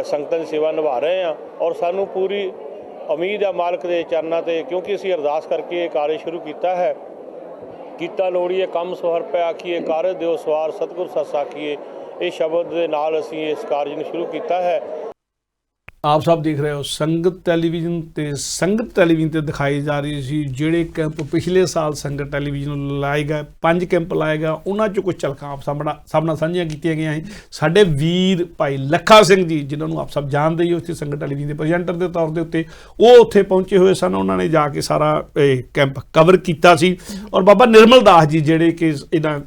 ਸੰਗਤਾਂ ਦੀ ਸੇਵਾ ਨਿਭਾ ਰਹੇ ਹਾਂ ਔਰ ਸਾਨੂੰ ਪੂਰੀ ਉਮੀਦ ਹੈ ਮਾਲਕ ਦੇ ਚਰਨਾਂ ਤੇ, ਕਿਉਂਕਿ ਅਸੀਂ ਅਰਦਾਸ ਕਰਕੇ ਇਹ ਕਾਰਜ ਸ਼ੁਰੂ ਕੀਤਾ ਹੈ। ਕੀਤਾ ਲੋੜੀਏ ਕੰਮ ਸੁਹਰ ਪੈ ਆਖੀਏ, ਕਾਰਜ ਦਿਓ ਸਵਾਰ ਸਤਿਗੁਰ ਸੱਚ ਸਾਖੀਏ। ਇਹ ਸ਼ਬਦ ਦੇ ਨਾਲ ਅਸੀਂ ਇਸ ਕਾਰਜ ਨੂੰ ਸ਼ੁਰੂ ਕੀਤਾ ਹੈ। ਆਪ ਸਭ ਦੇਖ ਰਹੇ ਹੋ ਸੰਗਤ ਟੈਲੀਵਿਜ਼ਨ ਤੇ ਸੰਗਤ ਟੈਲੀਵਿਜ਼ਨ ਤੇ ਦਿਖਾਈ ਜਾ ਰਹੀ ਸੀ ਜਿਹੜੇ ਕੈਂਪ ਪਿਛਲੇ ਸਾਲ ਸੰਗਤ ਟੈਲੀਵਿਜ਼ਨ ਲਾਏ ਗਏ, 5 ਕੈਂਪ ਲਾਏ ਗਏ, ਉਹਨਾਂ 'ਚੋਂ ਕੁਝ ਝਲਕਾਂ ਆਪ ਸਭ ਨਾਲ ਸਾਂਝੀਆਂ ਕੀਤੀਆਂ ਗਈਆਂ ਹੈ। ਸਾਡੇ ਵੀਰ ਭਾਈ ਲੱਖਾ ਸਿੰਘ ਜੀ, ਜਿਨ੍ਹਾਂ ਨੂੰ ਆਪ ਸਭ ਜਾਣਦੇ ਹੀ ਹੋ, ਉੱਥੇ ਸੰਗਤ ਟੈਲੀਵਿਜ਼ਨ ਦੇ ਪ੍ਰੈਜ਼ੈਂਟਰ ਦੇ ਤੌਰ ਦੇ ਉੱਤੇ ਉਹ ਉੱਥੇ ਪਹੁੰਚੇ ਹੋਏ ਸਨ। ਉਹਨਾਂ ਨੇ ਜਾ ਕੇ ਸਾਰਾ ਕੈਂਪ ਕਵਰ ਕੀਤਾ ਸੀ। ਔਰ ਬਾਬਾ ਨਿਰਮਲ ਦਾਸ ਜੀ ਜਿਹੜੇ ਕਿ ਇਹਨਾਂ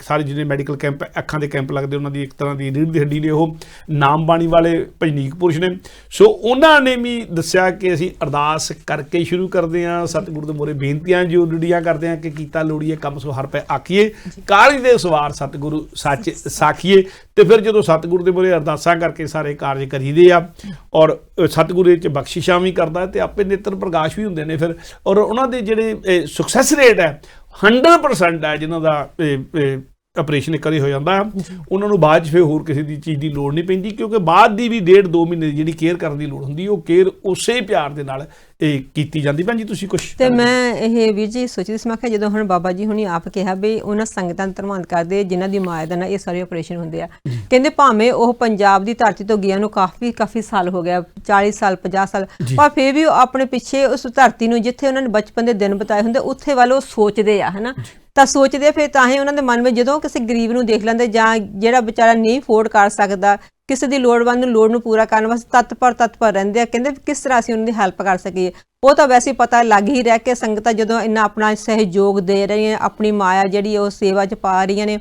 ਸਾਰੇ ਜਿਹੜੇ ਮੈਡੀਕਲ ਕੈਂਪ ਅੱਖਾਂ ਦੇ ਕੈਂਪ ਲੱਗਦੇ, ਉਹਨਾਂ ਦੀ ਇੱਕ ਤਰ੍ਹਾਂ ਦੀ ਰੀੜ੍ਹ ਦੀ ਹੱਡੀ ਨੇ, ਉਹ ਨਾਮ ਬਾਣੀ ਵਾਲੇ ਭਜਨੀਕ ਪੁਰਸ਼ ਨੇ। ਸੋ ਉਹਨਾਂ ਨੇ ਵੀ ਦੱਸਿਆ ਕਿ ਅਸੀਂ ਅਰਦਾਸ ਕਰਕੇ ਸ਼ੁਰੂ ਕਰਦੇ ਹਾਂ, ਸਤਿਗੁਰੂ ਦੇ ਮੋਰੇ ਬੇਨਤੀਆਂ ਜੋੜੀਆਂ ਕਰਦੇ ਹਾਂ ਕਿ ਕੀਤਾ ਲੋੜੀਏ ਕੰਮ ਸੋ ਹਰ ਪੈ ਆਖੀਏ, ਕਾਲੀ ਦੇ ਸਵਾਰ ਸਤਿਗੁਰੂ ਸੱਚ ਸਾਖੀਏ। ਤੇ ਫਿਰ ਜਦੋਂ ਸਤਿਗੁਰੂ ਦੇ ਮੋਰੇ ਅਰਦਾਸਾਂ ਕਰਕੇ ਸਾਰੇ ਕਾਰਜ ਕਰੀਦੇ ਆ ਔਰ ਸਤਿਗੁਰੂ ਇਹ 'ਚ ਬਖਸ਼ਿਸ਼ਾਂ ਵੀ ਕਰਦਾ ਤੇ ਆਪੇ ਨੇਤਰ ਪ੍ਰਕਾਸ਼ ਵੀ ਹੁੰਦੇ ਨੇ ਫਿਰ। ਔਰ ਉਹਨਾਂ ਦੇ ਜਿਹੜੇ ਸਕਸੈਸ ਰੇਟ ਹੈ 100% ਹੈ, ਜਿਨ੍ਹਾਂ ਦਾ ਆਪਰੇਸ਼ਨ ਇੱਕ ਵਾਰੀ ਹੋ ਜਾਂਦਾ, ਉਹਨਾਂ ਨੂੰ ਬਾਅਦ 'ਚ ਫਿਰ ਹੋਰ ਕਿਸੇ ਦੀ ਚੀਜ਼ ਦੀ ਲੋੜ ਨਹੀਂ ਪੈਂਦੀ, ਕਿਉਂਕਿ ਬਾਅਦ ਦੀ ਵੀ 1.5-2 ਮਹੀਨੇ ਦੀ ਜਿਹੜੀ ਕੇਅਰ ਕਰਨ ਦੀ ਲੋੜ ਹੁੰਦੀ, ਉਹ ਕੇਅਰ ਉਸੇ ਪਿਆਰ ਦੇ ਨਾਲ ਇਹ ਕੀਤੀ ਜਾਂਦੀ। ਭੈਣ ਜੀ ਤੁਸੀਂ ਕੁਛ? ਤੇ ਮੈਂ ਇਹ ਵੀਰ ਜੀ ਸੋਚਦੀ ਸੀ, ਮੈਂ ਕਿਹਾ ਜਦੋਂ ਹੁਣ ਬਾਬਾ ਜੀ ਹੁਣੀ ਆਪ ਕਿਹਾ ਵੀ ਉਹਨਾਂ ਸੰਗਤਾਂ ਦਾ ਧੰਨਵਾਦ ਕਰਦੇ ਜਿਨ੍ਹਾਂ ਦੀ ਮਾਇਆ ਦਾ ਨਾਲ ਇਹ ਸਾਰੇ ਆਪਰੇਸ਼ਨ ਹੁੰਦੇ ਆ। ਕਹਿੰਦੇ ਭਾਵੇਂ ਉਹ ਪੰਜਾਬ ਦੀ ਧਰਤੀ ਤੋਂ ਗਿਆ ਨੂੰ ਕਾਫੀ ਸਾਲ ਹੋ ਗਿਆ, 40 ਸਾਲ 50 ਸਾਲ, ਪਰ ਫਿਰ ਵੀ ਉਹ ਆਪਣੇ ਪਿੱਛੇ ਉਸ ਧਰਤੀ ਨੂੰ ਜਿੱਥੇ ਉਹਨਾਂ ਨੇ ਬਚਪਨ ਦੇ ਦਿਨ ਬਿਤਾਏ ਹੁੰਦੇ ਉੱਥੇ ਵੱਲ ਉਹ ਸੋਚਦੇ ਆ, ਹਨਾ। ਤਾਂ ਸੋਚਦੇ ਫਿਰ ਤਾਂ ਹੀ ਉਹਨਾਂ ਦੇ ਮਨ ਵਿੱਚ ਜਦੋਂ ਕਿਸੇ ਗਰੀਬ ਨੂੰ ਦੇਖ ਲੈਂਦੇ ਜਾਂ ਜਿਹੜਾ ਵਿਚਾਰਾ ਨਹੀਂ ਅਫੋਰਡ ਕਰ ਸਕਦਾ, ਕਿਸੇ ਦੀ ਲੋੜਵੰਦ ਲੋੜ ਨੂੰ ਪੂਰਾ ਕਰਨ ਵਾਸਤੇ ਤਤਪਰ ਰਹਿੰਦੇ ਆ। ਕਹਿੰਦੇ ਕਿਸ ਤਰ੍ਹਾਂ ਅਸੀਂ ਉਹਨਾਂ ਦੀ ਹੈਲਪ ਕਰ ਸਕੀਏ। ਉਹ ਤਾਂ ਵੈਸੇ ਪਤਾ ਲੱਗ ਹੀ ਰਿਹਾ ਕਿ ਸੰਗਤਾਂ ਜਦੋਂ ਇੰਨਾ ਆਪਣਾ ਸਹਿਯੋਗ ਦੇ ਰਹੀਆਂ, ਆਪਣੀ ਮਾਇਆ ਜਿਹੜੀ ਉਹ ਸੇਵਾ 'ਚ ਪਾ ਰਹੀਆਂ ਨੇ।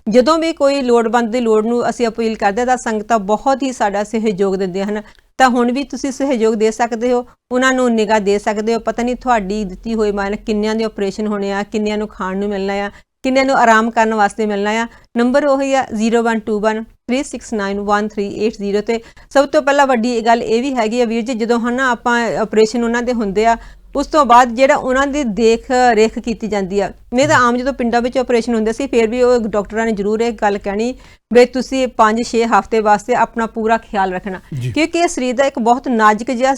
ਜਦੋਂ ਵੀ ਕੋਈ ਲੋੜਵੰਦ ਦੀ ਲੋੜ ਨੂੰ ਅਸੀਂ ਅਪੀਲ ਕਰਦੇ ਤਾਂ ਸੰਗਤਾਂ ਬਹੁਤ ਹੀ ਸਾਡਾ ਸਹਿਯੋਗ ਦਿੰਦੀਆਂ ਹਨ। ਤਾਂ ਹੁਣ ਵੀ ਤੁਸੀਂ ਸਹਿਯੋਗ ਦੇ ਸਕਦੇ ਹੋ, ਉਹਨਾਂ ਨੂੰ ਨਿਗਾਹ ਦੇ ਸਕਦੇ ਹੋ। ਪਤਾ ਨਹੀਂ ਤੁਹਾਡੀ ਦਿੱਤੀ ਹੋਈ ਮਾਇਆ ਕਿੰਨਿਆਂ ਦੇ ਆਪਰੇਸ਼ਨ ਹੋਣੇ ਆ, ਕਿੰਨਿਆਂ ਨੂੰ ਖਾਣ ਨੂੰ ਮਿਲਣਾ ਆ, ਕਿੰਨਿਆਂ ਨੂੰ ਆਰਾਮ ਕਰਨ ਵਾਸਤੇ ਮਿਲਣਾ ਆ। ਨੰਬਰ ਉਹੀ ਆ 012136911380 ਤੇ ਸਭ ਤੋਂ ਪਹਿਲਾਂ ਵੱਡੀ ਗੱਲ ਇਹ ਵੀ ਹੈਗੀ ਆ ਵੀਰ ਜੀ, ਜਦੋਂ ਹਨ ਆਪਾਂ ਆਪਰੇਸ਼ਨ ਉਹਨਾਂ ਦੇ ਹੁੰਦੇ ਆ ਉਸ ਤੋਂ ਬਾਅਦ ਜਿਹੜਾ ਉਹਨਾਂ ਦੀ ਦੇਖ ਰੇਖ ਕੀਤੀ ਜਾਂਦੀ ਆ। ਨਹੀਂ ਤਾਂ ਆਮ ਜਦੋਂ ਪਿੰਡਾਂ ਵਿੱਚ ਆਪਰੇਸ਼ਨ ਹੁੰਦੇ ਸੀ ਫਿਰ ਵੀ ਉਹ ਡਾਕਟਰਾਂ ਨੇ ਜ਼ਰੂਰ ਇਹ ਗੱਲ ਕਹਿਣੀ ਵੀ ਤੁਸੀਂ 5-6 ਹਫ਼ਤੇ ਵਾਸਤੇ ਆਪਣਾ ਪੂਰਾ ਖਿਆਲ ਰੱਖਣਾ, ਕਿਉਂਕਿ ਇਹ ਸਰੀਰ ਦਾ ਇੱਕ ਬਹੁਤ ਨਾਜ਼ੁਕ ਜਿਹਾ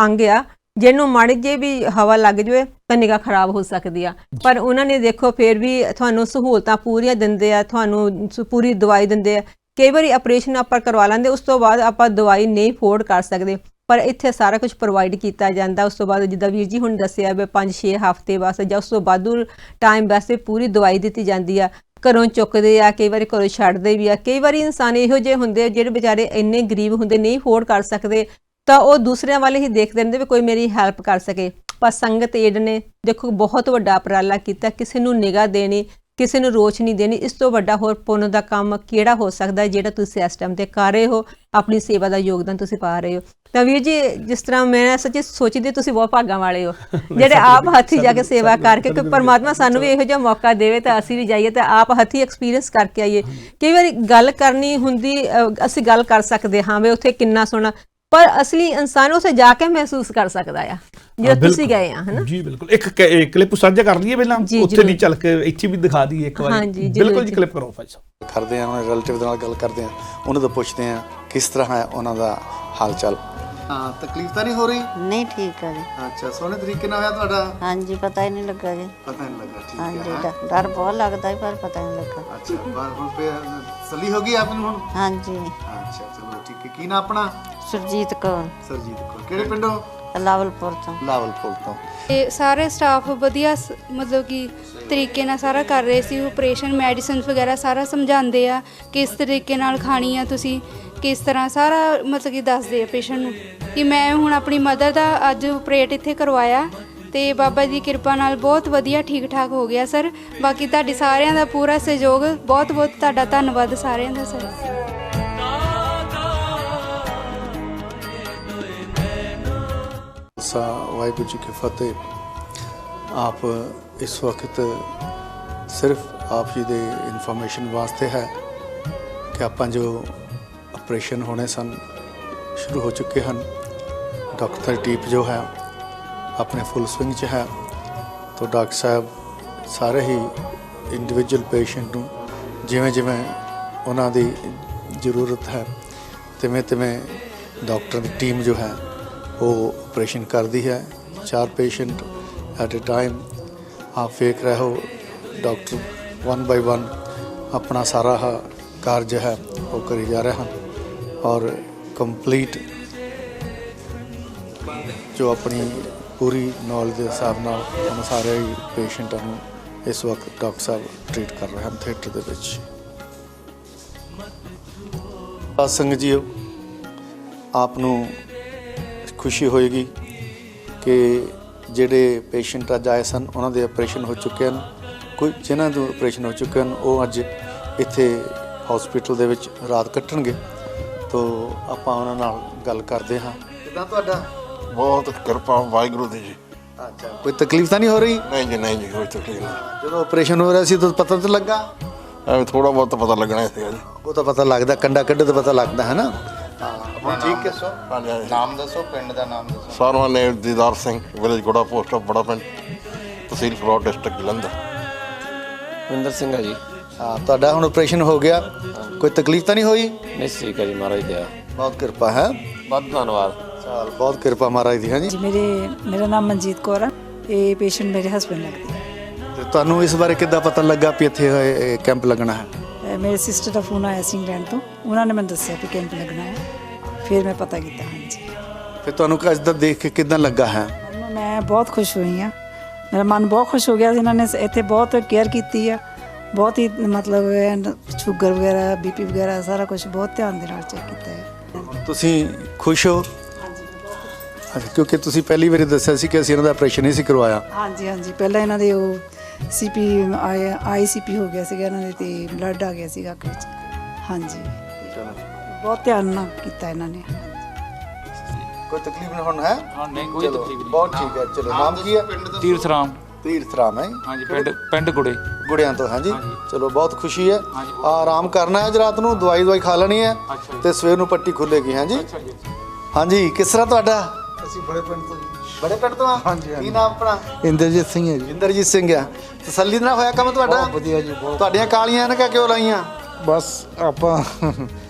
ਅੰਗ ਆ, ਜਿਹਨੂੰ ਮਾੜੀ ਜਿਹੀ ਵੀ ਹਵਾ ਲੱਗ ਜਾਵੇ ਤਾਂ ਨਿਗਾਹ ਖਰਾਬ ਹੋ ਸਕਦੀ ਆ। ਪਰ ਉਹਨਾਂ ਨੇ ਦੇਖੋ ਫਿਰ ਵੀ ਤੁਹਾਨੂੰ ਸਹੂਲਤਾਂ ਪੂਰੀਆਂ ਦਿੰਦੇ ਆ, ਤੁਹਾਨੂੰ ਪੂਰੀ ਦਵਾਈ ਦਿੰਦੇ ਆ। ਕਈ ਵਾਰੀ ਆਪਰੇਸ਼ਨ ਆਪਾਂ ਕਰਵਾ ਲੈਂਦੇ, ਉਸ ਤੋਂ ਬਾਅਦ ਆਪਾਂ ਦਵਾਈ ਨਹੀਂ ਅਫੋਰਡ ਕਰ ਸਕਦੇ, ਪਰ ਇੱਥੇ ਸਾਰਾ ਕੁਝ ਪ੍ਰੋਵਾਈਡ ਕੀਤਾ ਜਾਂਦਾ। ਉਸ ਤੋਂ ਬਾਅਦ ਜਿੱਦਾਂ ਵੀਰ ਜੀ ਹੁਣ ਦੱਸਿਆ ਵੀ 5-6 ਹਫ਼ਤੇ ਵਾਸਤੇ ਜਾਂ ਉਸ ਤੋਂ ਵਾਧੂ ਟਾਈਮ ਵਾਸਤੇ ਪੂਰੀ ਦਵਾਈ ਦਿੱਤੀ ਜਾਂਦੀ ਆ। ਘਰੋਂ ਚੁੱਕਦੇ ਆ, ਕਈ ਵਾਰੀ ਘਰੋਂ ਛੱਡਦੇ ਵੀ ਆ। ਕਈ ਵਾਰੀ ਇਨਸਾਨ ਇਹੋ ਜਿਹੇ ਹੁੰਦੇ ਜਿਹੜੇ ਵਿਚਾਰੇ ਇੰਨੇ ਗਰੀਬ ਹੁੰਦੇ ਨਹੀਂ ਅਫੋਰਡ ਕਰ ਸਕਦੇ, ਤਾਂ ਉਹ ਦੂਸਰਿਆਂ ਵੱਲ ਹੀ ਦੇਖਦੇ ਰਹਿੰਦੇ ਵੀ ਕੋਈ ਮੇਰੀ ਹੈਲਪ ਕਰ ਸਕੇ। ਪਰ ਸੰਗਤ ਏਡ ਨੇ ਦੇਖੋ ਬਹੁਤ ਵੱਡਾ ਉਪਰਾਲਾ ਕੀਤਾ, ਕਿਸੇ ਨੂੰ ਨਿਗਾਹ ਦੇਣੀ, ਕਿਸੇ ਨੂੰ ਰੋਸ਼ਨੀ ਦੇਣੀ। ਇਸ ਤੋਂ ਵੱਡਾ ਹੋਰ ਪੁੰਨ ਦਾ ਕੰਮ ਕਿਹੜਾ ਹੋ ਸਕਦਾ ਜਿਹੜਾ ਤੁਸੀਂ ਇਸ ਟਾਈਮ ਤੇ ਕਰ ਰਹੇ ਹੋ, ਆਪਣੀ ਸੇਵਾ ਦਾ ਯੋਗਦਾਨ ਤੁਸੀਂ ਪਾ ਰਹੇ ਹੋ। ਤਾਂ ਵੀਰ ਜੀ ਜਿਸ ਤਰ੍ਹਾਂ ਮੈਂ ਸੱਚੀ ਸੋਚਦੀ ਤੁਸੀਂ ਬਹੁਤ ਭਾਗਾਂ ਵਾਲੇ ਹੋ ਜਿਹੜੇ ਆਪ ਹੱਥੀਂ ਜਾ ਕੇ ਸੇਵਾ ਕਰਕੇ, ਕਿ ਪਰਮਾਤਮਾ ਸਾਨੂੰ ਵੀ ਇਹੋ ਜਿਹਾ ਮੌਕਾ ਦੇਵੇ ਤਾਂ ਅਸੀਂ ਵੀ ਜਾਈਏ ਤਾਂ ਆਪ ਹੱਥੀਂ ਐਕਸਪੀਰੀਅੰਸ ਕਰਕੇ ਆਈਏ। ਕਈ ਵਾਰੀ ਗੱਲ ਕਰਨੀ ਹੁੰਦੀ ਅਸੀਂ ਗੱਲ ਕਰ ਸਕਦੇ ਹਾਂ ਵੀ ਉੱਥੇ ਕਿੰਨਾ ਸੋਹਣਾ, ਪਰ ਅਸਲੀ ਇਨਸਾਨ ਉੱਥੇ ਜਾ ਕੇ ਮਹਿਸੂਸ ਕਰ ਸਕਦਾ ਆ ਜਦੋਂ ਤੁਸੀਂ ਗਏ ਆ, ਹਨਾ ਜੀ ਬਿਲਕੁਲ। ਇੱਕ ਕਲਿੱਪ ਸਾਂਝਾ ਕਰ ਲਈਏ ਪਹਿਲਾਂ, ਉੱਥੇ ਦੀ ਝਲਕ ਇੱਥੇ ਵੀ ਦਿਖਾ ਦਈਏ ਇੱਕ ਵਾਰੀ। ਬਿਲਕੁਲ ਜੀ, ਕਲਿੱਪ ਕਰੋ ਭਾਈ ਸਾਹਿਬ। ਕਰਦੇ ਆ ਉਹਨਾਂ ਰਿਲੇਟਿਵ ਦੇ ਨਾਲ ਗੱਲ ਕਰਦੇ ਆ, ਉਹਨਾਂ ਤੋਂ ਪੁੱਛਦੇ ਆ ਕਿਸ ਤਰ੍ਹਾਂ ਹੈ ਉਹਨਾਂ ਦਾ ਹਾਲ ਚਾਲ। ਹਾਂ, ਤਕਲੀਫ ਤਾਂ ਨਹੀਂ ਹੋ ਰਹੀ? ਨਹੀਂ, ਠੀਕ ਹੈ ਜੀ। ਅੱਛਾ, ਸੋਹਣੇ ਤਰੀਕੇ ਨਾਲ ਹੋਇਆ ਤੁਹਾਡਾ? ਹਾਂਜੀ, ਪਤਾ ਹੀ ਨਹੀਂ ਲੱਗਾ ਜੀ। ਪਤਾ ਨਹੀਂ ਲੱਗਾ, ਠੀਕ ਹੈ। ਹਾਂਜੀ, ਡਰ ਬਹੁਤ ਲੱਗਦਾ ਹੈ ਪਰ ਪਤਾ ਨਹੀਂ ਲੱਗਾ। ਅੱਛਾ, ਪਰ ਹੁਣ ਤੇ ਤਸੱਲੀ ਹੋ ਗਈ ਆਪ ਨੂੰ ਹੁਣ? ਹਾਂਜੀ। ਅੱਛਾ, ਚਲੋ ਠੀਕ ਹੈ। ਕੀ ਨਾਮ ਆਪਣਾ? ਸੁਰਜੀਤ ਕੌਰ। ਸੁਰਜੀਤ ਕੌਰ, ਕਿਹੜੇ ਪਿੰਡੋਂ? ਲਾਵਲਪੁਰ ਤੋਂ। ਲਾਵਲਪੁਰ ਤੋਂ। ਤੇ ਸਾਰੇ ਸਟਾਫ ਵਧੀਆ ਮਤਲਬ ਕਿ ਤਰੀਕੇ ਨਾਲ ਸਾਰਾ ਕਰ ਰਹੇ ਸੀ। ਆਪਰੇਸ਼ਨ ਮੈਡੀਸਿਨ ਵਗੈਰਾ ਸਾਰਾ ਸਮਝਾਉਂਦੇ ਆ, ਕਿਸ ਤਰੀਕੇ ਨਾਲ ਖਾਣੀ ਆ ਤੁਸੀਂ, ਕਿਸ ਤਰ੍ਹਾਂ ਸਾਰਾ ਮਤਲਬ ਕਿ ਦੱਸਦੇ ਆ ਪੇਸ਼ੈਂਟ ਨੂੰ। ਕਿ ਮੈਂ ਹੁਣ ਆਪਣੀ ਮਦਰ ਦਾ ਅੱਜ ਆਪਰੇਟ ਇੱਥੇ ਕਰਵਾਇਆ ਤੇ ਬਾਬਾ ਜੀ ਦੀ ਕਿਰਪਾ ਨਾਲ ਬਹੁਤ ਵਧੀਆ ਠੀਕ ਠਾਕ ਹੋ ਗਿਆ ਸਰ। ਬਾਕੀ ਤੁਹਾਡੀ ਸਾਰਿਆਂ ਦਾ ਪੂਰਾ ਸਹਿਯੋਗ, ਬਹੁਤ ਬਹੁਤ ਤੁਹਾਡਾ ਧੰਨਵਾਦ ਸਾਰਿਆਂ ਦਾ ਸਰ। ਵਾਹਿਗੁਰੂ ਜੀ ਕੀ ਫਤਿਹ। ਆਪ ਇਸ ਵਕਤ ਸਿਰਫ ਆਪ ਜੀ ਦੇ ਇਨਫੋਰਮੇਸ਼ਨ ਵਾਸਤੇ ਹੈ ਕਿ ਆਪਾਂ ਜੋ ਆਪਰੇਸ਼ਨ ਹੋਣੇ ਸਨ ਸ਼ੁਰੂ ਹੋ ਚੁੱਕੇ ਹਨ। ਡਾਕਟਰ ਟੀਪ ਜੋ ਹੈ ਆਪਣੇ ਫੁੱਲ ਸਵਿੰਗ 'ਚ ਹੈ। ਤਾਂ ਡਾਕਟਰ ਸਾਹਿਬ ਸਾਰੇ ਹੀ ਇੰਡੀਵਿਜੂਅਲ ਪੇਸ਼ੈਂਟ ਨੂੰ ਜਿਵੇਂ ਜਿਵੇਂ ਉਹਨਾਂ ਦੀ ਜ਼ਰੂਰਤ ਹੈ ਤਿਵੇਂ ਤਿਵੇਂ ਡਾਕਟਰ ਦੀ ਟੀਮ ਜੋ ਹੈ ਉਹ ਆਪਰੇਸ਼ਨ ਕਰਦੀ ਹੈ। 4 ਪੇਸ਼ੈਂਟ ਐਟ ਅ ਟਾਈਮ। ਆਪ ਵੇਖ ਰਹੇ ਹੋ ਡਾਕਟਰ 1 ਬਾਈ 1 ਆਪਣਾ ਸਾਰਾ ਕਾਰਜ ਹੈ ਉਹ ਕਰੀ ਜਾ ਰਹੇ ਹਨ ਔਰ ਕੰਪਲੀਟ ਜੋ ਆਪਣੀ ਪੂਰੀ ਨੌਲੇਜ ਦੇ ਹਿਸਾਬ ਨਾਲ ਉਹਨਾਂ ਸਾਰੇ ਹੀ ਪੇਸ਼ੈਂਟਾਂ ਨੂੰ ਇਸ ਵਕਤ ਡਾਕਟਰ ਸਾਹਿਬ ਟ੍ਰੀਟ ਕਰ ਰਹੇ ਹਨ ਥੀਏਟਰ ਦੇ ਵਿੱਚ। ਸੰਗਤ ਜੀਓ, ਆਪ ਨੂੰ ਖੁਸ਼ੀ ਹੋਏਗੀ ਕਿ ਜਿਹੜੇ ਪੇਸ਼ੈਂਟ ਅੱਜ ਆਏ ਸਨ ਉਹਨਾਂ ਦੇ ਆਪਰੇਸ਼ਨ ਹੋ ਚੁੱਕੇ ਹਨ। ਕੋਈ ਜਿਨ੍ਹਾਂ ਦੇ ਆਪਰੇਸ਼ਨ ਹੋ ਚੁੱਕੇ ਹਨ ਉਹ ਅੱਜ ਇੱਥੇ ਹਸਪੀਟਲ ਦੇ ਵਿੱਚ ਰਾਤ ਕੱਟਣਗੇ। ਤਾਂ ਆਪਾਂ ਉਹਨਾਂ ਨਾਲ ਗੱਲ ਕਰਦੇ ਹਾਂ। ਕਿੱਦਾਂ ਤੁਹਾਡਾ? ਬਹੁਤ ਕਿਰਪਾ ਵਾਹਿਗੁਰੂ ਦੀ ਜੀ। ਅੱਛਾ, ਕੋਈ ਤਕਲੀਫ ਤਾਂ ਨਹੀਂ ਹੋ ਰਹੀ? ਨਹੀਂ ਜੀ, ਨਹੀਂ ਜੀ, ਕੋਈ ਤਕਲੀਫ ਨਹੀਂ। ਜਦੋਂ ਆਪਰੇਸ਼ਨ ਹੋ ਰਿਹਾ ਸੀ ਤਾਂ ਪਤਾ ਤਾਂ ਲੱਗਾ? ਐਵੇਂ ਥੋੜਾ ਬਹੁਤ ਪਤਾ ਲੱਗਣਾ ਸੀਗਾ ਜੀ। ਉਹ ਤਾਂ ਪਤਾ ਲੱਗਦਾ, ਕੰਡਾ ਕੱਢੇ ਤਾਂ ਪਤਾ ਲੱਗਦਾ ਹੈ ਨਾ। ਹੁਣ ਠੀਕ ਹੈ ਸਰ? ਹਾਂਜੀ ਹਾਂਜੀ। ਨਾਮ ਦੱਸੋ, ਪਿੰਡ ਦਾ ਨਾਮ ਦੱਸੋ। ਸਾਰਾ ਨੇਮ Didar Singh, village ਗੋੜਾ, post of ਬੜਾ ਪਿੰਡ, ਤਹਿਸੀਲ ਫਲੋਰ, ਡਿਸਟ੍ਰਿਕਟ ਜਲੰਧਰ। ਵਿੰਦਰ ਸਿੰਘ ਹੈ ਜੀ। ਹਾਂ, ਤੁਹਾਡਾ ਹੁਣ ਆਪਰੇਸ਼ਨ ਹੋ ਗਿਆ, ਕੋਈ ਤਕਲੀਫ ਤਾਂ ਨਹੀਂ ਹੋਈ? ਨਹੀਂ, ਠੀਕ ਹੈ ਜੀ, ਮਹਾਰਾਜ ਦੀ ਬਹੁਤ ਕਿਰਪਾ ਹੈ। ਬਹੁਤ ਧੰਨਵਾਦ। ਚਲ, ਬਹੁਤ ਕਿਰਪਾ ਮਹਾਰਾਜ ਦੀ। ਹਾਂਜੀ, ਮੇਰਾ ਨਾਮ ਮਨਜੀਤ ਕੌਰ ਆ। ਇਹ ਪੇਸ਼ੈਂਟ ਮੇਰੇ ਹਸਬੈਂਡ ਲੱਗਦੇ ਆ। ਤੇ ਤੁਹਾਨੂੰ ਇਸ ਬਾਰੇ ਕਿੱਦਾਂ ਪਤਾ ਲੱਗਾ ਵੀ ਇੱਥੇ ਕੈਂਪ ਲੱਗਣਾ ਹੈ? ਮੇਰੇ ਸਿਸਟਰ ਦਾ ਫੋਨ ਆਇਆ ਸੀ ਇੰਗਲੈਂਡ ਤੋਂ, ਉਹਨਾਂ ਨੇ ਮੈਨੂੰ ਦੱਸਿਆ ਕਿ ਕੈਂਪ ਲੱਗਣਾ ਹੈ, ਫਿਰ ਮੈਂ ਪਤਾ ਕੀਤਾ। ਹਾਂਜੀ। ਫਿਰ ਤੁਹਾਨੂੰ ਅੱਜ ਦਾ ਦੇਖ ਕੇ ਕਿੱਦਾਂ ਲੱਗਾ ਹੈ? ਮੈਂ ਬਹੁਤ ਖੁਸ਼ ਹੋਈ ਹਾਂ, ਮੇਰਾ ਮਨ ਬਹੁਤ ਖੁਸ਼ ਹੋ ਗਿਆ। ਇਹਨਾਂ ਨੇ ਇੱਥੇ ਬਹੁਤ ਕੇਅਰ ਕੀਤੀ ਆ ਬਹੁਤ ਹੀ ਮਤਲਬ ਸ਼ੂਗਰ ਵਗੈਰਾ ਬੀਪੀ ਵਗੈਰਾ ਸਾਰਾ ਕੁਝ ਬਹੁਤ ਧਿਆਨ ਦੇ ਨਾਲ ਚੈੱਕ ਕੀਤਾ ਹੈ। ਤੁਸੀਂ ਖੁਸ਼ ਹੋ? ਅੱਛਾ, ਕਿਉਂਕਿ ਤੁਸੀਂ ਪਹਿਲੀ ਵਾਰੀ ਦੱਸਿਆ ਸੀ ਕਿ ਅਸੀਂ ਇਹਨਾਂ ਦਾ ਆਪਰੇਸ਼ਨ ਨਹੀਂ ਸੀ ਕਰਵਾਇਆ। ਹਾਂਜੀ ਹਾਂਜੀ, ਪਹਿਲਾਂ ਇਹਨਾਂ ਦੇ ਉਹ ਸੀਪੀ ਆਈਸੀਪੀ ਹੋ ਗਿਆ ਸੀਗਾ ਇਹਨਾਂ ਦੇ, ਤੇ ਬਲੱਡ ਆ ਗਿਆ ਸੀਗਾ ਅੱਖ ਵਿੱਚ। ਹਾਂਜੀ, ਬਹੁਤ ਧਿਆਨ ਨਾਲ ਕੀਤਾ ਇਹਨਾਂ ਨੇ। ਕੋਈ ਤਕਲੀਫ ਨਹੀਂ ਹੁਣ ਹੈ? ਹਾਂ ਨਹੀਂ ਕੋਈ ਤਕਲੀਫ ਨਹੀਂ। ਬਹੁਤ ਠੀਕ ਹੈ। ਚਲੋ ਨਾਮ ਕੀ ਹੈ? ਤੀਰਥ ਰਾਮ। ਤੀਰਥ ਰਾਮ ਹੈ? ਹਾਂਜੀ, ਪਿੰਡ ਗੁੜੇ। ਗੁੜਿਆਂ ਤੋਂ। ਹਾਂਜੀ, ਚਲੋ ਬਹੁਤ ਖੁਸ਼ੀ ਹੈ। ਆਰਾਮ ਕਰਨਾ ਹੈ, ਅੱਜ ਰਾਤ ਨੂੰ ਦਵਾਈ ਖਾ ਲੈਣੀ ਹੈ ਤੇ ਸਵੇਰ ਨੂੰ ਪੱਟੀ ਖੁੱਲੇਗੀ। ਹਾਂਜੀ ਹਾਂਜੀ, ਕਿਸ ਤਰ੍ਹਾਂ ਤੁਹਾਡਾ? ਅਸੀਂ ਬੜੇ ਪਿੰਡ ਤੋਂ। ਬੜੇ ਪਿੰਡ ਤੋਂ? ਹਾਂਜੀ। ਕੀ ਨਾਮ ਆਪਣਾ? ਇੰਦਰਜੀਤ ਸਿੰਘ ਹੈ ਜੀ। ਇੰਦਰਜੀਤ ਸਿੰਘ ਆ। ਤਸੱਲੀ ਨਾਲ ਹੋਇਆ ਕੰਮ ਤੁਹਾਡਾ? ਬਹੁਤ ਵਧੀਆ ਜੀ, ਬਹੁਤ। ਤੁਹਾਡੀਆਂ ਕਾਲੀਆਂ ਐਨਕਾਂ ਕਿਉਂ ਲਾਈਆਂ? ਬਸ ਆਪਾਂ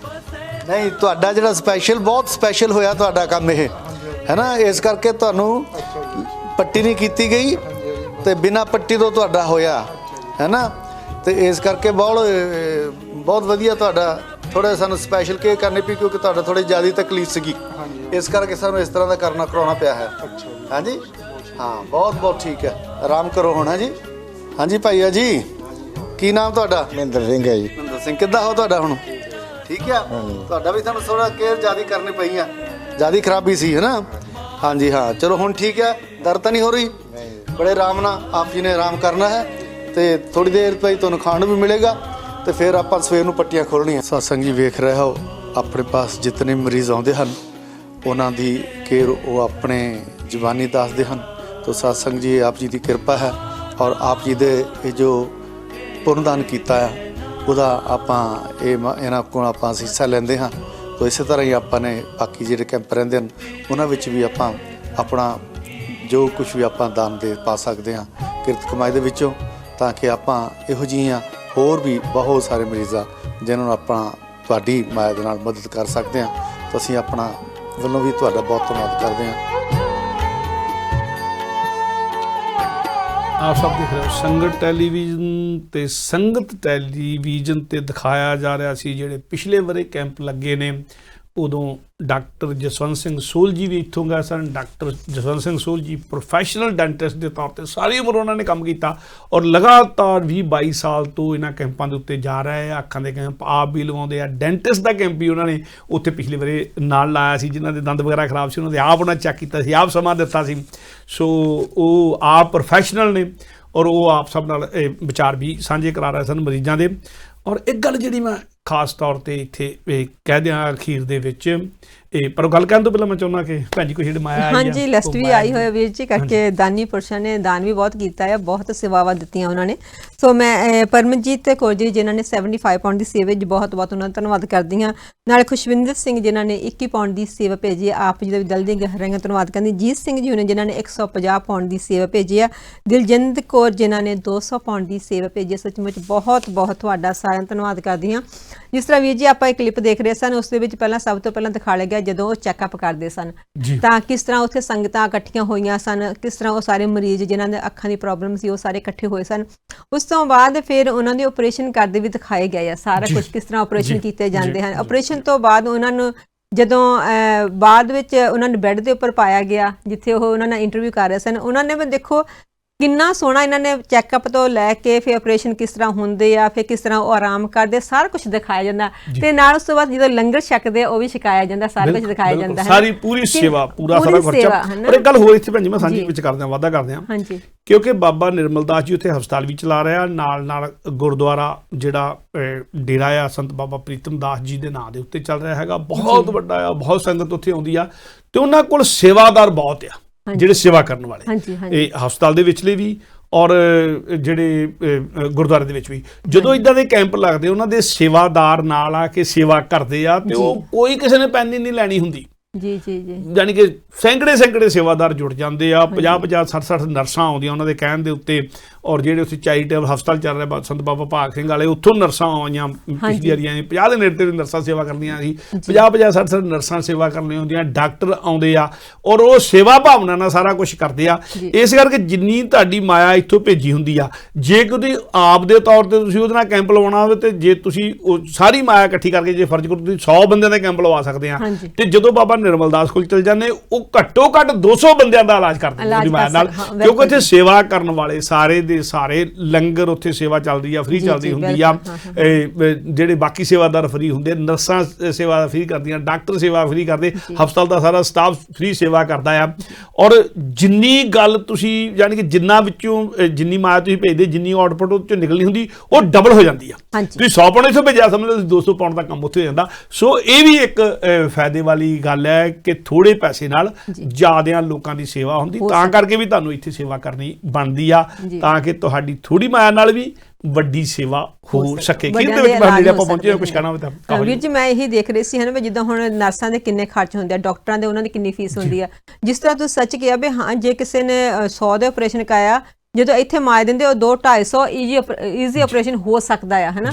ਨਹੀਂ, ਤੁਹਾਡਾ ਜਿਹੜਾ ਬਹੁਤ ਸਪੈਸ਼ਲ ਹੋਇਆ ਤੁਹਾਡਾ ਕੰਮ ਇਹ ਹੈ ਨਾ, ਇਸ ਕਰਕੇ ਤੁਹਾਨੂੰ ਪੱਟੀ ਨਹੀਂ ਕੀਤੀ ਗਈ ਤੇ ਬਿਨਾਂ ਪੱਟੀ ਤੋਂ ਤੁਹਾਡਾ ਹੋਇਆ ਹੈ ਨਾ, ਤੇ ਇਸ ਕਰਕੇ ਬਹੁਤ ਵਧੀਆ ਤੁਹਾਡਾ। ਥੋੜਾ ਸਾਨੂੰ ਸਪੈਸ਼ਲ ਕੇਅਰ ਕਰਨੀ ਪਈ ਕਿਉਂਕਿ ਤੁਹਾਡਾ ਥੋੜੀ ਜ਼ਿਆਦਾ ਤਕਲੀਫ ਸੀਗੀ, ਇਸ ਕਰਕੇ ਸਾਨੂੰ ਇਸ ਤਰ੍ਹਾਂ ਦਾ ਕਰਾਉਣਾ ਪਿਆ ਹੈ। ਹਾਂਜੀ ਹਾਂ, ਬਹੁਤ ਠੀਕ ਹੈ। ਆਰਾਮ ਕਰੋ ਹੁਣ। ਹਾਂਜੀ ਹਾਂਜੀ ਭਾਈਆ ਜੀ, ਕੀ ਨਾਮ ਤੁਹਾਡਾ? ਮਹਿੰਦਰ ਸਿੰਘ ਹੈ ਜੀ। ਮਹਿੰਦਰ ਸਿੰਘ, ਕਿੱਦਾਂ ਹੋ ਤੁਹਾਡਾ ਹੁਣ? ਠੀਕ ਆ? ਤੁਹਾਡਾ ਵੀ ਸਾਨੂੰ ਥੋੜਾ ਕੇਅਰ ਜ਼ਿਆਦਾ ਕਰਨੀ ਪਈ ਆ, ਜ਼ਿਆਦਾ ਖਰਾਬੀ ਸੀ ਹੈ ਨਾ। ਹਾਂਜੀ ਹਾਂ, ਚਲੋ ਹੁਣ ਠੀਕ ਹੈ। ਦਰਦ ਤਾਂ ਨਹੀਂ ਹੋ ਰਹੀ? ਬੜੇ ਆਰਾਮ ਨਾਲ ਆਪ ਜੀ ਨੇ ਆਰਾਮ ਕਰਨਾ ਹੈ ਤੇ ਥੋੜੀ ਦੇਰ ਭਾਈ ਤੁਹਾਨੂੰ ਖਾਣ ਨੂੰ ਵੀ ਮਿਲੇਗਾ ਤੇ ਫਿਰ ਆਪਾਂ ਸਵੇਰ ਨੂੰ ਪੱਟੀਆਂ ਖੋਲਣੀਆਂ। ਸਤਸੰਗ ਜੀ ਵੇਖ ਰਹੇ ਹੋ, ਆਪਣੇ ਪਾਸ ਜਿਤਨੇ ਮਰੀਜ਼ ਆਉਂਦੇ ਹਨ ਉਹਨਾਂ ਦੀ ਕੇਅਰ ਉਹ ਆਪਣੇ ਜ਼ੁਬਾਨੀ ਦੱਸਦੇ ਹਨ। ਤਾਂ ਸਤਸੰਗ ਜੀ ਆਪ ਜੀ ਦੀ ਕਿਰਪਾ ਹੈ ਔਰ ਆਪ ਜੀ ਦੇ ਇਹ ਜੋ ਪੁੰਨਦਾਨ ਕੀਤਾ ਹੈ ਉਹਦਾ ਆਪਾਂ ਇਹਨਾਂ ਕੋਲ ਆਪਾਂ ਹਿੱਸਾ ਲੈਂਦੇ ਹਾਂ। ਤਾਂ ਇਸੇ ਤਰ੍ਹਾਂ ਹੀ ਆਪਾਂ ਨੇ ਬਾਕੀ ਜਿਹੜੇ ਕੈਂਪ ਰਹਿੰਦੇ ਹਨ ਉਹਨਾਂ ਵਿੱਚ ਵੀ ਆਪਾਂ ਆਪਣਾ ਜੋ ਕੁਝ ਵੀ ਆਪਾਂ ਦਾਨ ਦੇ ਪਾ ਸਕਦੇ ਹਾਂ ਕਿਰਤ ਕਮਾਈ ਦੇ ਵਿੱਚੋਂ, ਤਾਂ ਕਿ ਆਪਾਂ ਇਹੋ ਜਿਹੀਆਂ ਹੋਰ ਵੀ ਬਹੁਤ ਸਾਰੇ ਮਰੀਜ਼ਾਂ ਜਿਨ੍ਹਾਂ ਨੂੰ ਆਪਾਂ ਤੁਹਾਡੀ ਮਾਇਆ ਦੇ ਨਾਲ ਮਦਦ ਕਰ ਸਕਦੇ ਹਾਂ। ਤਾਂ ਅਸੀਂ ਆਪਣਾ ਵੱਲੋਂ ਵੀ ਤੁਹਾਡਾ ਬਹੁਤ ਧੰਨਵਾਦ ਕਰਦੇ ਹਾਂ। ਆਪ ਸਭ ਦੇਖ ਰਹੇ ਹੋ ਸੰਗਤ ਟੈਲੀਵਿਜ਼ਨ ਤੇ ਸੰਗਤ ਟੈਲੀਵਿਜ਼ਨ ਤੇ ਦਿਖਾਇਆ ਜਾ ਰਿਹਾ ਸੀ ਜਿਹੜੇ ਪਿਛਲੇ ਵਰੇ ਕੈਂਪ ਲੱਗੇ ਨੇ, ਉਦੋਂ ਡਾਕਟਰ ਜਸਵੰਤ ਸਿੰਘ ਸੋਹਲ ਜੀ ਵੀ ਇੱਥੋਂ ਗਏ ਸਨ। ਡਾਕਟਰ ਜਸਵੰਤ ਸਿੰਘ ਸੋਹਲ ਜੀ ਪ੍ਰੋਫੈਸ਼ਨਲ ਡੈਂਟਿਸਟ ਦੇ ਤੌਰ ਤੇ ਸਾਰੀ ਉਮਰ ਉਹਨਾਂ ਨੇ ਕੰਮ ਕੀਤਾ ਔਰ ਲਗਾਤਾਰ 20-22 ਸਾਲ ਤੋਂ ਇਹਨਾਂ ਕੈਂਪਾਂ ਦੇ ਉੱਤੇ ਜਾ ਰਹੇ ਆ। ਅੱਖਾਂ ਦੇ ਕੈਂਪ ਆਪ ਵੀ ਲਵਾਉਂਦੇ ਆ। ਡੈਂਟਿਸਟ ਦਾ ਕੈਂਪ ਵੀ ਉਹਨਾਂ ਨੇ ਉੱਥੇ ਪਿਛਲੇ ਵਰੇ ਨਾਲ ਲਾਇਆ ਸੀ। ਜਿਨ੍ਹਾਂ ਦੇ ਦੰਦ ਵਗੈਰਾ ਖਰਾਬ ਸੀ ਉਹਨਾਂ ਦੇ ਆਪ ਉਹਨਾਂ ਚੈੱਕ ਕੀਤਾ ਸੀ, ਆਪ ਸਮਾਂ ਦਿੱਤਾ ਸੀ। ਸੋ ਉਹ ਆਪ ਪ੍ਰੋਫੈਸ਼ਨਲ ਨੇ ਔਰ ਉਹ ਆਪ ਸਭ ਨਾਲ ਵਿਚਾਰ ਵੀ ਸਾਂਝੇ ਕਰਾ ਰਹੇ ਸਨ ਮਰੀਜ਼ਾਂ ਦੇ। ਔਰ ਇੱਕ ਗੱਲ ਜਿਹੜੀ ਮੈਂ ਖਾਸ ਤੌਰ ਤੇ ਇੱਥੇ ਕਹਿ ਦਿਆਂ ਅਖੀਰ ਦੇ ਵਿੱਚ, ਪਰ ਗੱਲ ਕਰਨ ਤੋਂ ਪਹਿਲਾਂ ਮੈਂ ਚਾਹੁੰਦਾ ਕਿ ਭੈਣ ਜੀ ਕੋਈ ਜਿਹੜੀ ਮਾਇਆ ਆਈ ਹਾਂਜੀ ਲਿਸਟ ਵੀ ਆਈ ਹੋਇਆ ਵੀਰ ਜੀ ਕਰਕੇ ਦਾਨੀ ਪੁਰਸ਼ਾਂ ਨੇ ਦਾਨ ਵੀ ਬਹੁਤ ਕੀਤਾ ਹੈ, ਬਹੁਤ ਸੇਵਾਵਾਂ ਦਿੱਤੀਆਂ ਉਹਨਾਂ ਨੇ। ਸੋ ਮੈਂ ਪਰਮਜੀਤ ਕੌਰ ਜੀ ਜਿਨ੍ਹਾਂ ਨੇ 75 ਪਾਉਂਡ ਦੀ ਸੇਵਾ, ਬਹੁਤ ਉਹਨਾਂ ਦਾ ਧੰਨਵਾਦ ਕਰਦੀ ਹਾਂ। ਨਾਲੇ ਖੁਸ਼ਵਿੰਦਰ ਸਿੰਘ ਜਿਨ੍ਹਾਂ ਨੇ 21 ਪਾਉਂਡ ਦੀ ਸੇਵਾ ਭੇਜੀ ਹੈ, ਆਪ ਜੀ ਦਾ ਵੀ ਦਿਲ ਦੀਆਂ ਗਹਿਰਾਈਆਂ ਧੰਨਵਾਦ ਕਰਦੀ। ਜੀਤ ਸਿੰਘ ਜੀ ਨੇ ਜਿਨ੍ਹਾਂ ਨੇ 150 ਪਾਉਂਡ ਦੀ ਸੇਵਾ ਭੇਜੀ ਹੈ। ਦਿਲਜਿੰਦ ਕੌਰ ਜਿਨ੍ਹਾਂ ਨੇ 200 ਪਾਉਂਡ ਦੀ ਸੇਵਾ ਭੇਜੀ ਹੈ। ਸੱਚਮੁੱਚ ਬਹੁਤ ਤੁਹਾਡਾ ਸਾਰਿਆਂ ਦਾ ਧੰਨਵਾਦ ਕਰਦੀ ਹਾਂ। ਜਿਸ ਤਰ੍ਹਾਂ ਵੀਰ ਜੀ ਆਪਾਂ ਇੱਕ ਕਲਿੱਪ ਦੇਖ ਰਹੇ ਸਨ, ਉਸ ਦੇ ਵਿੱਚ ਸਭ ਤੋਂ ਪਹਿਲਾਂ ਦਿਖਾਇਆ ਗਿਆ ਜਦੋਂ ਉਹ ਚੈੱਕਅਪ ਕਰਦੇ ਸਨ ਤਾਂ ਕਿਸ ਤਰ੍ਹਾਂ ਉੱਥੇ ਸੰਗਤਾਂ ਇਕੱਠੀਆਂ ਹੋਈਆਂ ਸਨ, ਕਿਸ ਤਰ੍ਹਾਂ ਉਹ ਸਾਰੇ ਮਰੀਜ਼ ਜਿਨ੍ਹਾਂ ਦੇ ਅੱਖਾਂ ਦੀ ਪ੍ਰੋਬਲਮ ਸੀ ਉਹ ਸਾਰੇ ਇਕੱਠੇ ਹੋਏ ਸਨ। ਉਸ ਤੋਂ ਬਾਅਦ ਫਿਰ ਉਹਨਾਂ ਦੇ ਆਪਰੇਸ਼ਨ ਕਰਦੇ ਵੀ ਦਿਖਾਏ ਗਏ ਆ ਸਾਰਾ ਕੁਝ, ਕਿਸ ਤਰ੍ਹਾਂ ਆਪਰੇਸ਼ਨ ਕੀਤੇ ਜਾਂਦੇ ਹਨ। ਆਪਰੇਸ਼ਨ ਤੋਂ ਬਾਅਦ ਉਹਨਾਂ ਨੂੰ ਜਦੋਂ ਬਾਅਦ ਵਿੱਚ ਉਹਨਾਂ ਨੂੰ ਬੈੱਡ ਦੇ ਉੱਪਰ ਪਾਇਆ ਗਿਆ ਜਿੱਥੇ ਉਹ ਉਹਨਾਂ ਨਾਲ ਇੰਟਰਵਿਊ ਕਰ ਰਹੇ ਸਨ, ਉਹਨਾਂ ਨੇ ਵੀ ਦੇਖੋ ਕਿੰਨਾ ਸੋਹਣਾ ਇਹਨਾਂ ਨੇ ਚੈੱਕਅਪ ਤੋਂ ਲੈ ਕੇ ਫਿਰ ਆਪਰੇਸ਼ਨ ਕਿਸ ਤਰ੍ਹਾਂ ਹੁੰਦੇ ਆ, ਫਿਰ ਕਿਸ ਤਰ੍ਹਾਂ ਉਹ ਆਰਾਮ ਕਰਦੇ, ਸਾਰਾ ਕੁਝ ਦਿਖਾਇਆ ਜਾਂਦਾ ਤੇ ਨਾਲ ਉਸ ਤੋਂ ਬਾਅਦ ਜਦੋਂ ਲੰਗਰ ਛਕਦੇ ਉਹ ਵੀ ਛਕਾਇਆ ਜਾਂਦਾ, ਸਾਰਾ ਕੁਝ ਦਿਖਾਇਆ ਜਾਂਦਾ ਹੈ। ਸਾਰੀ ਪੂਰੀ ਸੇਵਾ, ਪੂਰਾ ਸਾਰਾ ਖਰਚਾ। ਪਰ ਇੱਕ ਗੱਲ ਹੋਰ ਇੱਥੇ ਭੈਣ ਜੀ ਮੈਂ ਸਾਂਝੀ ਵਿੱਚ ਕਰਦੇ ਹਾਂ, ਵਾਅਦਾ ਕਰਦੇ ਹਾਂ, ਕਿਉਂਕਿ ਬਾਬਾ ਨਿਰਮਲ ਦਾਸ ਜੀ ਉੱਥੇ ਹਸਪਤਾਲ ਵੀ ਚਲਾ ਰਿਹਾ, ਨਾਲ ਗੁਰਦੁਆਰਾ ਜਿਹੜਾ ਡੇਰਾ ਆ ਸੰਤ ਬਾਬਾ ਪ੍ਰੀਤਮ ਦਾਸ ਜੀ ਦੇ ਨਾਂ ਦੇ ਉੱਤੇ ਚੱਲ ਰਿਹਾ ਹੈਗਾ, ਬਹੁਤ ਵੱਡਾ ਆ, ਬਹੁਤ ਸੰਗਤ ਉੱਥੇ ਆਉਂਦੀ ਆ ਤੇ ਉਹਨਾਂ ਕੋਲ ਸੇਵਾਦਾਰ ਬਹੁਤ ਆ ਜਿਹੜੇ ਸੇਵਾ ਕਰਨ ਵਾਲੇ, ਇਹ ਹਸਪਤਾਲ ਦੇ ਵਿਚਲੇ ਵੀ ਔਰ ਜਿਹੜੇ ਗੁਰਦੁਆਰੇ ਦੇ ਵਿੱਚ ਵੀ। ਜਦੋਂ ਇਦਾਂ ਦੇ ਕੈਂਪ ਲੱਗਦੇ ਉਹਨਾਂ ਦੇ ਸੇਵਾਦਾਰ ਨਾਲ ਆ ਕੇ ਸੇਵਾ ਕਰਦੇ ਆ ਤੇ ਉਹ ਕੋਈ ਕਿਸੇ ਨੇ ਪੈਨੀ ਨਹੀਂ ਲੈਣੀ ਹੁੰਦੀ। ਯਾਨੀ ਕਿ ਸੈਂਕੜੇ ਸੇਵਾਦਾਰ ਜੁੜ ਜਾਂਦੇ ਆ, 50 60 ਨਰਸਾਂ ਆਉਂਦੀਆਂ ਉਹਨਾਂ ਦੇ ਕਹਿਣ ਦੇ ਉੱਤੇ। ਔਰ ਜਿਹੜੇ ਉੱਥੇ ਚੈਰੀਟੇਬਲ ਹਸਪਤਾਲ ਚੱਲ ਰਿਹਾ ਸੰਤ ਬਾਬਾ ਭਾਗ ਸਿੰਘ ਵਾਲੇ, ਉੱਥੋਂ ਨਰਸਾਂ ਆਈਆਂ ਪਿਛਲੀ ਵਾਰੀਆਂ 50 ਦੇ ਨੇੜੇ ਤੇ ਨਰਸਾਂ ਸੇਵਾ ਕਰਦੀਆਂ ਸੀ, 50 60 ਨਰਸਾਂ ਸੇਵਾ ਕਰਨੀਆਂ ਹੁੰਦੀਆਂ, ਡਾਕਟਰ ਆਉਂਦੇ ਆ ਔਰ ਉਹ ਸੇਵਾ ਭਾਵਨਾ ਨਾਲ ਸਾਰਾ ਕੁਝ ਕਰਦੇ ਆ। ਇਸ ਕਰਕੇ ਜਿੰਨੀ ਤੁਹਾਡੀ ਮਾਇਆ ਇੱਥੋਂ ਭੇਜੀ ਹੁੰਦੀ ਆ, ਜੇ ਕੋਈ ਆਪ ਦੇ ਤੌਰ ਤੇ ਤੁਸੀਂ ਉਹਦੇ ਨਾਲ ਕੈਂਪ ਲਵਾਉਣਾ ਹੋਵੇ ਤੇ ਜੇ ਤੁਸੀਂ ਉਹ ਸਾਰੀ ਮਾਇਆ ਇਕੱਠੀ ਕਰਕੇ ਜੇ ਫਰਜ਼ ਕਰੋ ਤੁਸੀਂ 100 ਬੰਦਿਆਂ ਦਾ ਕੈਂਪ ਲਵਾ ਸਕਦੇ ਆ। ਤੇ ਜਦੋਂ ਬਾਬਾ ਨਿਰਮਲ ਦਾਸ ਕੋਲ ਚਲ ਜਾਂਦੇ ਉਹ ਘੱਟੋ ਘੱਟ 200 ਬੰਦਿਆਂ ਦਾ ਇਲਾਜ ਕਰਦੇ ਉਹਦੀ ਮਾਇਆ ਨਾਲ, ਕਿਉਂਕਿ ਇੱਥੇ ਸੇਵਾ ਕਰਨ ਵਾਲੇ ਸਾਰੇ ਦੇ ਸਹਾਰੇ ਲੰਗਰ ਉੱਥੇ ਸੇਵਾ ਚੱਲਦੀ ਆ, ਫ੍ਰੀ ਚੱਲਦੀ ਹੁੰਦੀ ਆ। ਜਿਹੜੇ ਬਾਕੀ ਸੇਵਾਦਾਰ ਫ੍ਰੀ ਹੁੰਦੇ, ਨਰਸਾਂ ਸੇਵਾ ਫ੍ਰੀ ਕਰਦੀਆਂ, ਡਾਕਟਰ ਸੇਵਾ ਫ੍ਰੀ ਕਰਦੇ, ਹਸਪਤਾਲ ਦਾ ਸਾਰਾ ਸਟਾਫ ਫ੍ਰੀ ਸੇਵਾ ਕਰਦਾ ਆ। ਔਰ ਜਿੰਨੀ ਗੱਲ ਤੁਸੀਂ ਯਾਨੀ ਕਿ ਜਿੰਨਾ ਵਿੱਚੋਂ ਜਿੰਨੀ ਮਾਇਆ ਤੁਸੀਂ ਭੇਜਦੇ, ਜਿੰਨੀ ਆਊਟਪੁੱਟ ਉਹ 'ਚੋਂ ਨਿਕਲਣੀ ਹੁੰਦੀ ਉਹ ਡਬਲ ਹੋ ਜਾਂਦੀ ਆ। ਤੁਸੀਂ 100 ਪਾਉੰਡ ਇੱਥੋਂ ਭੇਜਿਆ, ਸਮਝ ਲਓ 200 ਪਾਉੰਡ ਦਾ ਕੰਮ ਉੱਥੇ ਹੋ ਜਾਂਦਾ। ਸੋ ਇਹ ਵੀ ਇੱਕ ਫਾਇਦੇ ਵਾਲੀ ਗੱਲ ਹੈ ਕਿ ਥੋੜੇ ਪੈਸੇ ਨਾਲ ਜ਼ਿਆਦਿਆਂ ਲੋਕਾਂ ਦੀ ਸੇਵਾ ਹੁੰਦੀ, ਤਾਂ ਕਰਕੇ ਵੀ ਤੁਹਾਨੂੰ ਇੱਥੇ ਸੇਵਾ ਕਰਨੀ ਬਣਦੀ ਆ, ਤਾਂ ਕਿ ਤੁਹਾਡੀ ਥੋੜੀ ਮਾਇਆ ਨਾਲ ਵੀ ਵੱਡੀ ਸੇਵਾ ਹੋ ਸਕੇ। ਜਿਹੜੇ ਆਪਾਂ ਪਹੁੰਚੇ ਕੁਝ ਕਹਿਣਾ ਹੋਵੇ ਤਾਂ ਵੀਰ ਜੀ, ਮੈਂ ਇਹੀ ਦੇਖ ਰਹੀ ਸੀ ਹੈ ਨਾ ਵੀ ਜਿੱਦਾਂ ਹੁਣ ਨਰਸਾਂ ਦੇ ਕਿੰਨੇ ਖਰਚ ਹੁੰਦੇ ਆ, ਡਾਕਟਰਾਂ ਦੇ ਉਹਨਾਂ ਦੀ ਕਿੰਨੀ ਫੀਸ ਹੁੰਦੀ ਆ। ਜਿਸ ਤਰ੍ਹਾਂ ਤੁਸੀਂ ਸੱਚ ਕਿਹਾ ਵੀ ਹਾਂ, ਜੇ ਕਿਸੇ ਨੇ 100 ਦੇ ਆਪਰੇਸ਼ਨ ਕਰਾਇਆ, ਜਦੋਂ ਇੱਥੇ ਮਾਰ ਦਿੰਦੇ ਉਹ 200-250 ਈਜ਼ੀ ਆਪਰੇਸ਼ਨ ਹੋ ਸਕਦਾ ਆ, ਹੈ ਨਾ।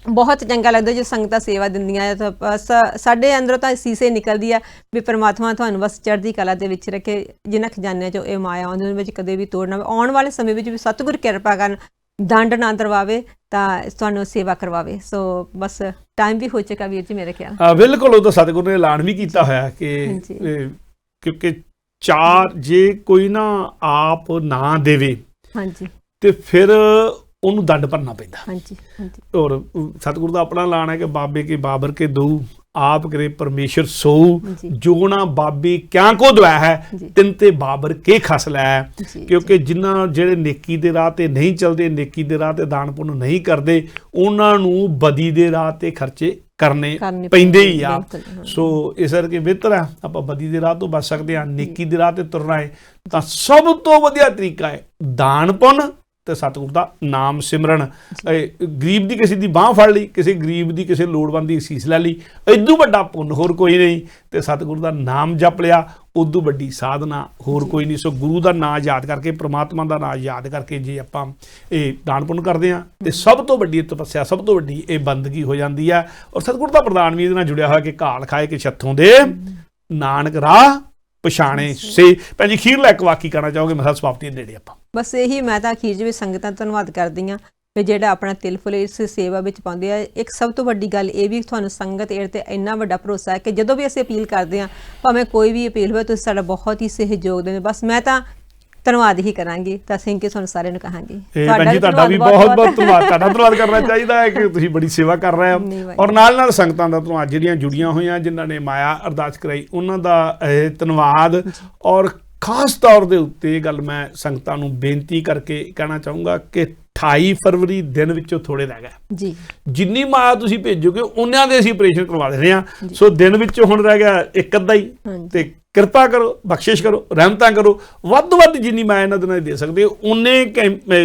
ਬਹੁਤ ਚੰਗਾ ਲੱਗਦਾ ਜੇ ਸੰਗਤਾਂ ਸੇਵਾ ਦਿੰਦੀਆਂ ਤਾਂ ਬਸ ਸਾਡੇ ਅੰਦਰੋਂ ਤਾਂ ਸੀਸੇ ਨਿਕਲਦੀ ਆ ਵੀ ਪਰਮਾਤਮਾ ਤੁਹਾਨੂੰ ਬਸ ਚੜ੍ਹਦੀ ਕਲਾ ਦੇ ਵਿੱਚ ਰੱਖੇ, ਜਿਨ੍ਹਾਂ ਖਜ਼ਾਨਿਆਂ 'ਚੋਂ ਇਹ ਮਾਇਆ ਆਉਂਦੀ ਉਹਨਾਂ ਵਿੱਚ ਕਦੇ ਵੀ ਤੋੜ ਨਾ ਹੋਵੇ। ਆਉਣ ਵਾਲੇ ਸਮੇਂ ਵਿੱਚ ਵੀ ਸਤਿਗੁਰ ਕਿਰਪਾ ਕਰਨ, ਦੰਡ ਨਾ ਦਰਵਾਵੇ ਤਾਂ ਤੁਹਾਨੂੰ ਸੇਵਾ ਕਰਵਾਵੇ। ਸੋ ਬਸ ਟਾਈਮ ਵੀ ਹੋ ਚੁੱਕਾ ਵੀਰ ਜੀ ਮੇਰੇ ਖਿਆਲ। ਬਿਲਕੁਲ, ਉਹ ਤਾਂ ਸਤਿਗੁਰ ਨੇ ਐਲਾਨ ਵੀ ਕੀਤਾ ਹੋਇਆ ਕਿ ਕਿਉਂਕਿ ਜੇ ਕੋਈ ਨਾ ਆਪ ਨਾ ਦੇਵੇ ਤੇ ਫਿਰ ਉਹਨੂੰ ਦੰਡ ਭਰਨਾ ਪੈਂਦਾ। ਔਰ ਸਤਿਗੁਰ ਦਾ ਆਪਣਾ ਐਲਾਨ ਹੈ ਕਿ ਬਾਬੇ ਕੇ ਬਾਬਰ ਕੇ ਦਊ, ਆਪ ਕਰੇ ਪਰਮੇਸ਼ਰ ਸੋਊ, ਜੋ ਨਾ ਬਾਬੇ ਕਿਆ ਕੋ ਦਵਾਇਆ ਹੈ, ਤਿੰਨ ਤੇ ਬਾਬਰ ਕੇ ਖਸ ਲੈ। ਕਿਉਂਕਿ ਜਿਨ੍ਹਾਂ ਜਿਹੜੇ ਨੇਕੀ ਦੇ ਰਾਹ ਤੇ ਨਹੀਂ ਚੱਲਦੇ, ਨੇਕੀ ਦੇ ਰਾਹ ਤੇ ਦਾਨ ਪੁੰਨ ਨਹੀਂ ਕਰਦੇ, ਉਹਨਾਂ ਨੂੰ ਬਦੀ ਦੇ ਰਾਹ ਤੇ ਖਰਚੇ ਕਰਨੇ ਪੈਂਦੇ ਹੀ ਆ। ਸੋ ਇਸ ਕਰਕੇ ਬਿਹਤਰ ਹੈ ਆਪਾਂ ਬਦੀ ਦੇ ਰਾਹ ਤੋਂ ਬਚ ਸਕਦੇ ਹਾਂ, ਨੇਕੀ ਦੇ ਰਾਹ ਤੇ ਤੁਰਨਾ ਹੈ ਤਾਂ ਸਭ ਤੋਂ ਵਧੀਆ ਤਰੀਕਾ ਹੈ ਦਾਨ ਪੁੰਨ ਤੇ ਸਤਿਗੁਰ ਦਾ ਨਾਮ ਸਿਮਰਨ। ਗਰੀਬ ਦੀ ਕਿਸੇ ਦੀ ਬਾਂਹ ਫੜ ਲਈ, ਕਿਸੇ ਗਰੀਬ ਦੀ ਕਿਸੇ ਲੋੜਵੰਦ ਦੀ ਅਸੀਸ ਲੈ ਲਈ, ਇਦੋਂ ਵੱਡਾ ਪੁੰਨ ਹੋਰ ਕੋਈ ਨਹੀਂ। ਤੇ ਸਤਿਗੁਰ ਦਾ ਨਾਮ ਜਪ ਲਿਆ, ਉਦੋਂ ਵੱਡੀ ਸਾਧਨਾ ਹੋਰ ਕੋਈ ਨਹੀਂ। ਸੋ ਗੁਰੂ ਦਾ ਨਾਮ ਯਾਦ ਕਰਕੇ, ਪ੍ਰਮਾਤਮਾ ਦਾ ਨਾਮ ਯਾਦ ਕਰਕੇ ਜੇ ਆਪਾਂ ਇਹ ਦਾਨ ਪੁੰਨ ਕਰਦੇ ਹਾਂ ਤੇ ਸਭ ਤੋਂ ਵੱਡੀ ਤਪੱਸਿਆ, ਸਭ ਤੋਂ ਵੱਡੀ ਇਹ ਬੰਦਗੀ ਹੋ ਜਾਂਦੀ ਹੈ। ਔਰ ਸਤਿਗੁਰ ਦਾ ਪ੍ਰਦਾਨ ਵੀ ਇਹਦੇ ਨਾਲ ਜੁੜਿਆ ਹੋਇਆ ਕਿ ਘਾਲ ਖਾਏ ਕਿ ਛੱਥੋਂ ਦੇ ਨਾਨਕ ਰਾਹ ਪਛਾਣੇ ਸੇ। ਭੈਣ ਜੀ ਅਖੀਰਲਾ ਇੱਕ ਵਾਕੀ ਕਹਿਣਾ ਚਾਹੋਗੇ? ਮੈਂ ਸਮਾਪਤੀ ਦੇ ਨੇੜੇ ਆਪਾਂ ਬਸ ਇਹੀ, ਮੈਂ ਤਾਂ ਅਖੀਰ 'ਚ ਵੀ ਸੰਗਤਾਂ ਦਾ ਧੰਨਵਾਦ ਕਰਦੀ ਹਾਂ ਵੀ ਜਿਹੜਾ ਆਪਣਾ ਤਿਲ ਫੁੱਲ ਇਸ ਸੇਵਾ ਵਿੱਚ ਪਾਉਂਦੇ ਆ। ਇੱਕ ਸਭ ਤੋਂ ਵੱਡੀ ਗੱਲ ਇਹ ਵੀ ਤੁਹਾਨੂੰ ਸੰਗਤ ਇਹ 'ਤੇ ਇੰਨਾ ਵੱਡਾ ਭਰੋਸਾ ਹੈ ਕਿ ਜਦੋਂ ਵੀ ਅਸੀਂ ਅਪੀਲ ਕਰਦੇ ਹਾਂ, ਭਾਵੇਂ ਕੋਈ ਵੀ ਅਪੀਲ ਹੋਵੇ, ਤੁਸੀਂ ਸਾਡਾ ਬਹੁਤ ਹੀ ਸਹਿਯੋਗ ਦਿੰਦੇ। ਬਸ ਮੈਂ ਤਾਂ ਧੰਨਵਾਦ ਹੀ ਕਰਾਂਗੀ, ਤਾਂ ਸਿੰਘ ਤੁਹਾਨੂੰ ਸਾਰਿਆਂ ਨੂੰ ਕਹਾਂਗੀ। ਤੁਹਾਡਾ ਵੀ ਬਹੁਤ ਬਹੁਤ ਧੰਨਵਾਦ। ਤੁਹਾਡਾ ਧੰਨਵਾਦ ਕਰਨਾ ਚਾਹੀਦਾ ਹੈ ਕਿ ਤੁਸੀਂ ਬੜੀ ਸੇਵਾ ਕਰ ਰਹੇ ਹੋ। ਔਰ ਨਾਲ ਨਾਲ ਸੰਗਤਾਂ ਦਾ ਧੰਨਵਾਦ ਜਿਹੜੀਆਂ ਜੁੜੀਆਂ ਹੋਈਆਂ, ਜਿਨ੍ਹਾਂ ਨੇ ਮਾਇਆ ਅਰਦਾਸ ਕਰਾਈ, ਉਹਨਾਂ ਦਾ ਧੰਨਵਾਦ। ਔਰ ਖਾਸ ਤੌਰ ਦੇ ਉੱਤੇ ਇਹ ਗੱਲ ਮੈਂ ਸੰਗਤਾਂ ਨੂੰ ਬੇਨਤੀ ਕਰਕੇ ਕਹਿਣਾ ਚਾਹੂੰਗਾ ਕਿ 28 ਫਰਵਰੀ ਦਿਨ ਵਿੱਚੋਂ ਥੋੜੇ ਰਹਿ ਗਏ। ਜਿੰਨੀ ਮਾਇਆ ਤੁਸੀਂ ਭੇਜੋਗੇ ਉਹਨਾਂ ਦੇ ਅਸੀਂ ਆਪਰੇਸ਼ਨ ਕਰਵਾ ਦੇਣੇ ਆ। ਸੋ ਦਿਨ ਵਿੱਚੋਂ ਹੁਣ ਰਹਿ ਗਿਆ ਇੱਕ ਅੱਧਾ ਹੀ। ਤੇ ਕਿਰਪਾ ਕਰੋ, ਬਖਸ਼ਿਸ਼ ਕਰੋ, ਰਹਿਮਤਾਂ ਕਰੋ, ਵੱਧ ਤੋਂ ਵੱਧ ਜਿੰਨੀ ਮਾਇਆ ਇਹਨਾਂ ਦਿਨਾਂ ਦੇ ਸਕਦੇ ਹੋ ਉਨੇ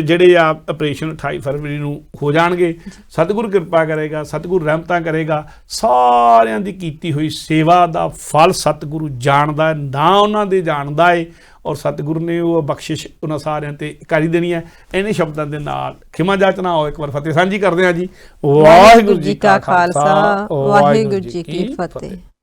ਜਿਹੜੇ ਆ ਆਪਰੇਸ਼ਨ 28 ਫਰਵਰੀ ਨੂੰ ਹੋ ਜਾਣਗੇ। ਸਤਿਗੁਰ ਕਿਰਪਾ ਕਰੇਗਾ, ਸਤਿਗੁਰ ਰਹਿਮਤਾਂ ਕਰੇਗਾ। ਸਾਰਿਆਂ ਦੀ ਕੀਤੀ ਹੋਈ ਸੇਵਾ ਦਾ ਫਲ ਸਤਿਗੁਰੂ ਜਾਣਦਾ, ਨਾ ਉਹਨਾਂ ਦੇ ਜਾਣਦਾ ਏ। ਔਰ ਸਤਿਗੁਰੂ ਨੇ ਉਹ ਬਖਸ਼ਿਸ਼ ਉਹਨਾਂ ਸਾਰਿਆਂ ਤੇ ਕਰੀ ਦੇਣੀ ਹੈ। ਇਹਨੇ ਸ਼ਬਦਾਂ ਦੇ ਨਾਲ ਖਿਮਾ ਜਾਚਨਾ ਆਓ ਇੱਕ ਵਾਰ ਫਤਿਹ ਸਾਂਝੀ ਕਰਦੇ ਹਾਂ ਜੀ। ਵਾਹਿਗੁਰੂ ਜੀ ਕਾ ਖਾਲਸਾ, ਵਾਹਿਗੁਰੂ ਜੀ ਕੀ ਫਤਿਹ।